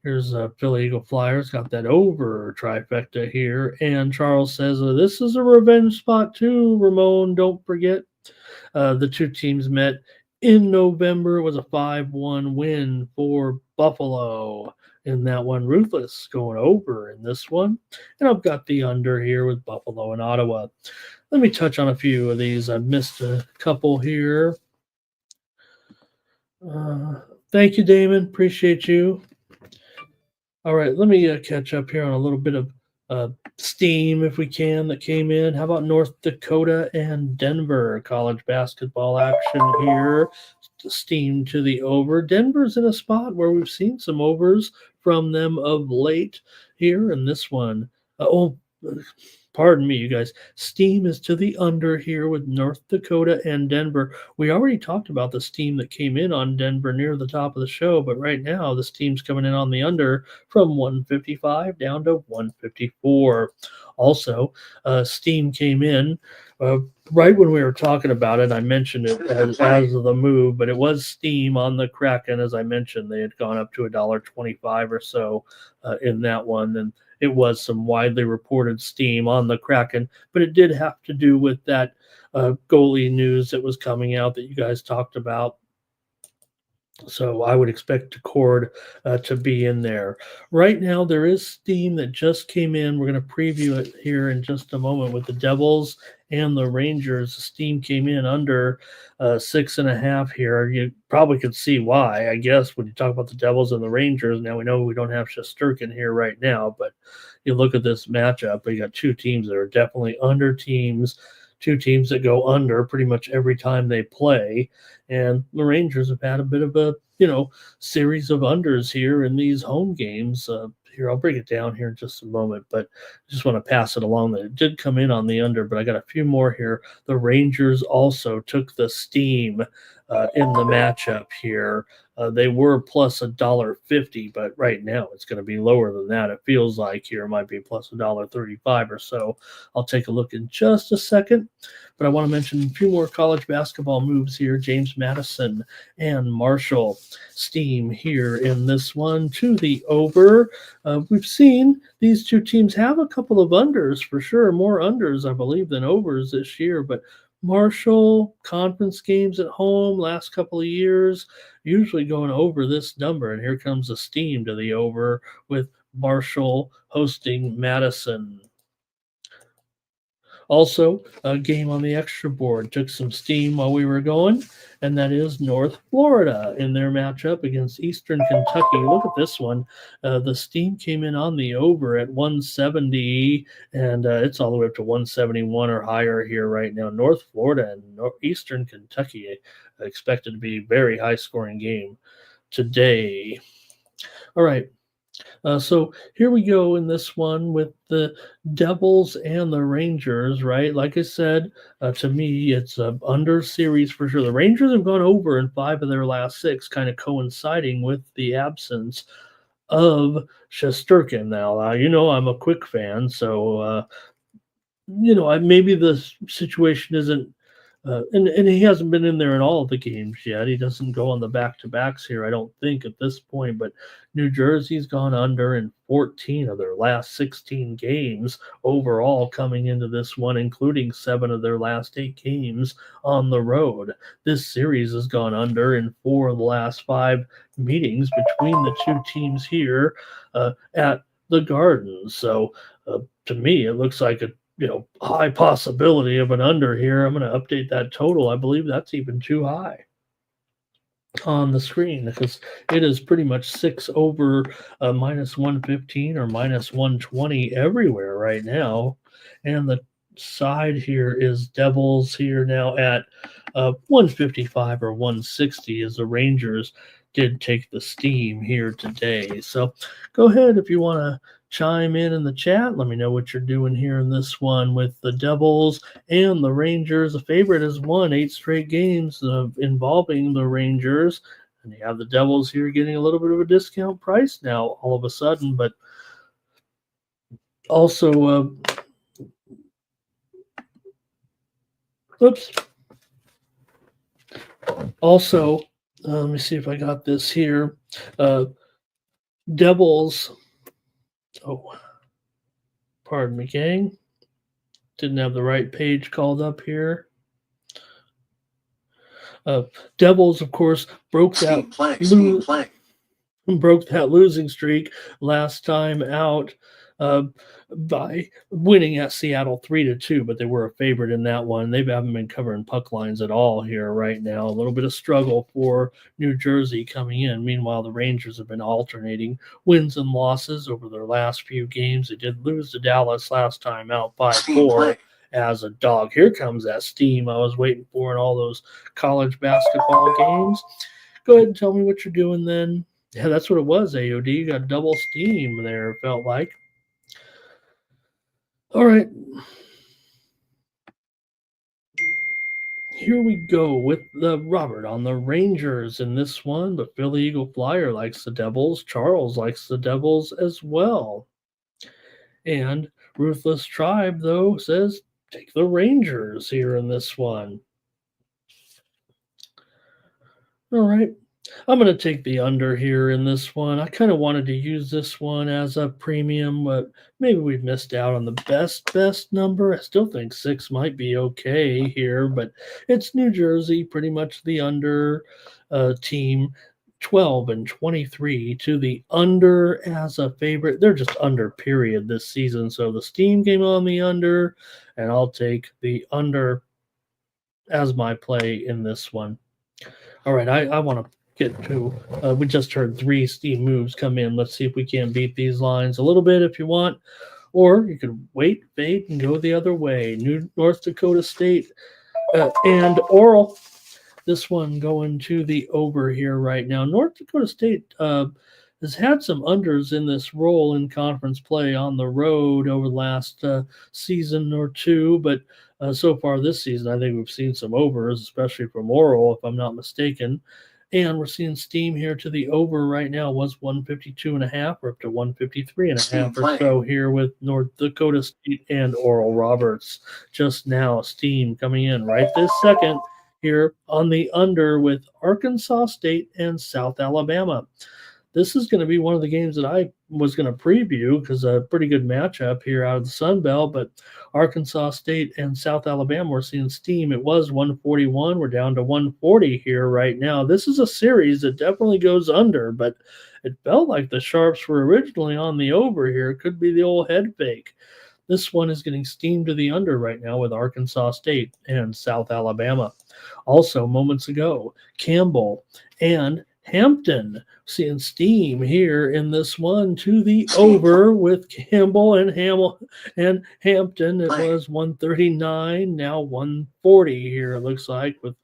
Speaker 2: Here's Philly Eagle Flyers. Got that over trifecta here. And Charles says, this is a revenge spot too, Ramon. Don't forget. The two teams met in November. It was a 5-1 win for Buffalo in that one. Ruthless going over in this one. And I've got the under here with Buffalo and Ottawa. Let me touch on a few of these. I missed a couple here. Thank you, Damon. Appreciate you. All right, let me catch up here on a little bit of steam, if we can, that came in. How about North Dakota and Denver? College basketball action here. Steam to the over. Denver's in a spot where we've seen some overs from them of late here in this one. Pardon me, you guys. Steam is to the under here with North Dakota and Denver. We already talked about the steam that came in on Denver near the top of the show, but right now the steam's coming in on the under from 155 down to 154. Also, steam came in right when we were talking about it. I mentioned it as the move, but it was steam on the Kraken. As I mentioned, they had gone up to $1.25 or so in that one, and it was some widely reported steam on the Kraken, but it did have to do with that goalie news that was coming out that you guys talked about. So I would expect Cord to be in there. Right now, there is steam that just came in. We're going to preview it here in just a moment with the Devils and the Rangers. Steam came in under 6.5 here. You probably could see why, I guess, when you talk about the Devils and the Rangers. Now, we know we don't have Shesterkin here right now, but you look at this matchup, you got two teams that are definitely under teams, two teams that go under pretty much every time they play. And the Rangers have had a bit of a, series of unders here in these home games. Here, I'll bring it down here in just a moment, but I just want to pass it along that it did come in on the under, but I got a few more here. The Rangers also took the steam in the matchup here. They were plus $1.50, but right now it's going to be lower than that. It feels like here it might be plus $1.35 or so. I'll take a look in just a second, but I want to mention a few more college basketball moves here. James Madison and Marshall. Steam here in this one to the over. We've seen these two teams have a couple of unders for sure, more unders, I believe, than overs this year, but Marshall conference games at home last couple of years usually going over this number, and here comes the steam to the over with Marshall hosting Madison. Also, a game on the extra board took some steam while we were going, and that is North Florida in their matchup against Eastern Kentucky. Look at this one. The steam came in on the over at 170, and it's all the way up to 171 or higher here right now. North Florida and Eastern Kentucky expected to be a very high-scoring game today. All right. So here we go in this one with the Devils and the Rangers, right? Like I said, to me, it's a under series for sure. The Rangers have gone over in 5 of their last 6, kind of coinciding with the absence of Shesterkin. Now, I'm a Quick fan, so, maybe the situation isn't and he hasn't been in there in all of the games yet. He doesn't go on the back-to-backs here, I don't think, at this point. But New Jersey's gone under in 14 of their last 16 games overall coming into this one, including 7 of their last 8 games on the road. This series has gone under in 4 of the last 5 meetings between the two teams here at the Garden. So to me, it looks like a high possibility of an under here. I'm going to update that total. I believe that's even too high on the screen because it is pretty much 6 over minus 115 or minus 120 everywhere right now. And the side here is Devils here now at 155 or 160 as the Rangers did take the steam here today. So go ahead if you want to chime in the chat. Let me know what you're doing here in this one with the Devils and the Rangers. The favorite has won 8 straight games involving the Rangers, and you have the Devils here getting a little bit of a discount price now all of a sudden, but also let me see if I got this here. Devils. Oh, pardon me, gang. Didn't have the right page called up here. Devils, of course, broke
Speaker 3: Steam
Speaker 2: that
Speaker 3: playing.
Speaker 2: losing streak last time out by winning at Seattle 3-2, but they were a favorite in that one. They haven't been covering puck lines at all here right now. A little bit of struggle for New Jersey coming in. Meanwhile, the Rangers have been alternating wins and losses over their last few games. They did lose to Dallas last time out 5-4 as a dog. Here comes that steam I was waiting for in all those college basketball games. Go ahead and tell me what you're doing then. Yeah, that's what it was, AOD. You got double steam there, it felt like. All right. Here we go with the Robert on the Rangers in this one. The Philly Eagle Flyer likes the Devils. Charles likes the Devils as well. And Ruthless Tribe, though, says take the Rangers here in this one. All right. I'm going to take the under here in this one. I kind of wanted to use this one as a premium, but maybe we've missed out on the best number. I still think 6 might be okay here, but it's New Jersey, pretty much the under team. 12-23 to the under as a favorite. They're just under, period, this season. So the Steam game on the under, and I'll take the under as my play in this one. All right, I want to get to, we just heard 3 Steam moves come in. Let's see if we can beat these lines a little bit if you want, or you could wait, fade, and go the other way. North Dakota State and Oral. This one going to the over here right now. North Dakota State has had some unders in this role in conference play on the road over the last season or two, but so far this season, I think we've seen some overs, especially from Oral, if I'm not mistaken. And we're seeing steam here to the over right now. Was 152.5 or up to 153.5 or so here with North Dakota State and Oral Roberts. Just now, steam coming in right this second here on the under with Arkansas State and South Alabama. This is going to be one of the games that I was going to preview because a pretty good matchup here out of the Sun Belt, but Arkansas State and South Alabama, we're seeing steam. It was 141. We're down to 140 here right now. This is a series that definitely goes under, but it felt like the Sharps were originally on the over here. It could be the old head fake. This one is getting steam to the under right now with Arkansas State and South Alabama. Also, moments ago, Campbell and Hampton seeing steam here in this one to the over with Campbell and Hampton. It was 139, now 140 here, it looks like, with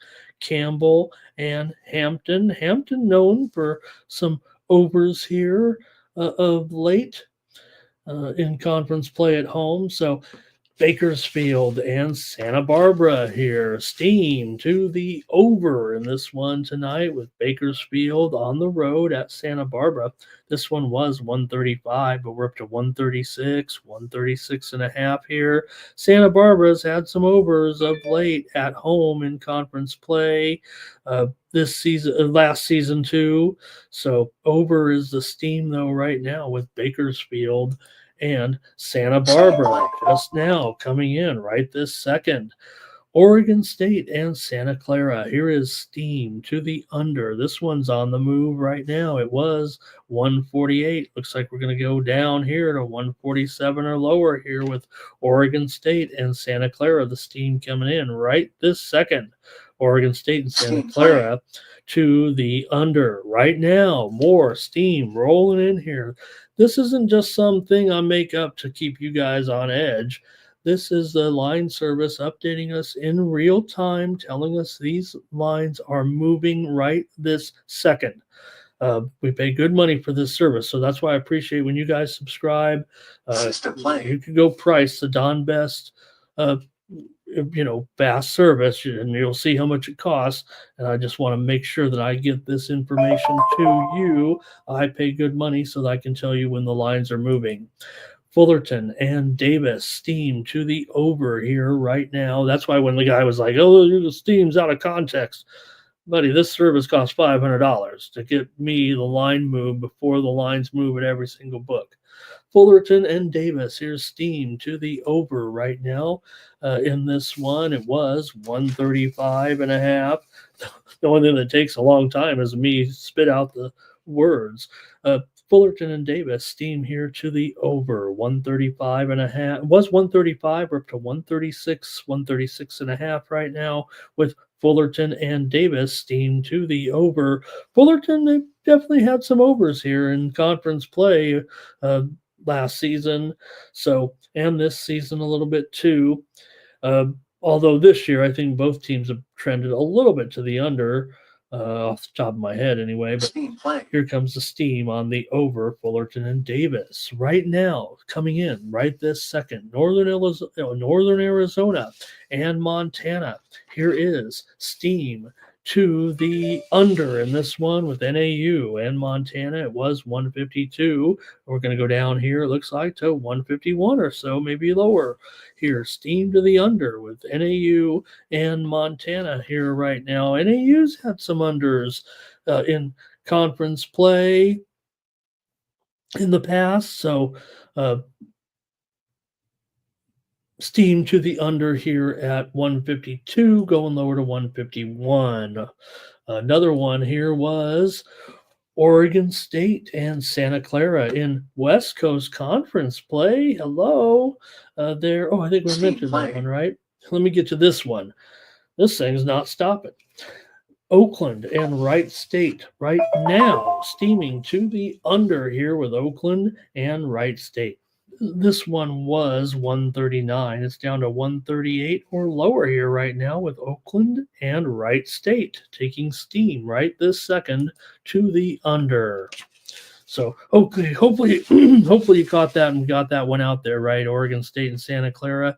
Speaker 2: Campbell and Hampton. Hampton known for some overs here of late. In conference play at home. So Bakersfield and Santa Barbara here. Steam to the over in this one tonight with Bakersfield on the road at Santa Barbara. This one was 135, but we're up to 136, 136.5 here. Santa Barbara's had some overs of late at home in conference play this season, last season too. So over is the steam though right now with Bakersfield and Santa Barbara just now coming in right this second. Oregon State and Santa Clara. Here is steam to the under. This one's on the move right now. It was 148. Looks like we're going to go down here to 147 or lower here with Oregon State and Santa Clara. The steam coming in right this second. Oregon State and Santa Clara to the under right now. More steam rolling in here. This isn't just something I make up to keep you guys on edge. This is the line service updating us in real time, telling us these lines are moving right this second. We pay good money for this service, so that's why I appreciate when you guys subscribe. You can go price the Don Best fast service, and you'll see how much it costs. And I just want to make sure that I get this information to you. I pay good money so that I can tell you when the lines are moving. Fullerton and Davis steam to the over here right now. That's why when the guy was like, oh, the steam's out of context. Buddy, this service costs $500 to get me the line move before the lines move at every single book. Fullerton and Davis, here's steam to the over right now. In this one, it was 135.5. The only thing that takes a long time is me spit out the words. Fullerton and Davis steam here to the over 135.5. It was 135. We're up to 136, 136.5 right now with Fullerton and Davis steam to the over. Fullerton, they definitely had some overs here in conference play last season, and this season a little bit too. Although this year, I think both teams have trended a little bit to the under, off the top of my head anyway. But here comes the steam on the over, Fullerton and Davis. Right now, coming in right this second, Northern Arizona and Montana. Here is steam to the under in this one with NAU and Montana. It was 152. We're going to go down here, it looks like, to 151 or so, maybe lower. Here, steam to the under with NAU and Montana here right now. NAU's had some unders in conference play in the past, so steam to the under here at 152, going lower to 151. Another one here was Oregon State and Santa Clara in West Coast Conference play. Hello there. Oh, I think we mentioned that one, right? Let me get to this one. This thing's not stopping. Oakland and Wright State right now steaming to the under here with Oakland and Wright State. This one was 139. It's down to 138 or lower here right now with Oakland and Wright State taking steam right this second to the under. So, okay, hopefully you caught that and got that one out there, right? Oregon State and Santa Clara,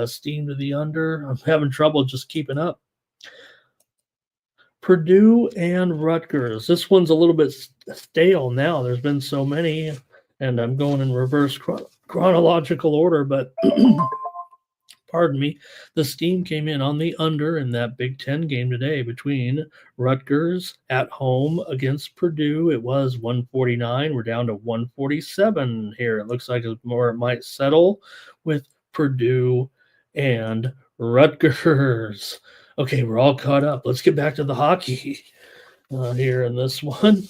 Speaker 2: steam to the under. I'm having trouble just keeping up. Purdue and Rutgers. This one's a little bit stale now. There's been so many, and I'm going in reverse chronological order, but pardon me, the steam came in on the under in that Big Ten game today between Rutgers at home against Purdue. It was 149. We're down to 147 here. It looks like it's more, it might settle with Purdue and Rutgers. Okay, we're all caught up. Let's get back to the hockey here in this one.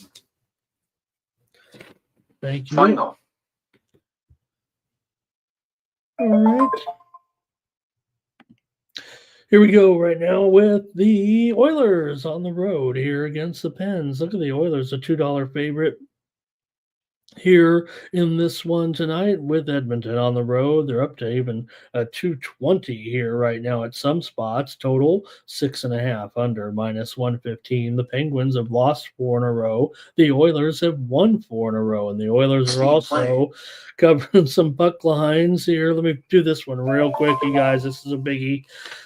Speaker 2: Thank you.
Speaker 3: Final.
Speaker 2: All right. Here we go right now with the Oilers on the road here against the Pens. Look at the Oilers, a $2 favorite here in this one tonight with Edmonton on the road. They're up to even 220 here right now at some spots. Total 6.5 under, minus 115. The Penguins have lost 4 in a row. The Oilers have won 4 in a row, and the Oilers are also covering some puck lines here. Let me do this one real quick, you guys. This is a biggie.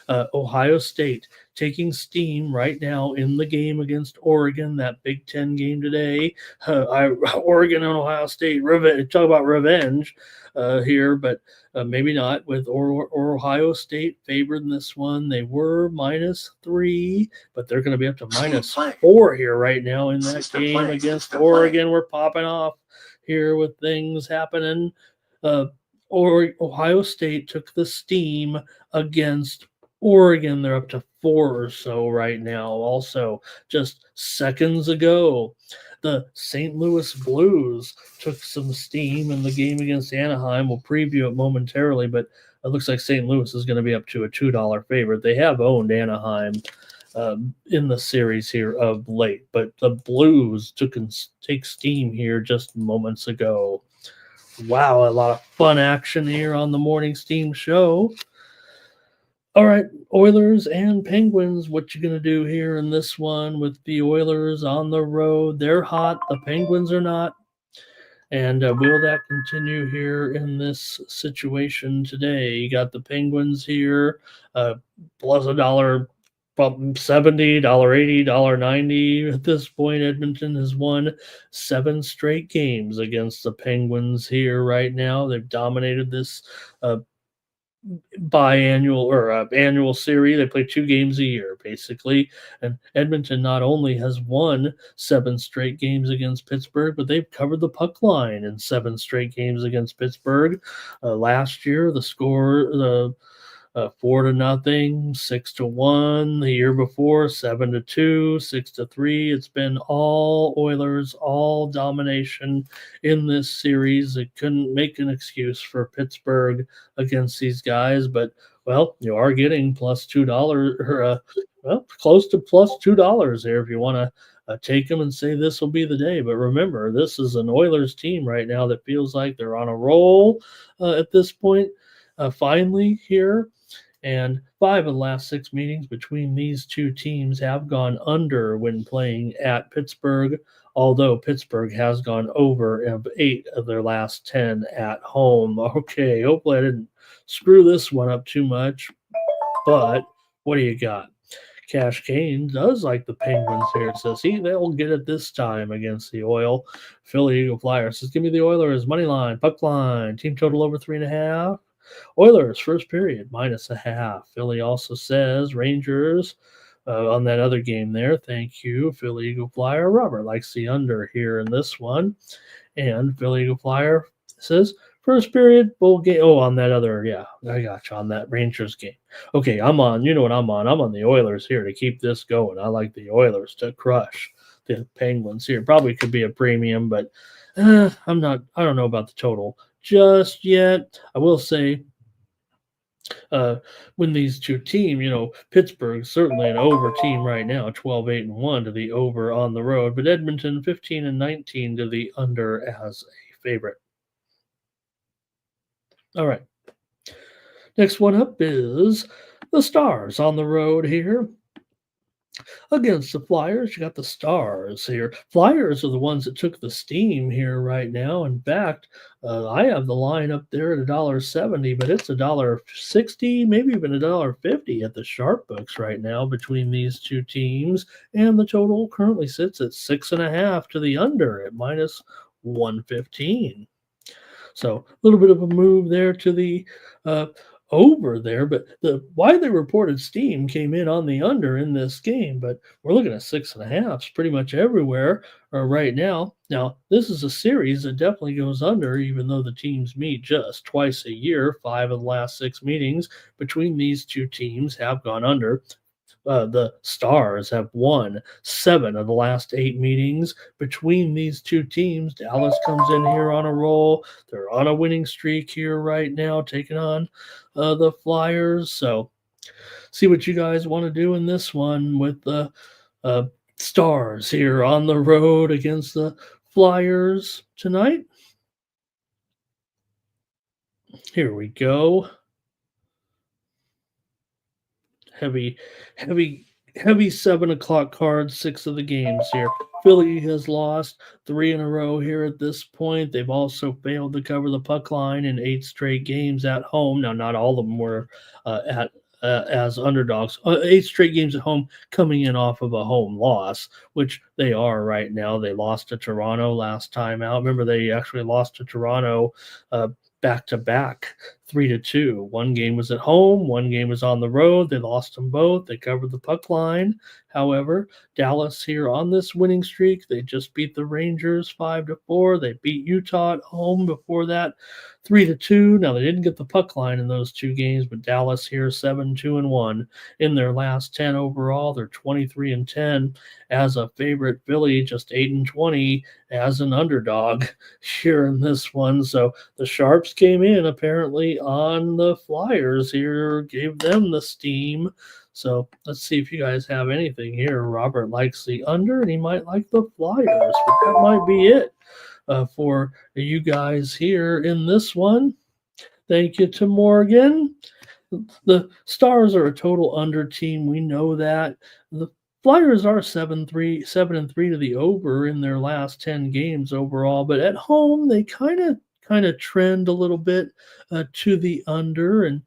Speaker 2: Ohio State taking steam right now in the game against Oregon, that Big Ten game today. Oregon and Ohio State, talk about revenge here, but maybe not with Ohio State favored in this one. They were -3, but they're going to be up to -4 here right now in that game against Oregon. We're popping off here with things happening. Ohio State took the steam against Oregon. They're up to 4 or so right now. Also, just seconds ago, the St. Louis Blues took some steam in the game against Anaheim. We'll preview it momentarily, but it looks like St. Louis is going to be up to a $2 favorite. They have owned Anaheim in the series here of late, but the Blues take steam here just moments ago. Wow, a lot of fun action here on the Morning Steam show. All right, Oilers and Penguins, what you going to do here in this one with the Oilers on the road? They're hot. The Penguins are not. And will that continue here in this situation today? You got the Penguins here, plus $1.70, $1.80, $1.90. At this point, Edmonton has won 7 straight games against the Penguins here right now. They've dominated this biannual or annual series. They play 2 games a year, basically. And Edmonton not only has won 7 straight games against Pittsburgh, but they've covered the puck line in 7 straight games against Pittsburgh. Last year, the 4-0, 6-1 the year before, 7-2, 6-3. It's been all Oilers, all domination in this series. It couldn't make an excuse for Pittsburgh against these guys, but well, you are getting plus $2 or close to plus $2 there if you want to take them and say this will be the day. But remember, this is an Oilers team right now that feels like they're on a roll at this point. Finally here. And 5 of the last 6 meetings between these two teams have gone under when playing at Pittsburgh, although Pittsburgh has gone over of 8 of their last 10 at home. Okay, hopefully I didn't screw this one up too much, but what do you got? Cash Kane does like the Penguins here. It says they'll get it this time against the Oil. Philly Eagle Flyers says, give me the Oilers, money line, puck line, team total over 3.5. Oilers, first period, -0.5. Philly also says Rangers on that other game there. Thank you, Philly Eagle Flyer. Robert likes the under here in this one. And Philly Eagle Flyer says first period, full game. Oh, on that other, yeah, I got you on that Rangers game. Okay, I'm on, you know what I'm on. I'm on the Oilers here to keep this going. I like the Oilers to crush the Penguins here. Probably could be a premium, but I don't know about the total just yet. I will say when these two teams, Pittsburgh's certainly an over team right now, 12-8-1 to the over on the road, but Edmonton 15-19 to the under as a favorite. All right. Next one up is the Stars on the road here. Against the Flyers, you got the Stars here. Flyers are the ones that took the steam here right now. In fact, I have the line up there at $1.70, but it's $1.60, maybe even $1.50 at the sharp books right now between these two teams. And the total currently sits at 6.5 to the under at -115. So a little bit of a move there to the over there, but the widely reported steam came in on the under in this game, but we're looking at 6.5 pretty much everywhere right now. Now, this is a series that definitely goes under, even though the teams meet just twice a year. 5 of the last 6 meetings between these two teams have gone under. The Stars have won 7 of the last 8 meetings between these two teams. Dallas comes in here on a roll. They're on a winning streak here right now, taking on the Flyers. So see what you guys want to do in this one with the Stars here on the road against the Flyers tonight. Here we go. Heavy 7 o'clock cards, 6 of the games here. Philly has lost 3 in a row here at this point. They've also failed to cover the puck line in 8 straight games at home. Now, not all of them were as underdogs. 8 straight games at home coming in off of a home loss, which they are right now. They lost to Toronto last time out. Remember, they actually lost to Toronto back-to-back, 3-2. One game was at home, one game was on the road. They lost them both. They covered the puck line. However, Dallas here on this winning streak. They just beat the Rangers 5-4. They beat Utah at home before that, 3-2. Now, they didn't get the puck line in those 2 games, but Dallas here 7-2-1 in their last 10 overall. They're 23-10 as a favorite. Philly just 8-20 as an underdog here in this one. So the Sharps came in apparently on the Flyers here, gave them the steam. So let's see if you guys have anything here. Robert likes the under, and he might like the Flyers, but that might be it for you guys here in this one. Thank you to Morgan. The Stars are a total under team. We know that. The Flyers are 7-3 to the over in their last 10 games overall, but at home they kind of trend a little bit to the under. And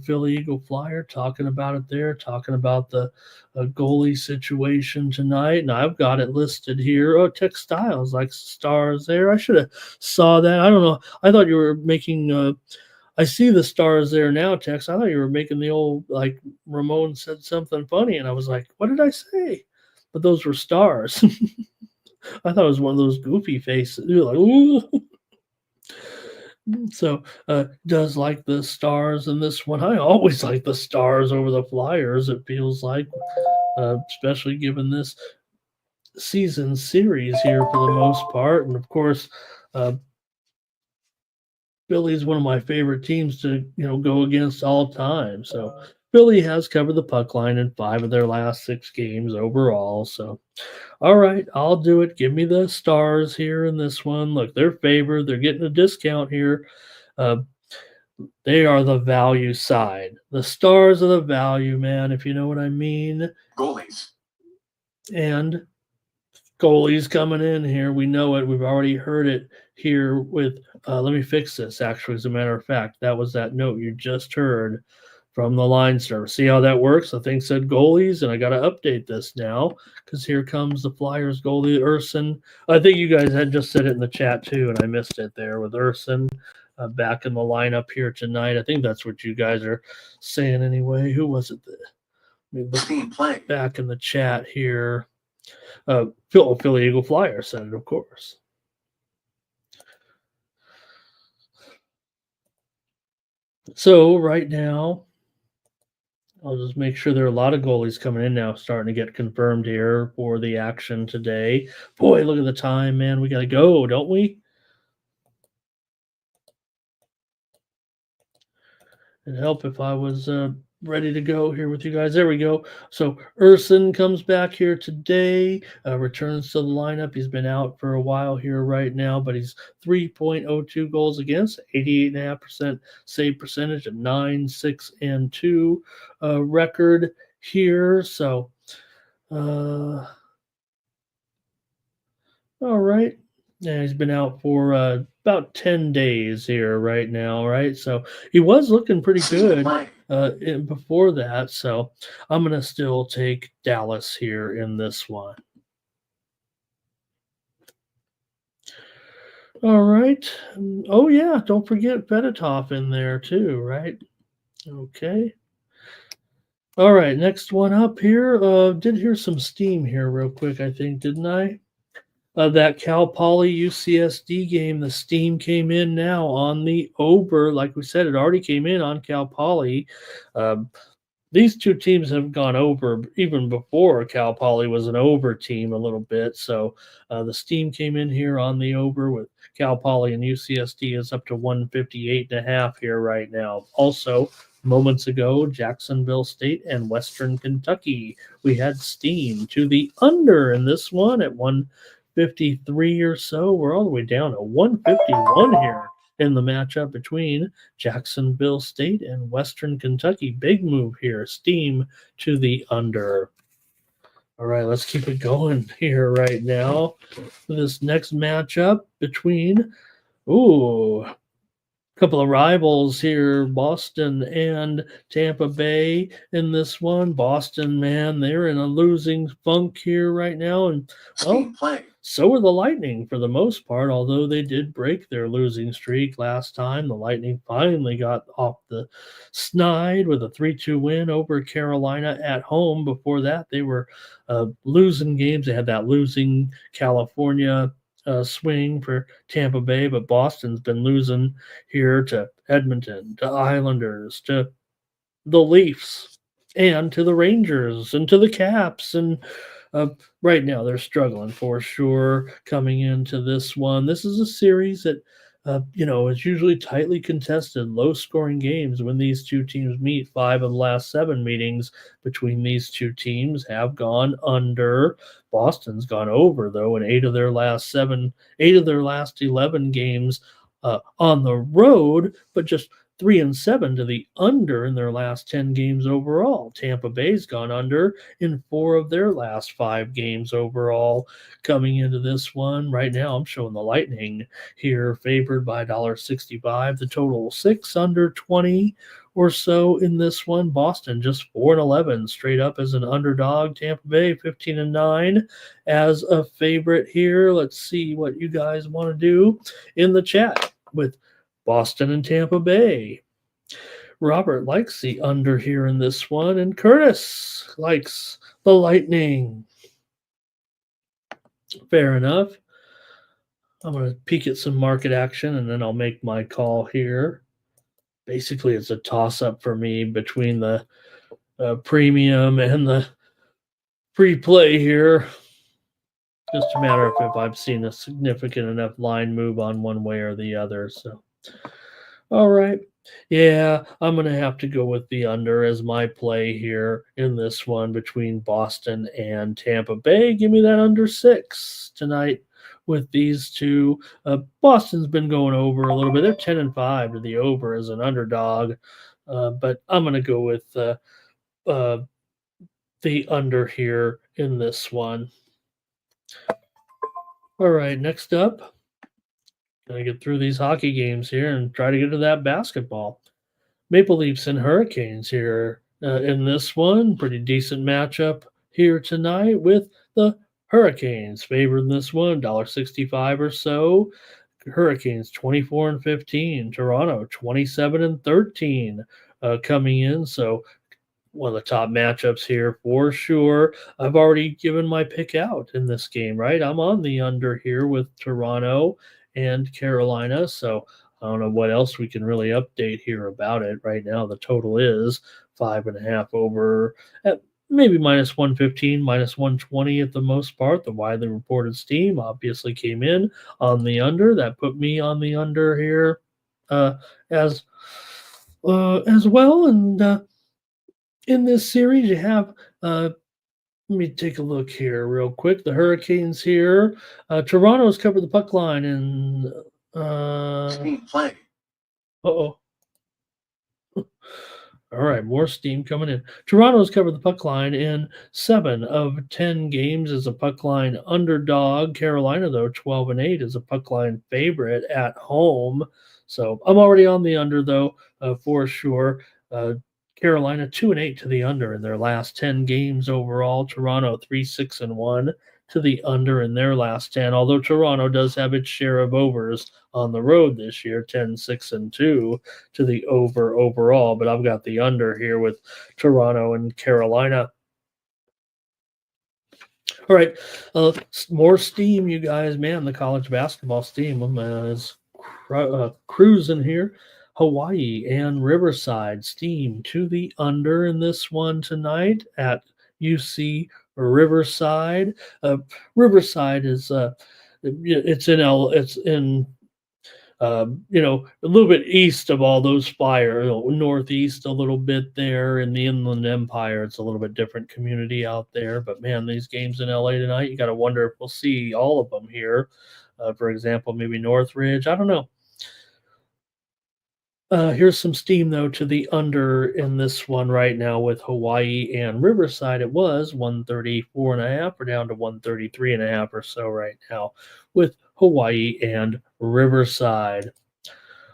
Speaker 2: Philly Eagle Flyer talking about it there, talking about the goalie situation tonight. And I've got it listed here. Oh, Textiles like Stars there. I should have saw that. I don't know. I thought you were making I see the Stars there now, Tex. I thought you were making the old, like, Ramon said something funny, and I was like, what did I say? But those were Stars. I thought it was one of those goofy faces. You're like, ooh. So does like the Stars in this one. I always like the Stars over the Flyers, it feels like, especially given this season series here for the most part. And of course, Philly is one of my favorite teams to go against all time. So Philly has covered the puck line in 5 of their last 6 games overall. So all right, I'll do it. Give me the Stars here in this one. Look, they're favored. They're getting a discount here. Uh, they are the value side. The Stars are the value, man, if you know what I mean.
Speaker 3: Goalies.
Speaker 2: And goalies coming in here. We know it. We've already heard it here with, let me fix this, actually, as a matter of fact. That was that note you just heard from the line server. See how that works? The thing said goalies, and I got to update this now because here comes the Flyers goalie, Urson. I think you guys had just said it in the chat too, and I missed it there with Urson back in the lineup here tonight. I think that's what you guys are saying anyway. Who was it?
Speaker 3: Team play.
Speaker 2: Back in the chat here. Philly Eagle Flyer said it, of course. So right now, I'll just make sure there are a lot of goalies coming in now, starting to get confirmed here for the action today. Boy, look at the time, man. We got to go, don't we? It'd help if I was ready to go here with you guys. There we go. So Urson comes back here today, returns to the lineup. He's been out for a while here right now, but he's 3.02 goals against, 88.5% save percentage, a 9-6-2 record here. So, all right. Yeah, he's been out for about 10 days here right now, right? So he was looking pretty good before that. So I'm going to still take Dallas here in this one. All right. Oh, yeah. Don't forget Fedotov in there too, right? Okay. All right. Next one up here. Did hear some steam here real quick, I think, didn't I? That Cal Poly UCSD game, the steam came in now on the over. Like we said, it already came in on Cal Poly. These two teams have gone over even before Cal Poly was an over team a little bit. So the steam came in here on the over with Cal Poly and UCSD is up to 158.5 here right now. Also, moments ago, Jacksonville State and Western Kentucky, we had steam to the under in this one at 153 or so. We're all the way down to 151 here in the matchup between Jacksonville State and Western Kentucky. Big move here. Steam to the under. All right, let's keep it going here right now. This next matchup between, a couple of rivals here, Boston and Tampa Bay in this one. Boston, man, they're in a losing funk here right now. And, well, so are the Lightning for the most part, although they did break their losing streak last time. The Lightning finally got off the snide with a 3-2 win over Carolina at home. Before that, they were losing games. They had that losing California swing for Tampa Bay, but Boston's been losing here to Edmonton, to Islanders, to the Leafs, and to the Rangers, and to the Caps. And right now they're struggling for sure coming into this one. This is a series that, is usually tightly contested, low-scoring games when these two teams meet. 5 of the last 7 meetings between these two teams have gone under. Boston's gone over, though, in 8 of their last 11 games on the road, but just 3-7 to the under in their last 10 games overall. Tampa Bay's gone under in 4 of their last 5 games overall. Coming into this one right now, I'm showing the Lightning here favored by $1.65. The total 6 under 20 or so in this one. Boston just 4-11 straight up as an underdog. Tampa Bay 15-9 as a favorite here. Let's see what you guys want to do in the chat with Boston and Tampa Bay. Robert likes the under here in this one, and Curtis likes the Lightning. Fair enough. I'm going to peek at some market action, and then I'll make my call here. Basically, it's a toss-up for me between the premium and the free play here. Just a matter of if I've seen a significant enough line move on one way or the other. So, all right. Yeah, I'm going to have to go with the under as my play here in this one between Boston and Tampa Bay. Give me that under 6 tonight with these two. Boston's been going over a little bit. They're 10-5 to the over as an underdog, but I'm going to go with the under here in this one. All right, next up, gonna get through these hockey games here and try to get to that basketball. Maple Leafs and Hurricanes here in this one. Pretty decent matchup here tonight with the Hurricanes favored in this one, $1.65 or so. Hurricanes 24-15, Toronto 27-13 coming in. So one of the top matchups here for sure. I've already given my pick out in this game, right? I'm on the under here with Toronto and Carolina. So I don't know what else we can really update here about it. Right now, the total is 5.5 over at maybe minus 115, minus 120 at the most part. The widely reported steam obviously came in on the under. That put me on the under here as well. And in this series, you have, let me take a look here real quick. The Hurricanes here. Toronto's covered the puck line in.
Speaker 3: Steam play.
Speaker 2: Uh-oh. All right, more steam coming in. Toronto's covered the puck line in 7 of 10 games as a puck line underdog. Carolina, though, 12-8 is a puck line favorite at home. So I'm already on the under, though, for sure. Carolina 2-8 to the under in their last 10 games overall. Toronto 3-6-1 to the under in their last 10. Although Toronto does have its share of overs on the road this year, 10-6-2 to the over overall. But I've got the under here with Toronto and Carolina. All right, more steam, you guys. Man, the college basketball steam is cruising here. Hawaii and Riverside steam to the under in this one tonight at UC Riverside. Riverside is it's in a little bit east of all those fires, northeast a little bit there in the Inland Empire. It's a little bit different community out there. But man, these games in LA tonight, you got to wonder if we'll see all of them here. For example, maybe Northridge. I don't know. Here's some steam, though, to the under in this one right now with Hawaii and Riverside. It was 134.5. We're down to 133.5 or so right now with Hawaii and Riverside.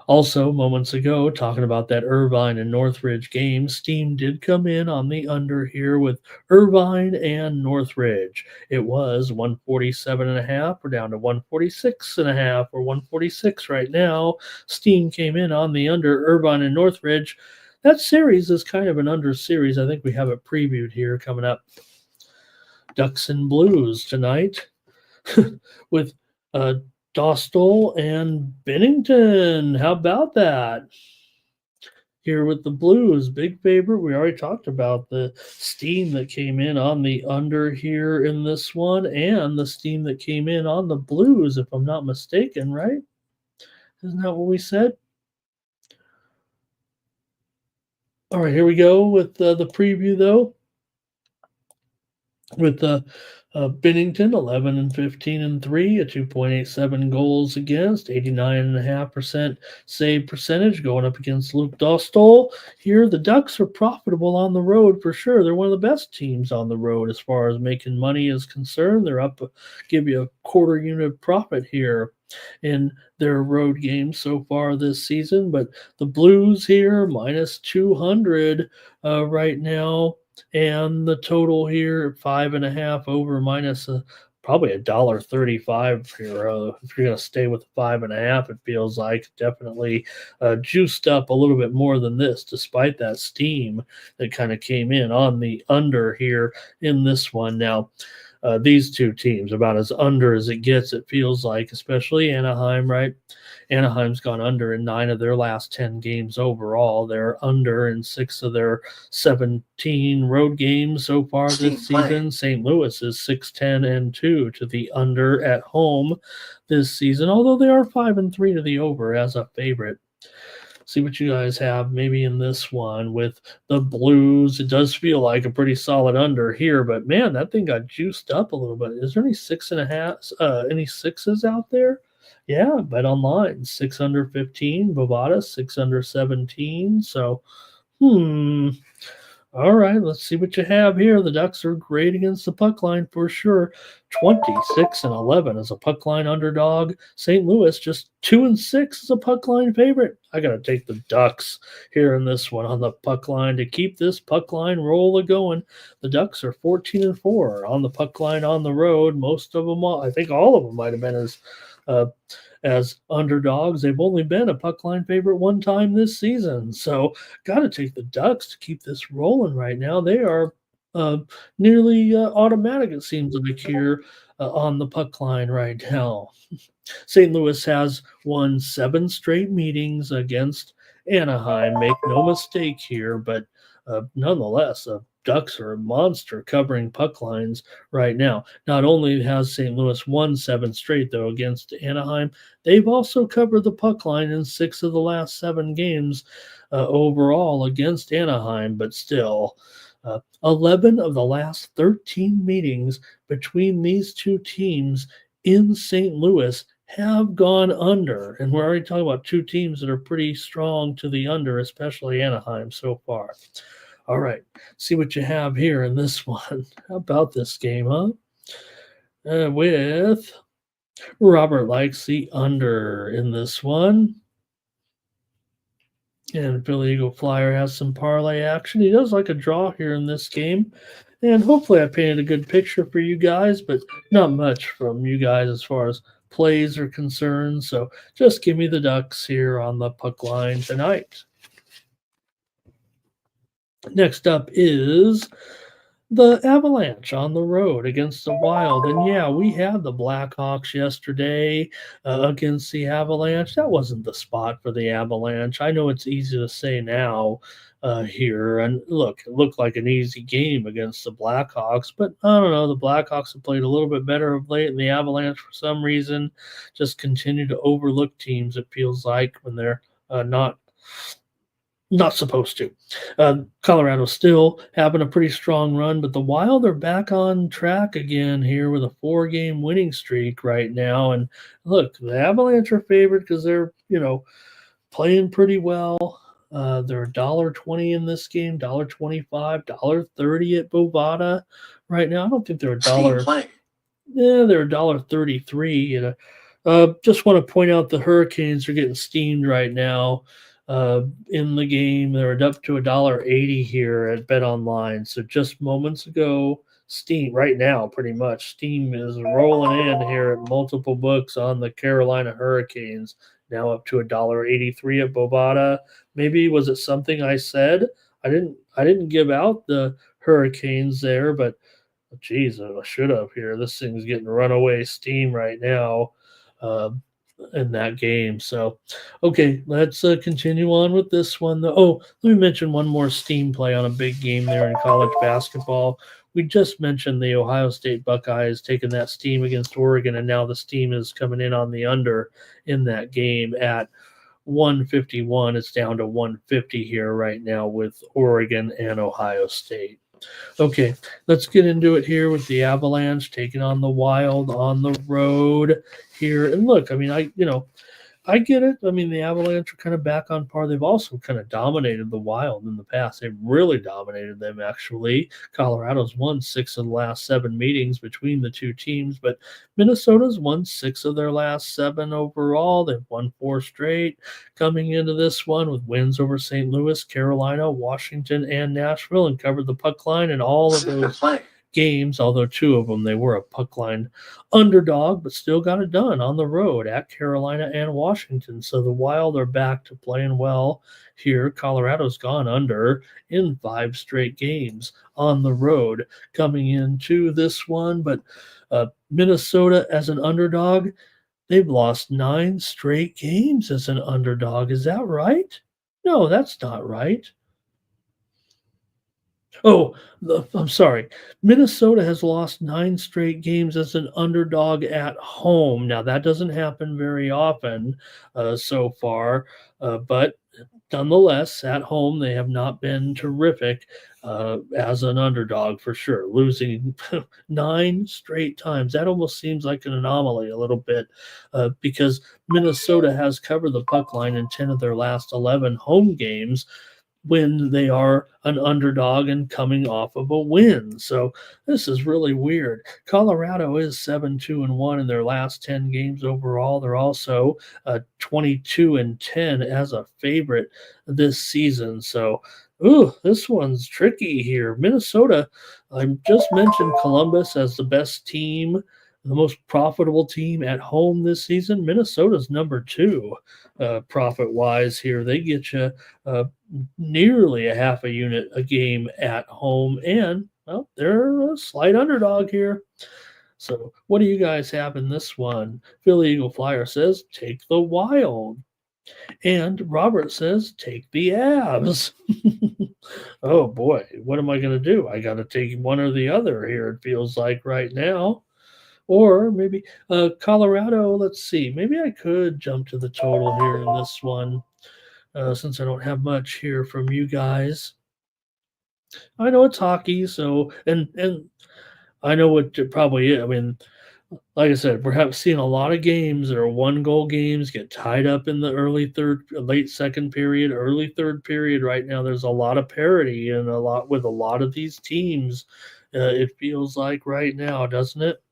Speaker 2: Also, moments ago, talking about that Irvine and Northridge game, steam did come in on the under here with Irvine and Northridge. It was 147.5. We're down to 146.5 or 146 right now. Steam came in on the under Irvine and Northridge. That series is kind of an under series. I think we have it previewed here coming up. Ducks and Blues tonight with Dostal and Bennington. How about that? Here with the Blues, big favorite. We already talked about the steam that came in on the under here in this one and the steam that came in on the Blues, if I'm not mistaken, right? Isn't that what we said? All right, here we go with the preview, though. With Bennington, 11-15-3, a 2.87 goals against, 89.5% save percentage, going up against Luke Dostal. Here, the Ducks are profitable on the road for sure. They're one of the best teams on the road as far as making money is concerned. They're up, give you a quarter unit profit here in their road games so far this season. But the Blues here, minus 200 right now. And the total here, 5.5 over minus probably $1.35 here. If you're going to stay with 5.5, it feels like definitely juiced up a little bit more than this, despite that steam that kind of came in on the under here in this one. Now, these two teams, about as under as it gets, it feels like, especially Anaheim, right? Anaheim's gone under in 9 of their last 10 games overall. They're under in 6 of their 17 road games so far this season. St. Louis is 6-10-2 to the under at home this season, although they are 5-3 to the over as a favorite. See what you guys have maybe in this one with the Blues. It does feel like a pretty solid under here, but man, that thing got juiced up a little bit. Is there any 6.5, any sixes out there? Yeah, bet online 6 under 15, Bovada 6 under 17. So, all right, let's see what you have here. The Ducks are great against the puck line for sure. 26-11 as a puck line underdog. St. Louis just 2-6 as a puck line favorite. I got to take the Ducks here in this one on the puck line to keep this puck line roll going. The Ducks are 14-4 on the puck line on the road. Most of them, I think all of them might have been as underdogs. They've only been a puck line favorite one time this season. So got to take the Ducks to keep this rolling right now. They are nearly automatic, it seems like, here on the puck line right now. St. Louis has won 7 straight meetings against Anaheim. Make no mistake here, but nonetheless, Ducks are a monster covering puck lines right now. Not only has St. Louis won 7 straight, though, against Anaheim, they've also covered the puck line in 6 of the last 7 games overall against Anaheim, but still, 11 of the last 13 meetings between these two teams in St. Louis have gone under. And we're already talking about two teams that are pretty strong to the under, especially Anaheim so far. All right, see what you have here in this one. How about this game, huh? With Robert likes the under in this one. And Billy Eagle Flyer has some parlay action. He does like a draw here in this game. And hopefully I painted a good picture for you guys, but not much from you guys as far as plays are concerned. So just give me the Ducks here on the puck line tonight. Next up is the Avalanche on the road against the Wild. And yeah, we had the Blackhawks yesterday against the Avalanche. That wasn't the spot for the Avalanche. I know it's easy to say now here. And look, it looked like an easy game against the Blackhawks. But I don't know, the Blackhawks have played a little bit better of late, and the Avalanche, for some reason, just continue to overlook teams, it feels like, when they're not supposed to. Colorado still having a pretty strong run, but the Wild are back on track again here with a 4-game winning streak right now. And look, the Avalanche are favored because they're, playing pretty well. They're $1.20 in this game, $1.25, $1.30 at Bovada right now. I don't think they're $1. Yeah, they're $1.33. Just want to point out the Hurricanes are getting steamed right now. In the game, they're up to $1.80 here at Bet Online. So just moments ago, steam right now, pretty much steam is rolling in here at multiple books on the Carolina Hurricanes. Now up to $1.83 at Bovada. Maybe was it something I said? I didn't give out the Hurricanes there, but geez, I should have here. This thing's getting runaway steam right now. In that game. So, okay, let's continue on with this one. Oh, let me mention one more steam play on a big game there in college basketball. We just mentioned the Ohio State Buckeyes taking that steam against Oregon, and now the steam is coming in on the under in that game at 151. It's down to 150 here right now with Oregon and Ohio State. Okay, let's get into it here with the Avalanche taking on the Wild on the road here. And look, I mean, I get it. I mean, the Avalanche are kind of back on par. They've also kind of dominated the Wild in the past. They've really dominated them, actually. Colorado's won 6 of the last 7 meetings between the two teams, but Minnesota's won 6 of their last 7 overall. They've won 4 straight coming into this one with wins over St. Louis, Carolina, Washington, and Nashville, and covered the puck line in all of those games, although 2 of them they were a puck line underdog, but still got it done on the road at Carolina and Washington. So the Wild are back to playing well here. Colorado's gone under in 5 straight games on the road coming into this one, but Minnesota as an underdog, they've lost 9 straight games as an underdog. Is that right? No, that's not right. Oh, I'm sorry. Minnesota has lost 9 straight games as an underdog at home. Now, that doesn't happen very often so far, but nonetheless, at home, they have not been terrific as an underdog for sure. Losing 9 straight times. That almost seems like an anomaly a little bit because Minnesota has covered the puck line in 10 of their last 11 home games when they are an underdog and coming off of a win. So this is really weird. Colorado is 7-2-1 in their last 10 games overall. They're also 22-10 as a favorite this season. So this one's tricky here. Minnesota, I just mentioned Columbus as the best team, the most profitable team at home this season. Minnesota's number 2 profit-wise here. They get you nearly a half a unit a game at home, and well, they're a slight underdog here. So what do you guys have in this one? Philly Eagle Flyer says, take the Wild. And Robert says, take the Avs. Oh boy, what am I going to do? I got to take one or the other here, it feels like right now. Or maybe Colorado, let's see. Maybe I could jump to the total here in this one since I don't have much here from you guys. I know it's hockey, so and I know what it probably is. I mean, like I said, we're seeing a lot of games that are 1-goal games get tied up in the late second period, early third period. Right now, there's a lot of parity and a lot of these teams. It feels like right now, doesn't it?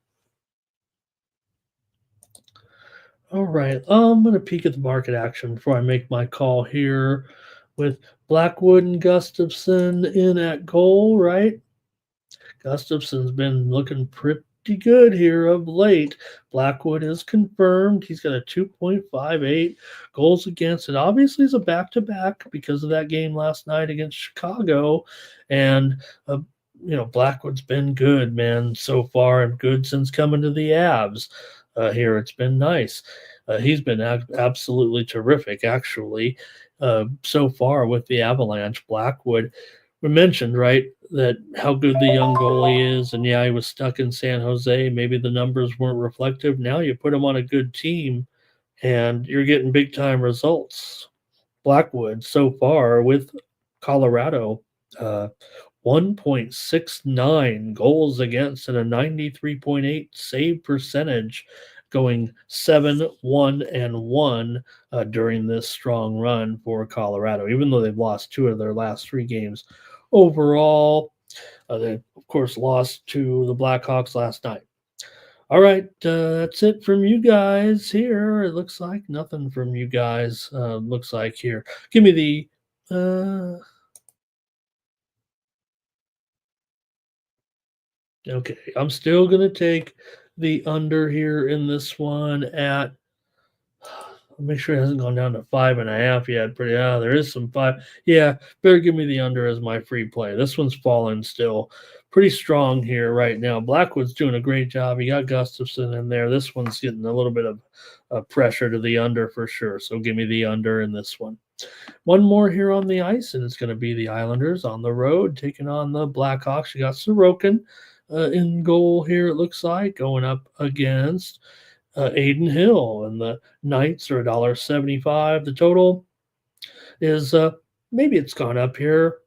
Speaker 2: All right, I'm going to peek at the market action before I make my call here with Blackwood and Gustafson in at goal, right? Gustafson's been looking pretty good here of late. Blackwood is confirmed. He's got a 2.58 goals against. It obviously is a back-to-back because of that game last night against Chicago. And, Blackwood's been good, man, so far, and good since coming to the Avs. Here. It's been nice. He's been absolutely terrific, actually, so far with the Avalanche. Blackwood, we mentioned, right, that how good the young goalie is, and yeah, he was stuck in San Jose. Maybe the numbers weren't reflective. Now you put him on a good team, and you're getting big-time results. Blackwood, so far with Colorado, 1.69 goals against and a 93.8 save percentage, going 7-1-1 during this strong run for Colorado, even though they've lost 2 of their last 3 games. Overall, they, of course, lost to the Blackhawks last night. All right, that's it from you guys here. It looks like nothing from you guys, looks like here. Give me the okay, I'm still going to take the under here in this one at, make sure it hasn't gone down to 5.5 yet. There is some 5. Yeah, better give me the under as my free play. This one's falling still pretty strong here right now. Blackwood's doing a great job. You got Gustafson in there. This one's getting a little bit of pressure to the under for sure. So give me the under in this one. One more here on the ice, and it's going to be the Islanders on the road taking on the Blackhawks. You got Sorokin in goal here, it looks like, going up against Aiden Hill, and the Knights are $1.75. The total is maybe it's gone up here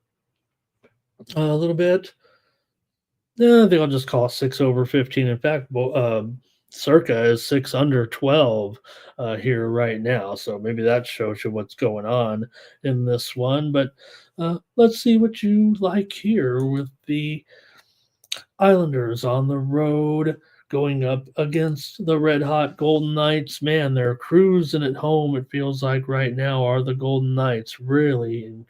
Speaker 2: a little bit. I think I'll just call it 6 over 15. In fact, Circa is 6 under 12 here right now, so maybe that shows you what's going on in this one. But let's see what you like here with the Islanders on the road going up against the red-hot Golden Knights. Man, they're cruising at home, it feels like right now, are the Golden Knights. Really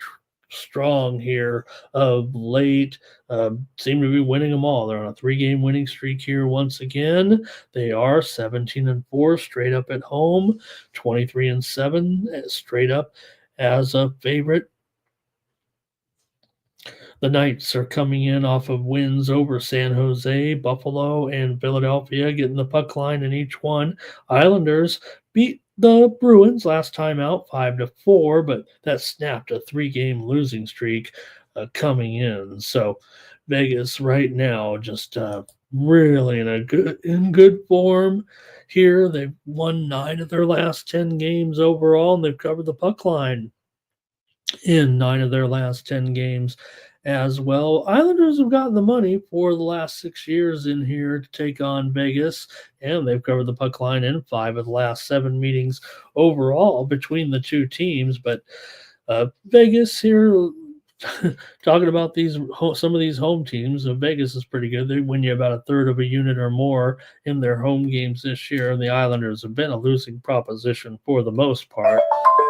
Speaker 2: strong here of late. Seem to be winning them all. They're on a 3-game winning streak here once again. They are 17-4 straight up at home, 23-7 straight up as a favorite. The Knights are coming in off of wins over San Jose, Buffalo, and Philadelphia, getting the puck line in each one. Islanders beat the Bruins last time out 5-4, but that snapped a 3-game losing streak coming in. So Vegas right now just really in good form here. They've won 9 of their last 10 games overall, and they've covered the puck line in 9 of their last 10 games as well. Islanders have gotten the money for the last 6 years in here to take on Vegas, and they've covered the puck line in 5 of the last 7 meetings overall between the two teams. But Vegas here, talking about some of these home teams, Vegas is pretty good. They win you about a third of a unit or more in their home games this year, and the Islanders have been a losing proposition for the most part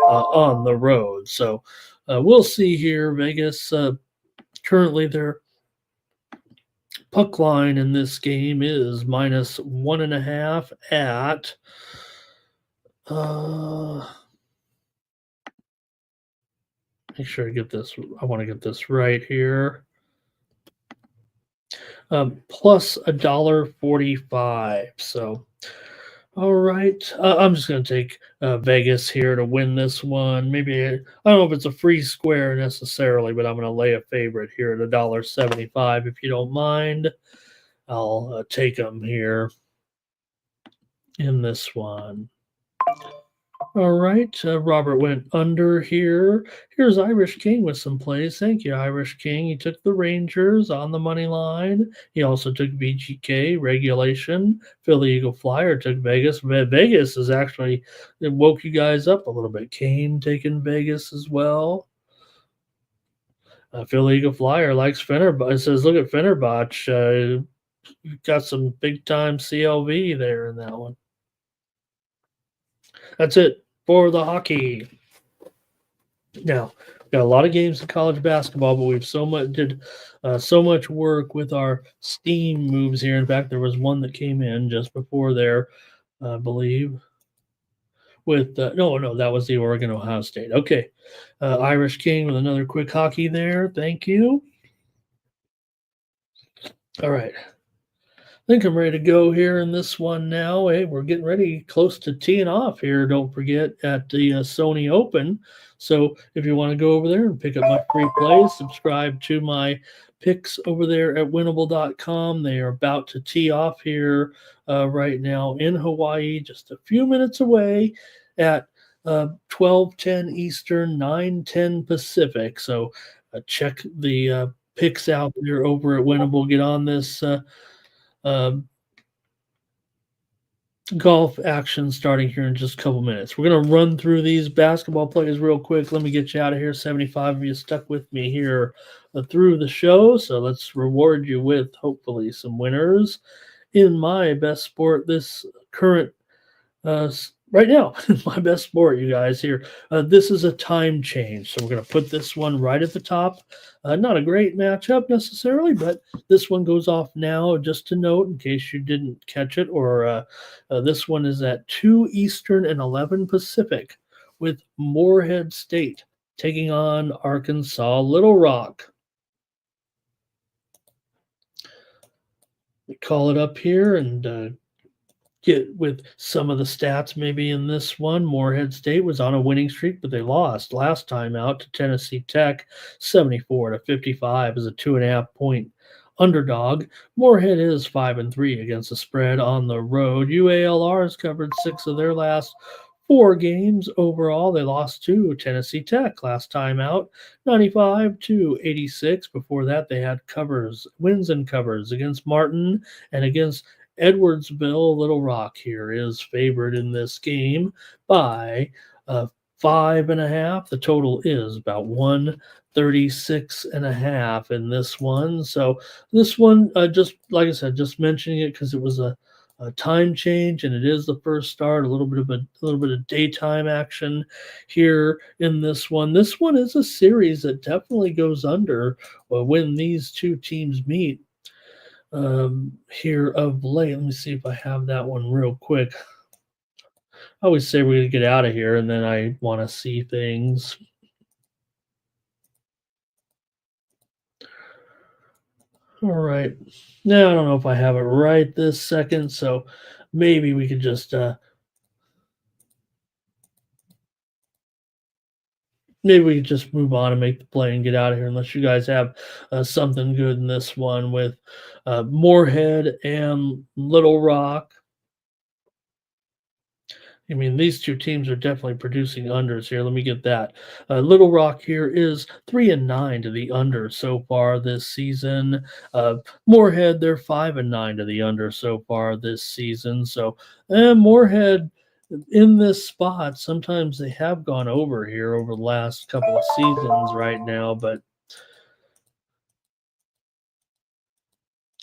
Speaker 2: on the road. So we'll see here. Vegas, currently their puck line in this game is -1.5 at make sure I get this. I want to get this right here. Plus $1.45. So, all right. I'm just going to take Vegas here to win this one. Maybe I don't know if it's a free square necessarily, but I'm going to lay a favorite here at $1.75 if you don't mind. I'll take them here in this one. All right, Robert went under here. Here's Irish King with some plays. Thank you, Irish King. He took the Rangers on the money line. He also took VGK, regulation. Philly Eagle Flyer took Vegas. Vegas is actually, it woke you guys up a little bit. Kane taking Vegas as well. Philly Eagle Flyer likes Fenerbahce. It says, look at Fenerbahce. Got some big-time CLV there in that one. That's it for the hockey. Now, got a lot of games in college basketball, but we've so much work with our Steam moves here. In fact, there was one that came in just before there, I believe. With no, that was the Oregon-Ohio State. Okay, Irish King with another quick hockey there. Thank you. All right. I think I'm ready to go here in this one now. Hey, we're getting ready, close to teeing off here. Don't forget at the Sony Open. So if you want to go over there and pick up my free plays, subscribe to my picks over there at winnable.com. They are about to tee off here right now in Hawaii, just a few minutes away at 12:10 Eastern, 9:10 Pacific. So check the picks out there over at Winnable. Get on this golf action starting here in just a couple minutes. We're going to run through these basketball plays real quick. Let me get you out of here. 75 of you stuck with me here through the show, so let's reward you with hopefully some winners in my best sport this current right now. My best sport, you guys here. This is a time change, so we're going to put this one right at the top. Not a great matchup necessarily, but this one goes off now. Just to note, in case you didn't catch it, or this one is at 2 Eastern and 11 Pacific with Morehead State taking on Arkansas Little Rock. We call it up here and get with some of the stats maybe in this one. Morehead State was on a winning streak, but they lost last time out to Tennessee Tech, 74-55 as a 2.5-point underdog. Morehead is 5-3 against the spread on the road. UALR has covered 6 of their last 4 games overall. They lost to Tennessee Tech last time out, 95-86. Before that, they had wins and covers against Martin and against Edwardsville. Little Rock here is favored in this game by 5.5. The total is about 136.5 in this one. So this one, just like I said, just mentioning it because it was a time change, and it is the first start. A little bit of daytime action here in this one. This one is a series that definitely goes under when these two teams meet here of late. Let me see if I have that one real quick. I always say we're going to get out of here, and then I want to see things. All right. Now, I don't know if I have it right this second, so maybe we could just move on and make the play and get out of here, unless you guys have something good in this one with Moorhead and Little Rock. I mean, these two teams are definitely producing unders here. Let me get that. Little Rock here is 3-9 to the under so far this season. Moorhead, they're 5-9 to the under so far this season. So Moorhead in this spot, sometimes they have gone over here over the last couple of seasons right now, but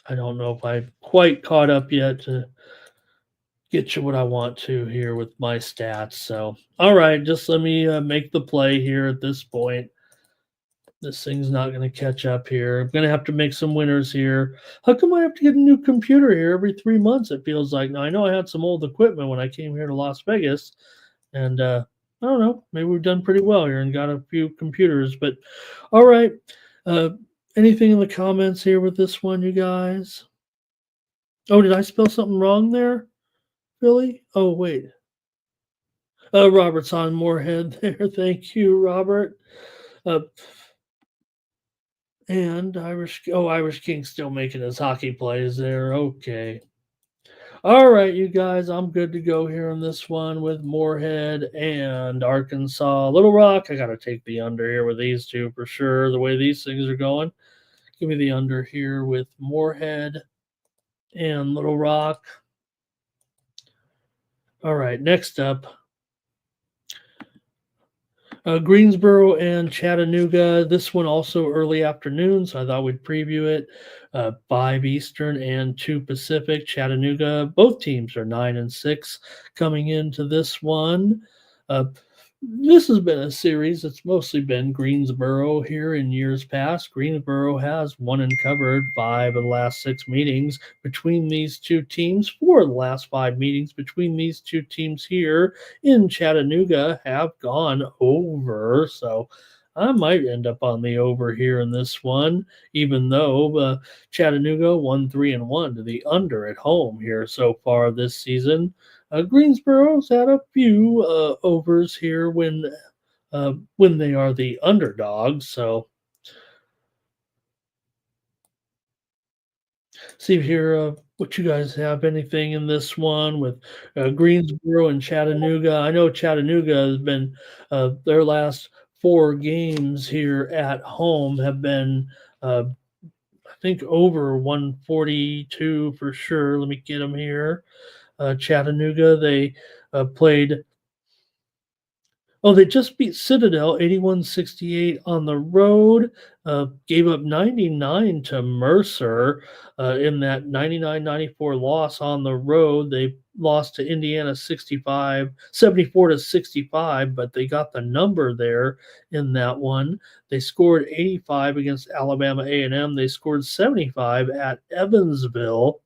Speaker 2: I don't know if I've quite caught up yet to get you what I want to here with my stats. So, all right, just let me make the play here at this point. This thing's not going to catch up here. I'm going to have to make some winners here. How come I have to get a new computer here every 3 months? It feels like. Now, I know I had some old equipment when I came here to Las Vegas, and I don't know. Maybe we've done pretty well here and got a few computers. But all right, anything in the comments here with this one, you guys? Oh, did I spell something wrong there? Really? Oh, wait. Robert's on Moorhead there. Thank you, Robert. And Irish King still making his hockey plays there. Okay. All right, you guys, I'm good to go here on this one with Moorhead and Arkansas. Little Rock, I got to take the under here with these two for sure, the way these things are going. Give me the under here with Moorhead and Little Rock. All right, next up, Greensboro and Chattanooga. This one also early afternoon, so I thought we'd preview it. 5 Eastern and 2 Pacific. Chattanooga, both teams are 9-6 coming into this one. This has been a series that's mostly been Greensboro here in years past. Greensboro has won and covered 5 of the last 6 meetings between these two teams. 4 of the last 5 meetings between these two teams here in Chattanooga have gone over. So I might end up on the over here in this one, even though Chattanooga won 3-1 to the under at home here so far this season. Greensboro's had a few overs here when they are the underdogs. So see here what you guys have. Anything in this one with Greensboro and Chattanooga? I know Chattanooga has been their last 4 games here at home have been I think over 142 for sure. Let me get them here. Chattanooga, they played. Oh, they just beat Citadel 81-68 on the road. Gave up 99 to Mercer in that 99-94 loss on the road. They lost to Indiana 74-65, but they got the number there in that one. They scored 85 against Alabama A&M. They scored 75 at Evansville.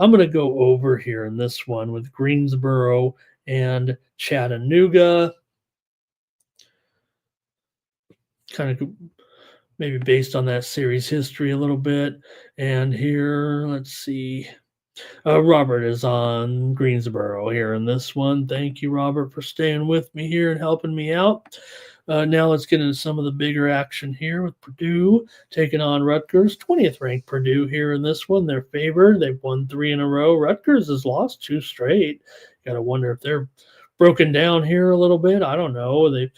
Speaker 2: I'm going to go over here in this one with Greensboro and Chattanooga. Kind of maybe based on that series history a little bit. And here, let's see. Robert is on Greensboro here in this one. Thank you, Robert, for staying with me here and helping me out. Now let's get into some of the bigger action here with Purdue taking on Rutgers. 20th ranked Purdue here in this one. They're favored. They've won 3 in a row. Rutgers has lost 2 straight. Got to wonder if they're broken down here a little bit. I don't know. They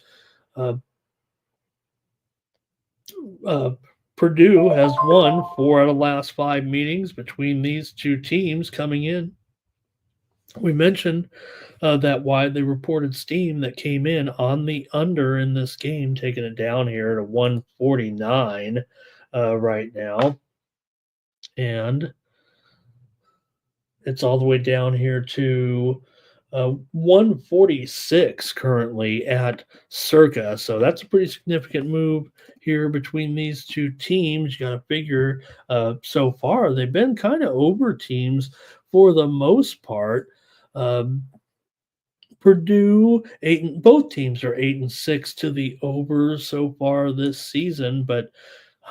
Speaker 2: Purdue has won 4 out of the last 5 meetings between these two teams coming in. We mentioned that widely reported steam that came in on the under in this game, taking it down here to 149 right now. And It's all the way down here to 146 currently at Circa. So that's a pretty significant move here between these two teams. You got to figure so far they've been kind of over teams for the most part. Purdue both teams are 8-6 to the over so far this season, but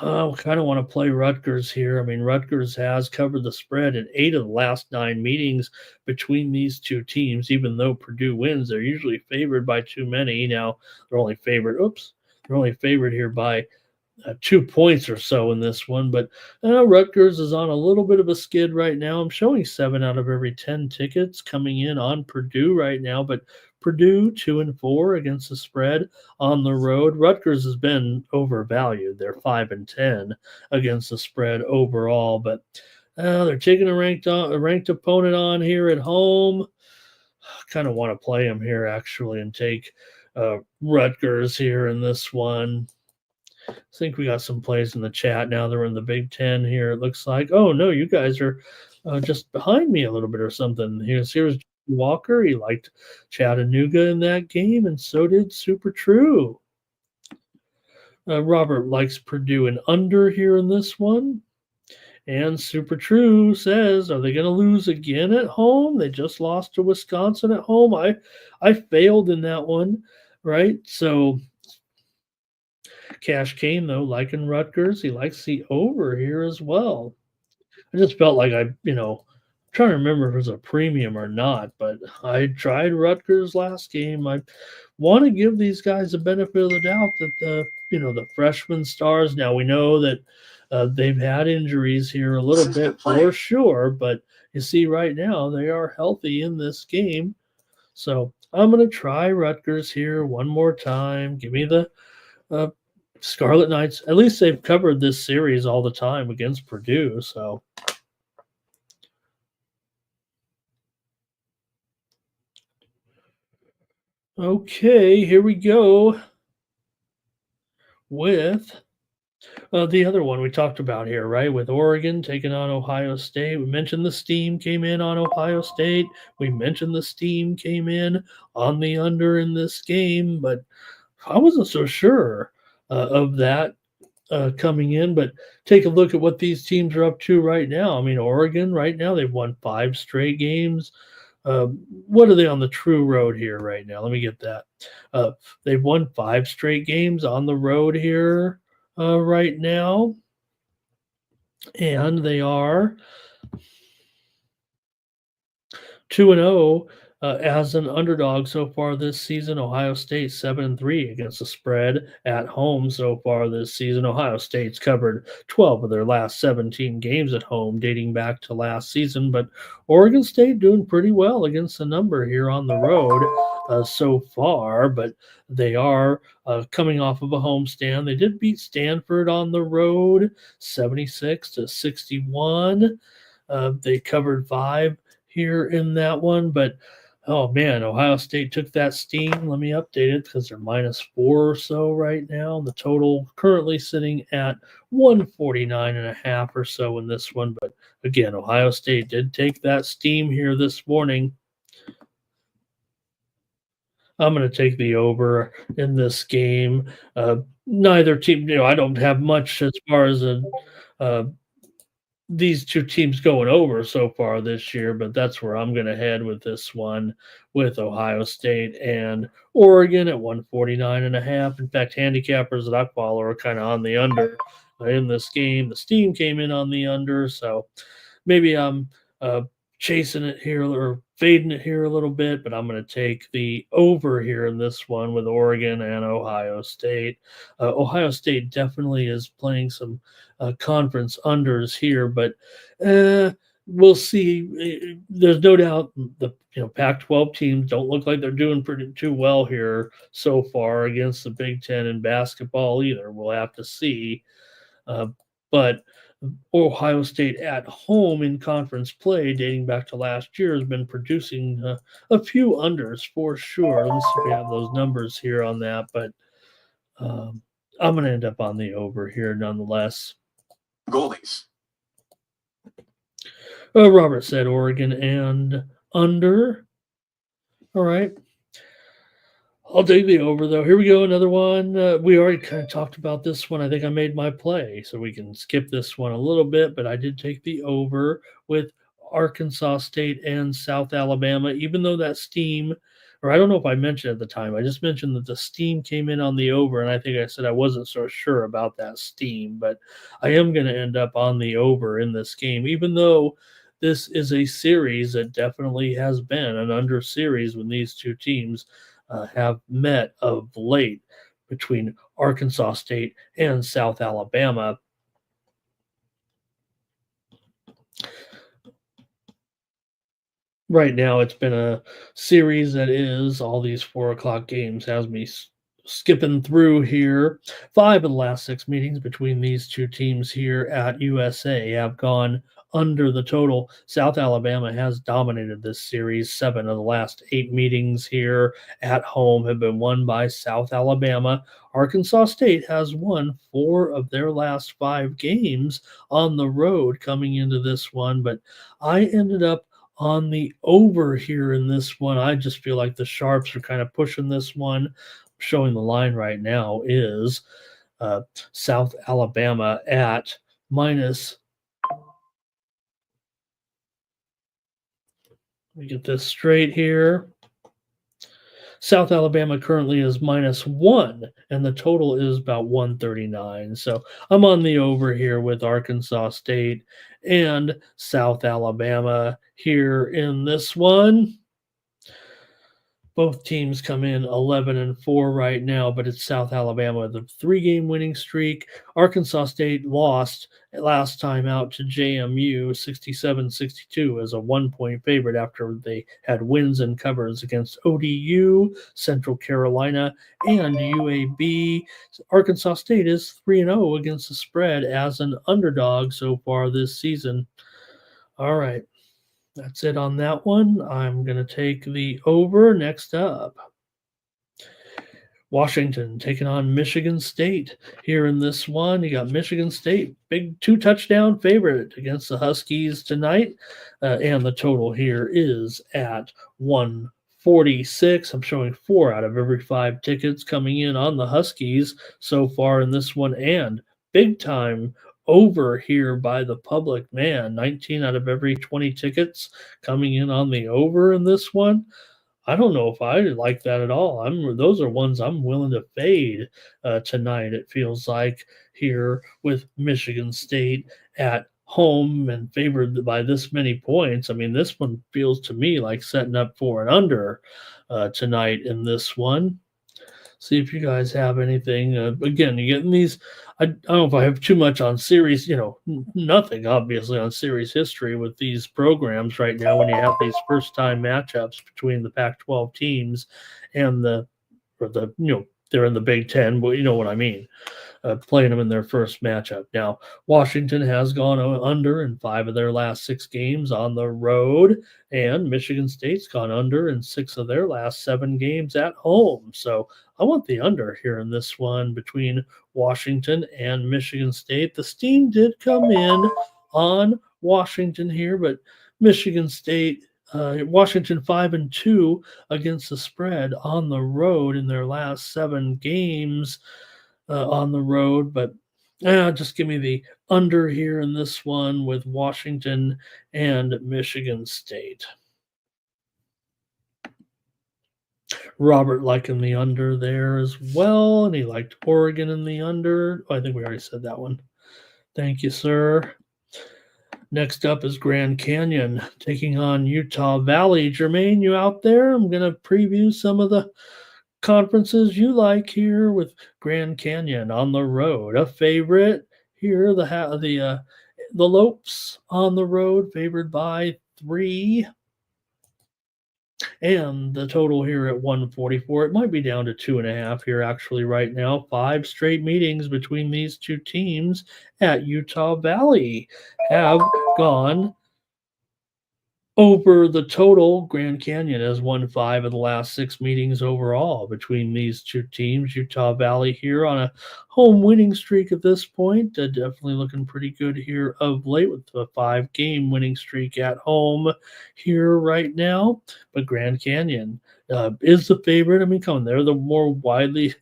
Speaker 2: I kind of want to play Rutgers here. I mean, Rutgers has covered the spread in 8 of the last 9 meetings between these two teams. Even though Purdue wins, they're usually favored by too many. Now they're only favored. They're only favored here by 2 points or so in this one, but Rutgers is on a little bit of a skid right now. I'm showing 7 out of every 10 tickets coming in on Purdue right now, but Purdue 2-4 against the spread on the road. Rutgers has been overvalued. They're 5-10 against the spread overall, but they're taking a ranked opponent on here at home. I kind of want to play them here actually and take Rutgers here in this one. I think we got some plays in the chat now. They're in the Big Ten here. It looks like. Oh no, you guys are just behind me a little bit or something. Here's Walker. He liked Chattanooga in that game, and so did Super True. Robert likes Purdue and under here in this one. And Super True says, are they going to lose again at home? They just lost to Wisconsin at home. I failed in that one, right? So Cash Kane, though, liking Rutgers. He likes the over here as well. I just felt like I'm trying to remember if it was a premium or not, but I tried Rutgers last game. I want to give these guys the benefit of the doubt that the freshman stars. Now we know that they've had injuries here a little bit for sure, but you see right now they are healthy in this game. So I'm going to try Rutgers here one more time. Give me the Scarlet Knights. At least they've covered this series all the time against Purdue. So okay, here we go with the other one we talked about here, right? With Oregon taking on Ohio State. We mentioned the steam came in on Ohio State. We mentioned the steam came in on the under in this game, but I wasn't so sure of that coming in. But take a look at what these teams are up to right now. I mean, Oregon right now, they've won 5 straight games. What are they on the true road here right now? Let me get that. They've won 5 straight games on the road here right now. And they are 2-0 as an underdog so far this season. Ohio State 7-3 against the spread at home so far this season. Ohio State's covered 12 of their last 17 games at home dating back to last season, but Oregon State doing pretty well against the number here on the road so far, but they are coming off of a homestand. They did beat Stanford on the road 76-61. They covered 5 here in that one, but oh man, Ohio State took that steam. Let me update it because they're -4 or so right now. The total currently sitting at 149.5 or so in this one, but again, Ohio State did take that steam here this morning. I'm going to take the over in this game. Neither team, I don't have much as far as these two teams going over so far this year, but that's where I'm going to head with this one with Ohio State and Oregon at 149.5. In fact, handicappers that I follow are kind of on the under in this game. The steam came in on the under, so maybe I'm chasing it here or fading it here a little bit, but I'm going to take the over here in this one with Oregon and Ohio State. Ohio State definitely is playing some conference unders here, but we'll see. There's no doubt the Pac-12 teams don't look like they're doing too well here so far against the Big Ten in basketball either. We'll have to see. But Ohio State at home in conference play dating back to last year has been producing a few unders for sure. Let me see if we have those numbers here on that, but I'm going to end up on the over here nonetheless.
Speaker 3: Goalies.
Speaker 2: Robert said Oregon and under. All right. I'll take the over, though. Here we go, another one. We already kind of talked about this one. I think I made my play, so we can skip this one a little bit, but I did take the over with Arkansas State and South Alabama, even though that steam, or I don't know if I mentioned at the time, I just mentioned that the steam came in on the over, and I think I said I wasn't so sure about that steam, but I am going to end up on the over in this game, even though this is a series that definitely has been an under series when these two teams have met of late between Arkansas State and South Alabama. Right now, it's been a series that is all these 4 o'clock games has me skipping through here. 5 of the last 6 meetings between these two teams here at USA have gone under the total. South Alabama has dominated this series. 7 of the last 8 meetings here at home have been won by South Alabama. Arkansas State has won 4 of their last 5 games on the road coming into this one, but I ended up on the over here in this one. I just feel like the Sharps are kind of pushing this one. Showing the line right now is South Alabama at minus. Let me get this straight here. South Alabama currently is -1, and the total is about 139. So I'm on the over here with Arkansas State and South Alabama here in this one. Both teams come in 11-4 right now, but it's South Alabama with a 3-game winning streak. Arkansas State lost last time out to JMU 67-62 as a 1-point favorite after they had wins and covers against ODU, Central Carolina, and UAB. Arkansas State is 3-0 against the spread as an underdog so far this season. All right. That's it on that one. I'm going to take the over. Next up, Washington taking on Michigan State here in this one. You got Michigan State, big 2-touchdown favorite against the Huskies tonight. And the total here is at 146. I'm showing 4 out of every 5 tickets coming in on the Huskies so far in this one. And big time over here by the public. Man, 19 out of every 20 tickets coming in on the over in this one. I don't know if I like that at all. Those are ones I'm willing to fade tonight. It feels like here with Michigan State at home and favored by this many points. I mean, this one feels to me like setting up for an under tonight in this one. See if you guys have anything. Again, you're getting these. I don't know if I have too much on series, nothing obviously on series history with these programs right now when you have these first-time matchups between the Pac-12 teams and they're in the Big Ten, but you know what I mean. Playing them in their first matchup. Now, Washington has gone under in 5 of their last 6 games on the road, and Michigan State's gone under in 6 of their last 7 games at home. So I want the under here in this one between Washington and Michigan State. The steam did come in on Washington here, but Michigan State, Washington 5-2 against the spread on the road in their last 7 games. On the road, but just give me the under here in this one with Washington and Michigan State. Robert liking the under there as well, and he liked Oregon in the under. I think we already said that one. Thank you, sir. Next up is Grand Canyon taking on Utah Valley. Jermaine, you out there? I'm going to preview some of the conferences you like here with Grand Canyon on the road. A favorite here, the Lopes on the road, favored by 3. And the total here at 144. It might be down to 2.5 here actually right now. 5 straight meetings between these two teams at Utah Valley have gone over the total, Grand Canyon has won 5 of the last 6 meetings overall between these two teams. Utah Valley here on a home winning streak at this point. Definitely looking pretty good here of late with a 5-game winning streak at home here right now. But Grand Canyon is the favorite. I mean, come on, they're the more widely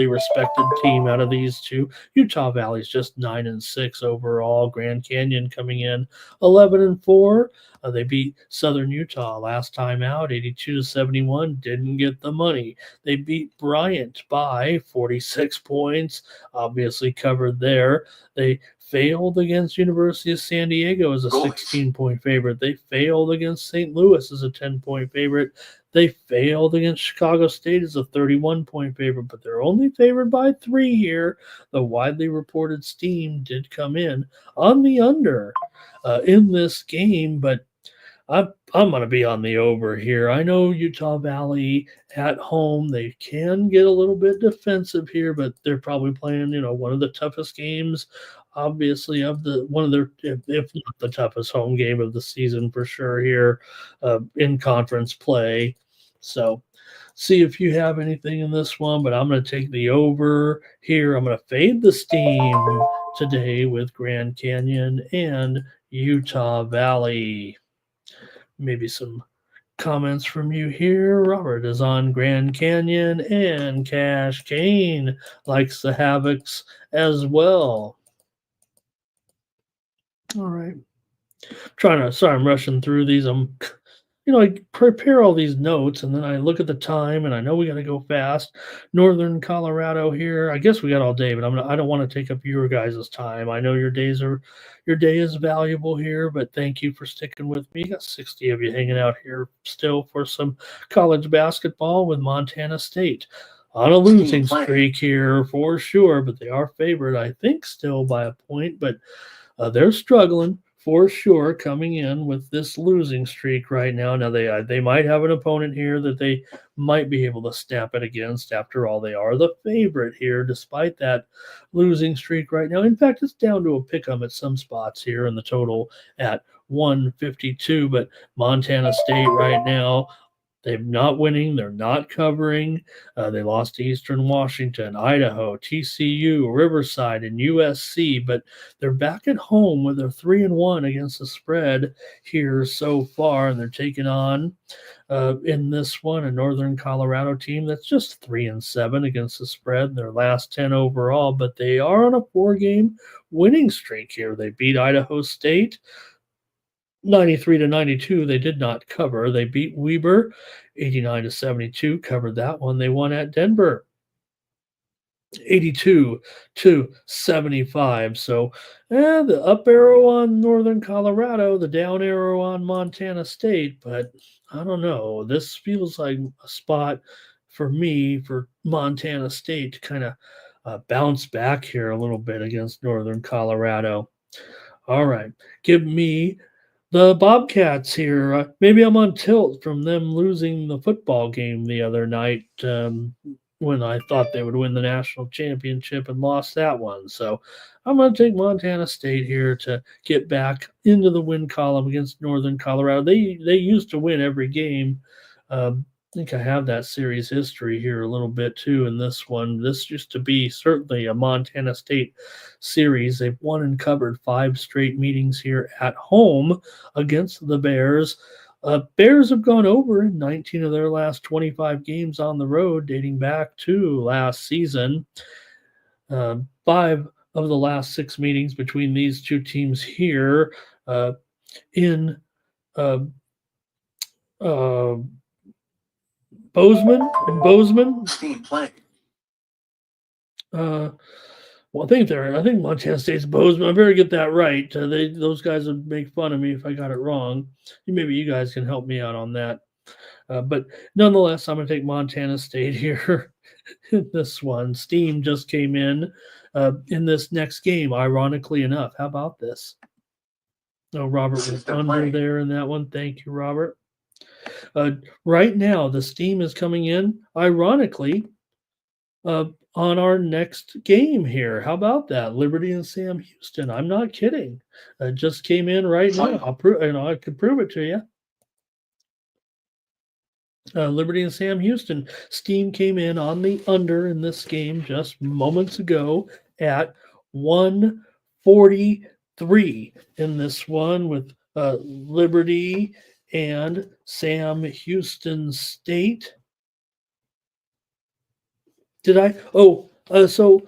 Speaker 2: respected team out of these two. Utah Valley's just 9-6 overall. Grand Canyon coming in 11-4. They beat Southern Utah last time out, 82-71. Didn't get the money. They beat Bryant by 46 points. Obviously covered there. They failed against University of San Diego as a 16-point favorite. They failed against St. Louis as a 10-point favorite. They failed against Chicago State as a 31-point favorite, but they're only favored by 3 here. The widely reported Steam did come in on the under in this game, but I'm going to be on the over here. I know Utah Valley at home, they can get a little bit defensive here, but they're probably playing, one of the toughest games, obviously, if not the toughest home game of the season for sure here in conference play. So see if you have anything in this one, but I'm going to take the over here. I'm going to fade the Steam today with Grand Canyon and Utah Valley. Maybe some comments from you here. Robert is on Grand Canyon, and Cash Kane likes the Havocs as well. All right. I'm rushing through these. I prepare all these notes, and then I look at the time, and I know we got to go fast. Northern Colorado here. I guess we got all day, but I don't want to take up your guys' time. I know your day is valuable here, but thank you for sticking with me. Got 60 of you hanging out here still for some college basketball with Montana State. On a losing streak here for sure, but they are favored, I think, still by a point, but they're struggling for sure coming in with this losing streak right now. Now, they might have an opponent here that they might be able to snap it against. After all, they are the favorite here despite that losing streak right now. In fact, it's down to a pick-em at some spots here in the total at 152, but Montana State right now, they're not winning. They're not covering. They lost to Eastern Washington, Idaho, TCU, Riverside, and USC. But they're back at home where they're 3-1 against the spread here so far. And they're taking on, in this one, a Northern Colorado team that's just 3-7 against the spread in their last 10 overall. But they are on a 4-game winning streak here. They beat Idaho State 93-92, they did not cover. They beat Weber 89-72, covered that one. They won at Denver 82-75. So the up arrow on Northern Colorado, the down arrow on Montana State. But I don't know. This feels like a spot for me, for Montana State to kind of bounce back here a little bit against Northern Colorado. All right. Give me the Bobcats here. Maybe I'm on tilt from them losing the football game the other night when I thought they would win the national championship and lost that one. So I'm going to take Montana State here to get back into the win column against Northern Colorado. They used to win every game. I think I have that series history here a little bit too in this one. This used to be certainly a Montana State series. They've won and covered 5 straight meetings here at home against the Bears. Bears have gone over in 19 of their last 25 games on the road, dating back to last season. 5 of the last 6 meetings between these two teams here in Bozeman.
Speaker 3: Steam playing.
Speaker 2: Well, I think Montana State's Bozeman. I better get that right. Those guys would make fun of me if I got it wrong. Maybe you guys can help me out on that. But nonetheless, I'm going to take Montana State here in this one. Steam just came in this next game, ironically enough. How about this? Oh, Robert was under there in that one. Thank you, Robert. Right now, the Steam is coming in, ironically, on our next game here. How about that? Liberty and Sam Houston. I'm not kidding. It just came in right now. I'll prove. I could prove it to you. Liberty and Sam Houston. Steam came in on the under in this game just moments ago at 143 in this one with Liberty and Sam Houston State. Did I? Oh, so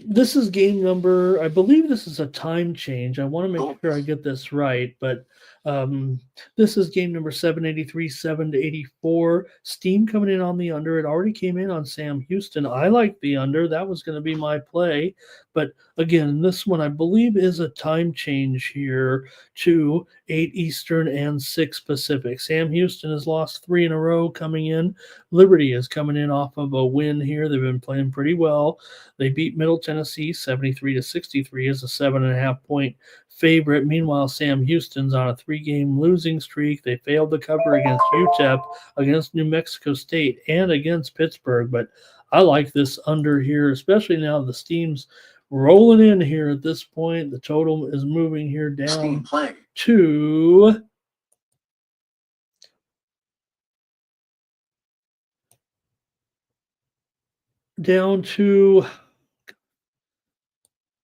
Speaker 2: this is game number, I believe this is a time change. I want to make sure I get this right, but this is game number 783, 784. Steam coming in on the under. It already came in on Sam Houston. I like the under. That was going to be my play. But again, this one I believe is a time change here to 8 Eastern and 6 Pacific. Sam Houston has lost 3 in a row coming in. Liberty is coming in off of a win here. They've been playing pretty well. They beat Middle Tennessee 73-63 as a 7.5 point favorite. Meanwhile, Sam Houston's on a 3-game losing streak. They failed to cover against UTEP, against New Mexico State, and against Pittsburgh. But I like this under here, especially now the Steam's rolling in here at this point. The total is moving here down to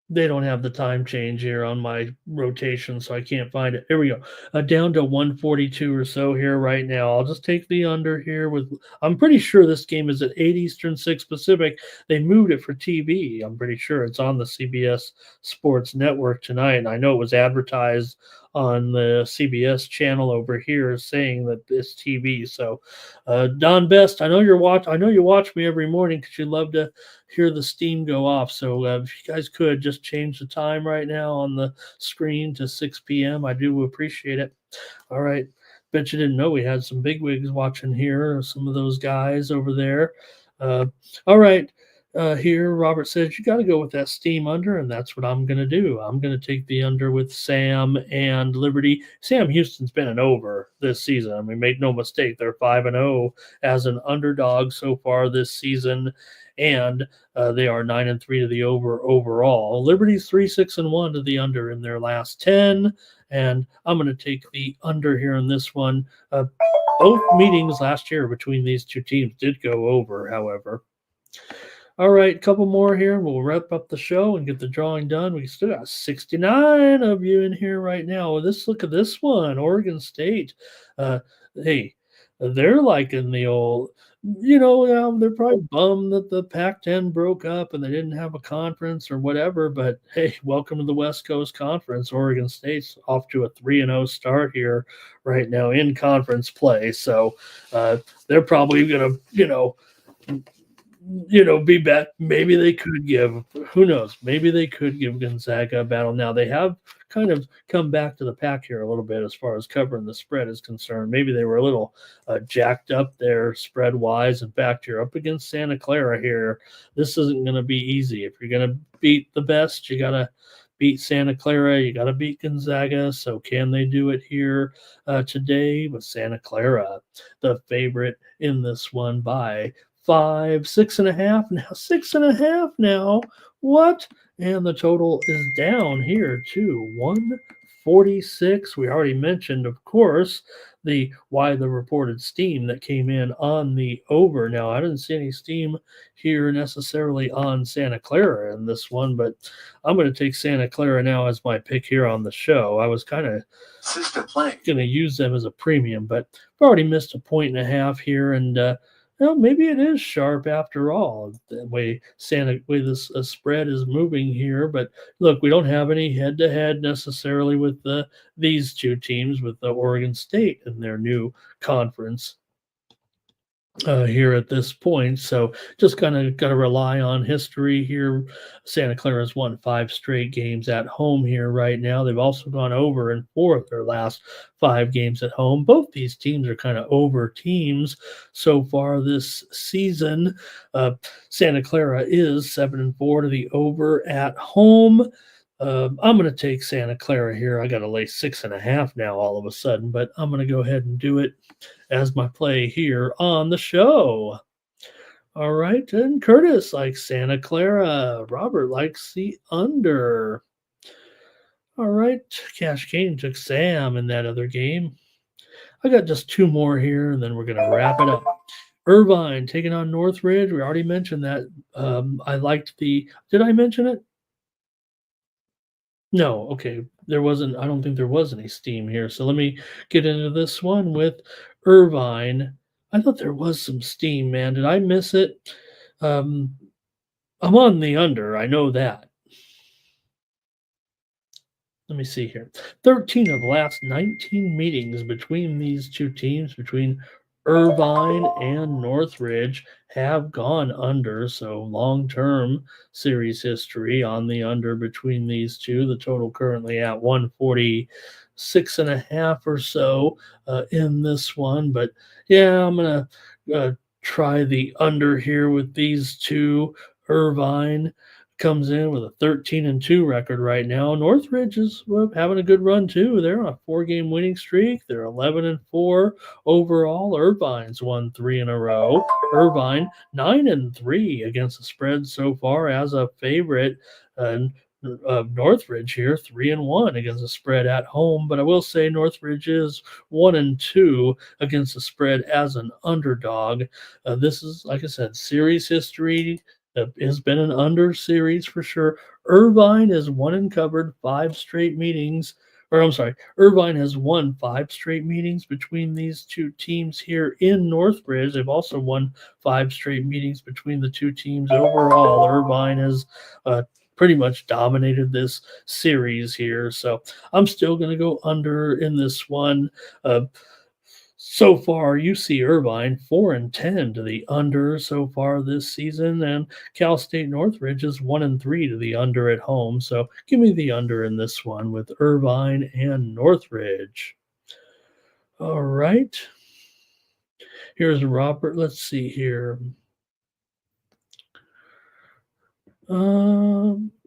Speaker 2: they don't have the time change here on my rotation, so I can't find it. Here we go. Down to 142 or so here right now. I'll just take the under here with, I'm pretty sure this game is at 8 Eastern, 6 Pacific. They moved it for TV. I'm pretty sure it's on the CBS Sports Network tonight, and I know it was advertised on the CBS channel over here saying that it's TV. So Don Best, I know you watch me every morning because you love to hear the steam go off. So if you guys could just change the time right now on the screen to 6 p.m., I do appreciate it. All right. Bet you didn't know we had some bigwigs watching here, some of those guys over there. All right. Here, Robert says you got to go with that Steam under, and that's what I'm going to do. I'm going to take the under with Sam and Liberty. Sam Houston's been an over this season. I mean, make no mistake, they're 5-0 as an underdog so far this season, and they are 9-3 to the over overall. Liberty's 3-6-1 to the under in their last 10, and I'm going to take the under here in this one. Both meetings last year between these two teams did go over, however. All right, a couple more here. We'll wrap up the show and get the drawing done. We still got 69 of you in here right now. Look at this one, Oregon State. Hey, they're liking the old, they're probably bummed that the Pac-10 broke up and they didn't have a conference or whatever. But hey, welcome to the West Coast Conference. Oregon State's off to a 3-0 start here right now in conference play. So they're probably going to, be back. Maybe they could give, who knows, maybe they could give Gonzaga a battle. Now they have kind of come back to the pack here a little bit as far as covering the spread is concerned. Maybe they were a little jacked up there spread wise. In fact, you're up against Santa Clara here. This isn't going to be easy. If you're going to beat the best, you got to beat Santa Clara. You got to beat Gonzaga. So can they do it here today with Santa Clara, the favorite in this one by 5, 6.5 now, 6.5 now. What? And the total is down here to 146. We already mentioned, of course, the reported steam that came in on the over. Now, I didn't see any steam here necessarily on Santa Clara in this one, but I'm going to take Santa Clara now as my pick here on the show. I was kind of going to use them as a premium, but I've already missed 1.5 here, and maybe it is sharp after all, the way this spread is moving here. But look, we don't have any head-to-head necessarily with these two teams, with the Oregon State and their new conference here at this point. So just kind of got to rely on history here. Santa Clara's won 5 straight games at home here right now. They've also gone over in 4 of their last 5 games at home. Both these teams are kind of over teams so far this season. Santa Clara is 7-4 to the over at home. I'm going to take Santa Clara here. I got to lay 6.5 now all of a sudden, but I'm going to go ahead and do it as my play here on the show. All right, and Curtis likes Santa Clara. Robert likes the under. All right, Cash Kane took Sam in that other game. I got just two more here, and then we're going to wrap it up. Irvine taking on Northridge. We already mentioned that. I liked the. Did I mention it? No. Okay. There wasn't. I don't think there was any steam here. So let me get into this one with Irvine. I thought there was some steam, man. Did I miss it? Um, I'm on the under. I know that. Let me see here. 13 of the last 19 meetings between these two teams, between Irvine and Northridge, have gone under. So long-term series history on the under between these two. The total currently at 146.5 or so in this one. But yeah, I'm going to try the under here with these two. Irvine comes in with a 13-2 record right now. Northridge is having a good run too. They're on a 4-game winning streak. They're 11-4 overall. Irvine's won 3 in a row. Irvine 9-3 against the spread so far as a favorite. Northridge here 3-1 against the spread at home. But I will say Northridge is 1-2 against the spread as an underdog. This is, like I said, series history. Has been an under series for sure. Irvine has won and covered 5 straight meetings. Or I'm sorry, Irvine has won 5 straight meetings between these two teams here in Northridge. They've also won 5 straight meetings between the two teams overall. Irvine has pretty much dominated this series here. So I'm still going to go under in this one. So far, you see Irvine 4-10 to the under so far this season, and Cal State Northridge is 1-3 to the under at home. So give me the under in this one with Irvine and Northridge. All right. Here's Robert. Let's see here. It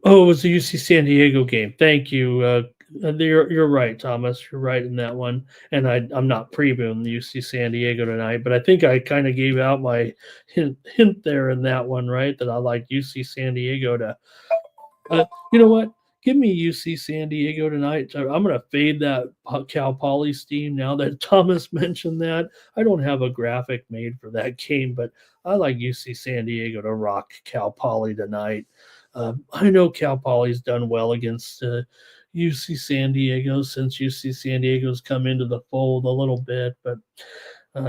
Speaker 2: was the UC San Diego game. Thank you. You're right, Thomas. You're right in that one. And I'm not previewing the UC San Diego tonight, but I think I kind of gave out my hint there in that one, right? That I like UC San Diego to. You know what? Give me UC San Diego tonight. I'm going to fade that Cal Poly steam now that Thomas mentioned that. I don't have a graphic made for that game, but I like UC San Diego to rock Cal Poly tonight. I know Cal Poly's done well against UC San Diego since UC San Diego's come into the fold a little bit, but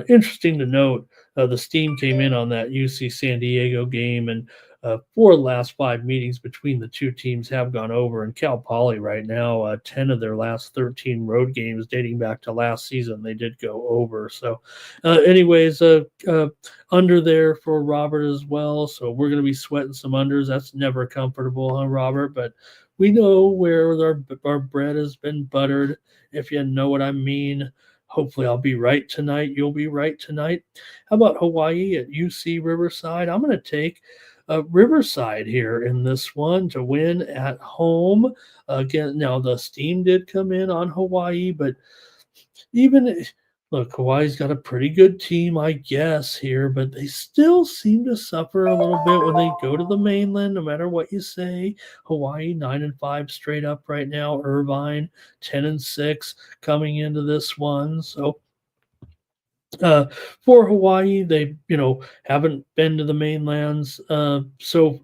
Speaker 2: interesting to note, the steam came in on that UC San Diego game, and 4 of the last 5 meetings between the two teams have gone over. And Cal Poly right now, 10 of their last 13 road games dating back to last season, they did go over. So anyways, under there for Robert as well. So we're going to be sweating some unders. That's never comfortable, huh, Robert? But we know where our bread has been buttered, if you know what I mean. Hopefully I'll be right tonight. You'll be right tonight. How about Hawaii at UC Riverside? I'm going to take Riverside here in this one to win at home. Again, now the steam did come in on Hawaii, but look, Hawaii's got a pretty good team, I guess, here, but they still seem to suffer a little bit when they go to the mainland, no matter what you say. Hawaii 9-5 straight up right now. Irvine 10-6 coming into this one. So for Hawaii, they haven't been to the mainlands since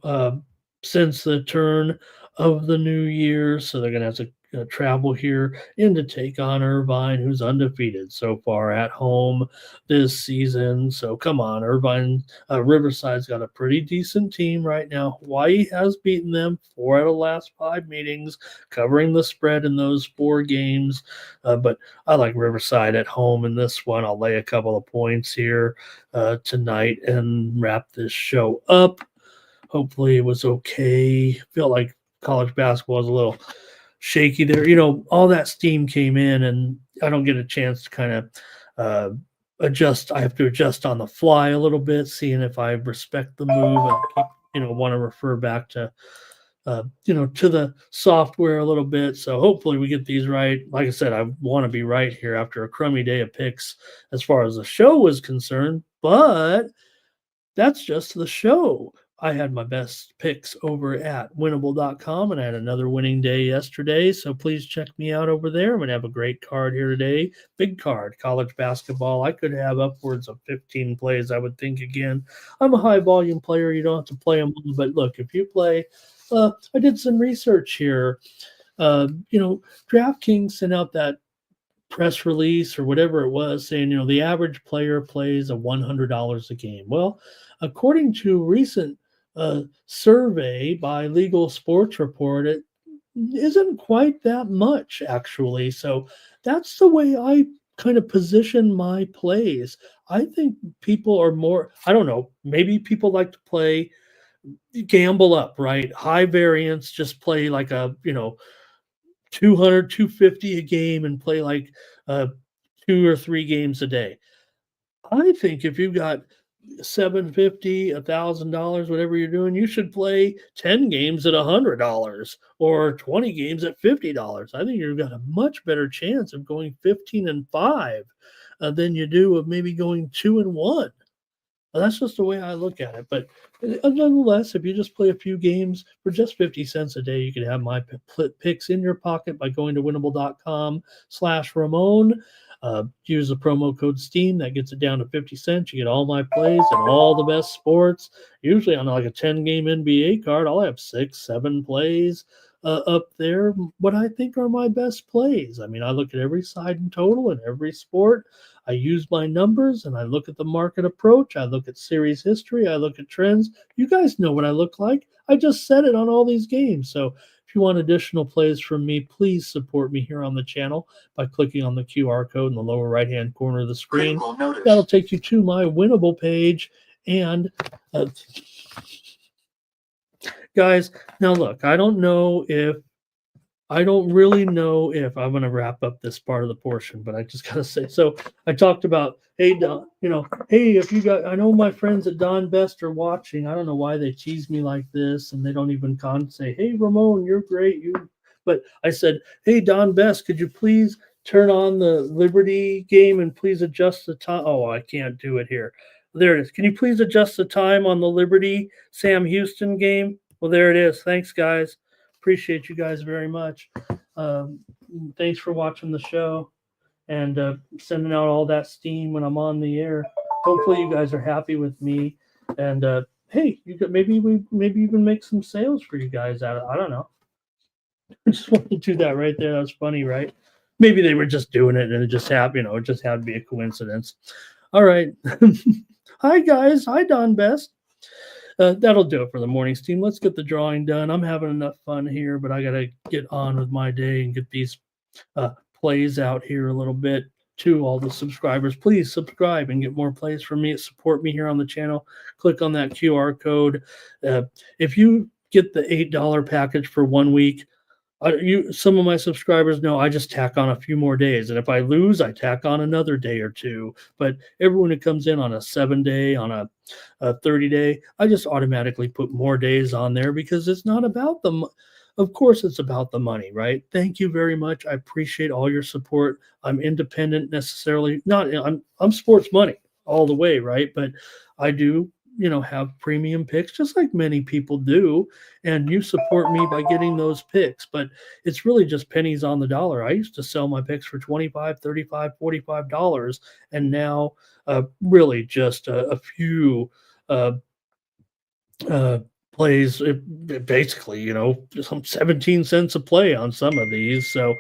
Speaker 2: the turn of the new year, so they're going to have to travel here in to take on Irvine, who's undefeated so far at home this season. So come on, Irvine, Riverside's got a pretty decent team right now. Hawaii has beaten them 4 out of the last 5 meetings, covering the spread in those 4 games. But I like Riverside at home in this one. I'll lay a couple of points here tonight and wrap this show up. Hopefully it was okay. Felt like college basketball was a little shaky there. All that steam came in, and I don't get a chance to kind of adjust. I have to adjust on the fly a little bit, seeing if I respect the move and want to refer back to to the software a little bit. So hopefully we get these right. Like I said, I want to be right here after a crummy day of picks as far as the show was concerned, but that's just the show. I had my best picks over at winnable.com, and I had another winning day yesterday. So please check me out over there. I'm going to have a great card here today. Big card, college basketball. I could have upwards of 15 plays, I would think, again. I'm a high volume player. You don't have to play them all. But look, if you play, I did some research here. DraftKings sent out that press release or whatever it was saying, the average player plays $100 a game. Well, according to recent survey by Legal Sports Report, it isn't quite that much, actually. So that's the way I kind of position my plays. I think people are more, I don't know, maybe people like to play, gamble up, right? High variance, just play like a, 200, 250 a game and play like 2 or 3 games a day. I think if you've got $750, $1,000, whatever you're doing, you should play 10 games at $100 or 20 games at $50. I think you've got a much better chance of going 15-5 than you do of maybe going 2-1. That's just the way I look at it. But nonetheless, if you just play a few games for just 50 cents a day, you can have my picks in your pocket by going to winnable.com/Ramon. Use the promo code STEAM. That gets it down to 50 cents. You get all my plays and all the best sports. Usually on like a 10-game NBA card, I'll have 6, 7 plays up there. What I think are my best plays. I mean, I look at every side and total in every sport. I use my numbers and I look at the market approach. I look at series history. I look at trends. You guys know what I look like. I just said it on all these games. So if you want additional plays from me, please support me here on the channel by clicking on the QR code in the lower right-hand corner of the screen. That'll take you to my winnable page. And guys, now look, I don't really know if I'm going to wrap up this part of the portion, but I just got to say, so I talked about, hey, Don, hey, if you got, I know my friends at Don Best are watching. I don't know why they tease me like this and they don't even say, hey, Ramon, you're great. But I said, hey, Don Best, could you please turn on the Liberty game and please adjust the time? Oh, I can't do it here. There it is. Can you please adjust the time on the Liberty Sam Houston game? Well, there it is. Thanks, guys. Appreciate you guys very much. Thanks for watching the show and sending out all that steam when I'm on the air. Hopefully you guys are happy with me. And hey, you could maybe even make some sales for you guys out of, I don't know. I just wanted to do that right there. That was funny, right? Maybe they were just doing it and it just happened, it just had to be a coincidence. All right. Hi guys. Hi Don Best. That'll do it for the morning's team. Let's get the drawing done. I'm having enough fun here, but I got to get on with my day and get these plays out here a little bit to all the subscribers. Please subscribe and get more plays from me. Support me here on the channel. Click on that QR code. If you get the $8 package for 1 week, some of my subscribers know I just tack on a few more days, and if I lose, I tack on another day or two. But everyone who comes in on a 7-day, on a 30-day, I just automatically put more days on there because it's not about them. Of course, it's about the money, right? Thank you very much. I appreciate all your support. I'm independent necessarily. I'm sports money all the way, right? But I do have premium picks just like many people do, and you support me by getting those picks. But it's really just pennies on the dollar. I used to sell my picks for $25, $35, $45, and now really just a few plays, basically, some 17 cents a play on some of these. So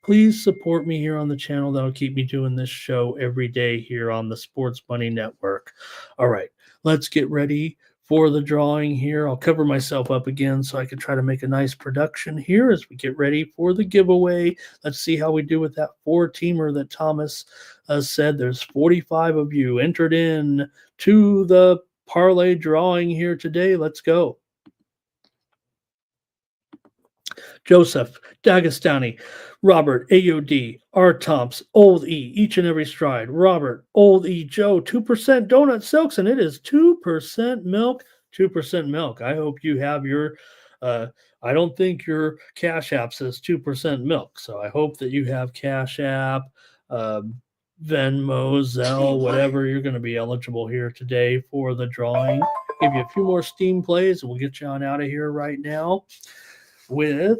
Speaker 2: please support me here on the channel. That'll keep me doing this show every day here on the Sports Money Network. All right, let's get ready for the drawing here. I'll cover myself up again so I can try to make a nice production here as we get ready for the giveaway. Let's see how we do with that 4-teamer that Thomas said. There's 45 of you entered in to the parlay drawing here today. Let's go. Joseph, Dagestani, Robert, AOD, R. Tomps, Old E, each and every stride. Robert, Old E, Joe, 2% Donut Silks, and it is 2% milk. 2% milk. I hope you have your, I don't think your Cash App says 2% milk, so I hope that you have Cash App. Venmo, Zelle, whatever. You're going to be eligible here today for the drawing. Give you a few more Steam plays, and we'll get you on out of here right now with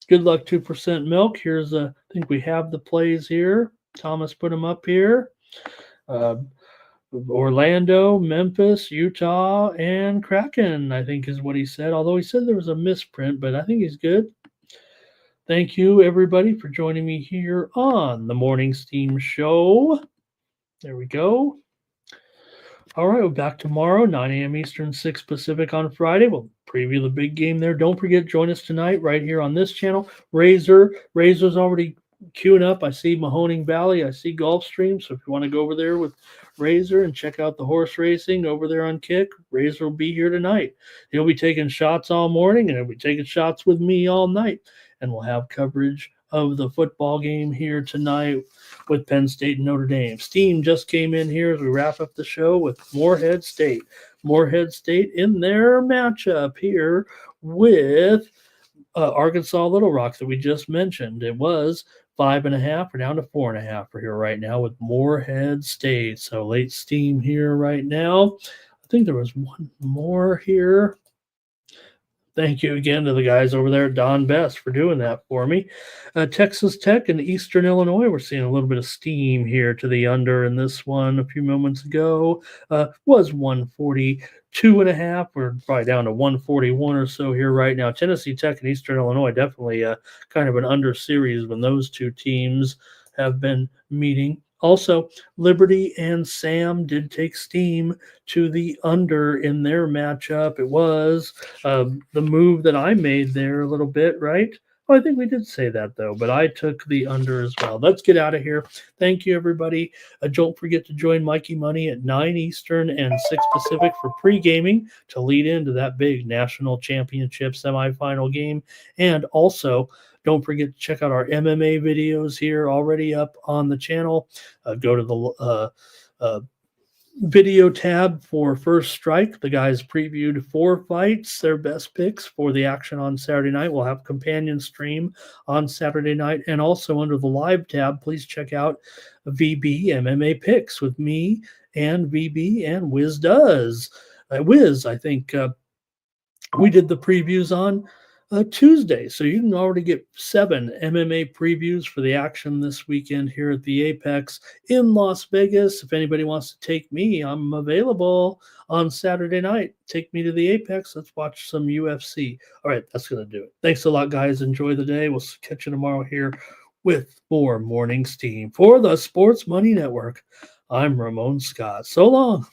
Speaker 2: Good Luck 2% Milk. Here's I think we have the plays here. Thomas put them up here. Orlando, Memphis, Utah, and Kraken, I think is what he said. Although he said there was a misprint, but I think he's good. Thank you, everybody, for joining me here on the Morning Steam Show. There we go. All right, we're back tomorrow, 9 a.m. Eastern, 6 Pacific on Friday. We'll preview the big game there. Don't forget, join us tonight right here on this channel. Razor's already queuing up. I see Mahoning Valley. I see Gulfstream. So if you want to go over there with Razor and check out the horse racing over there on Kick, Razor will be here tonight. He'll be taking shots all morning, and he'll be taking shots with me all night. And we'll have coverage of the football game here tonight with Penn State and Notre Dame. Steam just came in here as we wrap up the show with Morehead State. Morehead State in their matchup here with Arkansas Little Rock that we just mentioned. It was 5.5. We're down to 4.5 for here right now with Morehead State. So late steam here right now. I think there was one more here. Thank you again to the guys over there at Don Best for doing that for me. Texas Tech and Eastern Illinois, we're seeing a little bit of steam here to the under in this one a few moments ago. Was 142.5. We're probably down to 141 or so here right now. Tennessee Tech and Eastern Illinois, definitely kind of an under series when those two teams have been meeting. Also, Liberty and Sam did take steam to the under in their matchup. It was the move that I made there a little bit, right? Oh, I think we did say that, though, but I took the under as well. Let's get out of here. Thank you, everybody. Don't forget to join Mikey Money at 9 Eastern and 6 Pacific for pre-gaming to lead into that big national championship semifinal game. And also, don't forget to check out our MMA videos here already up on the channel. Go to the video tab for First Strike. The guys previewed 4 fights, their best picks for the action on Saturday night. We'll have a companion stream on Saturday night. And also under the live tab, please check out VB MMA Picks with me and VB and Wiz Does. Wiz, I think we did the previews on Tuesday. So you can already get 7 MMA previews for the action this weekend here at the Apex in Las Vegas. If anybody wants to take me, I'm available on Saturday night. Take me to the Apex. Let's watch some UFC. All right, that's going to do it. Thanks a lot, guys. Enjoy the day. We'll catch you tomorrow here with more Morning Steam for the Sports Money Network. I'm Ramon Scott. So long.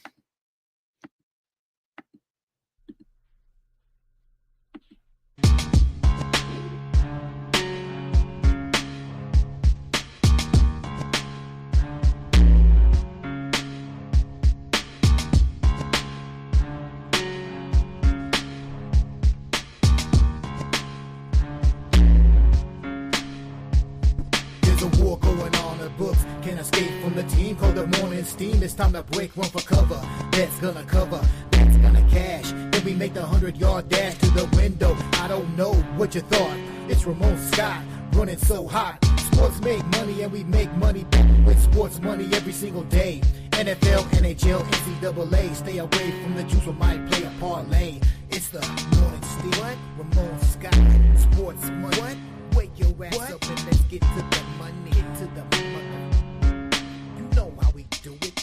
Speaker 1: Can't escape from the team called the Morning Steam. It's time to break one for cover. That's gonna cover, that's gonna cash. Then we make the 100-yard dash to the window. I don't know what you thought. It's Ramon Scott running so hot. Sports make money and we make money with sports money every single day. NFL, NHL, NCAA. Stay away from the juice, we might play a parlay. It's the Morning Steam. What? Ramon Scott. Sports money. What? Wake your ass up and let's get to the money. Get to the money. You know how we do it.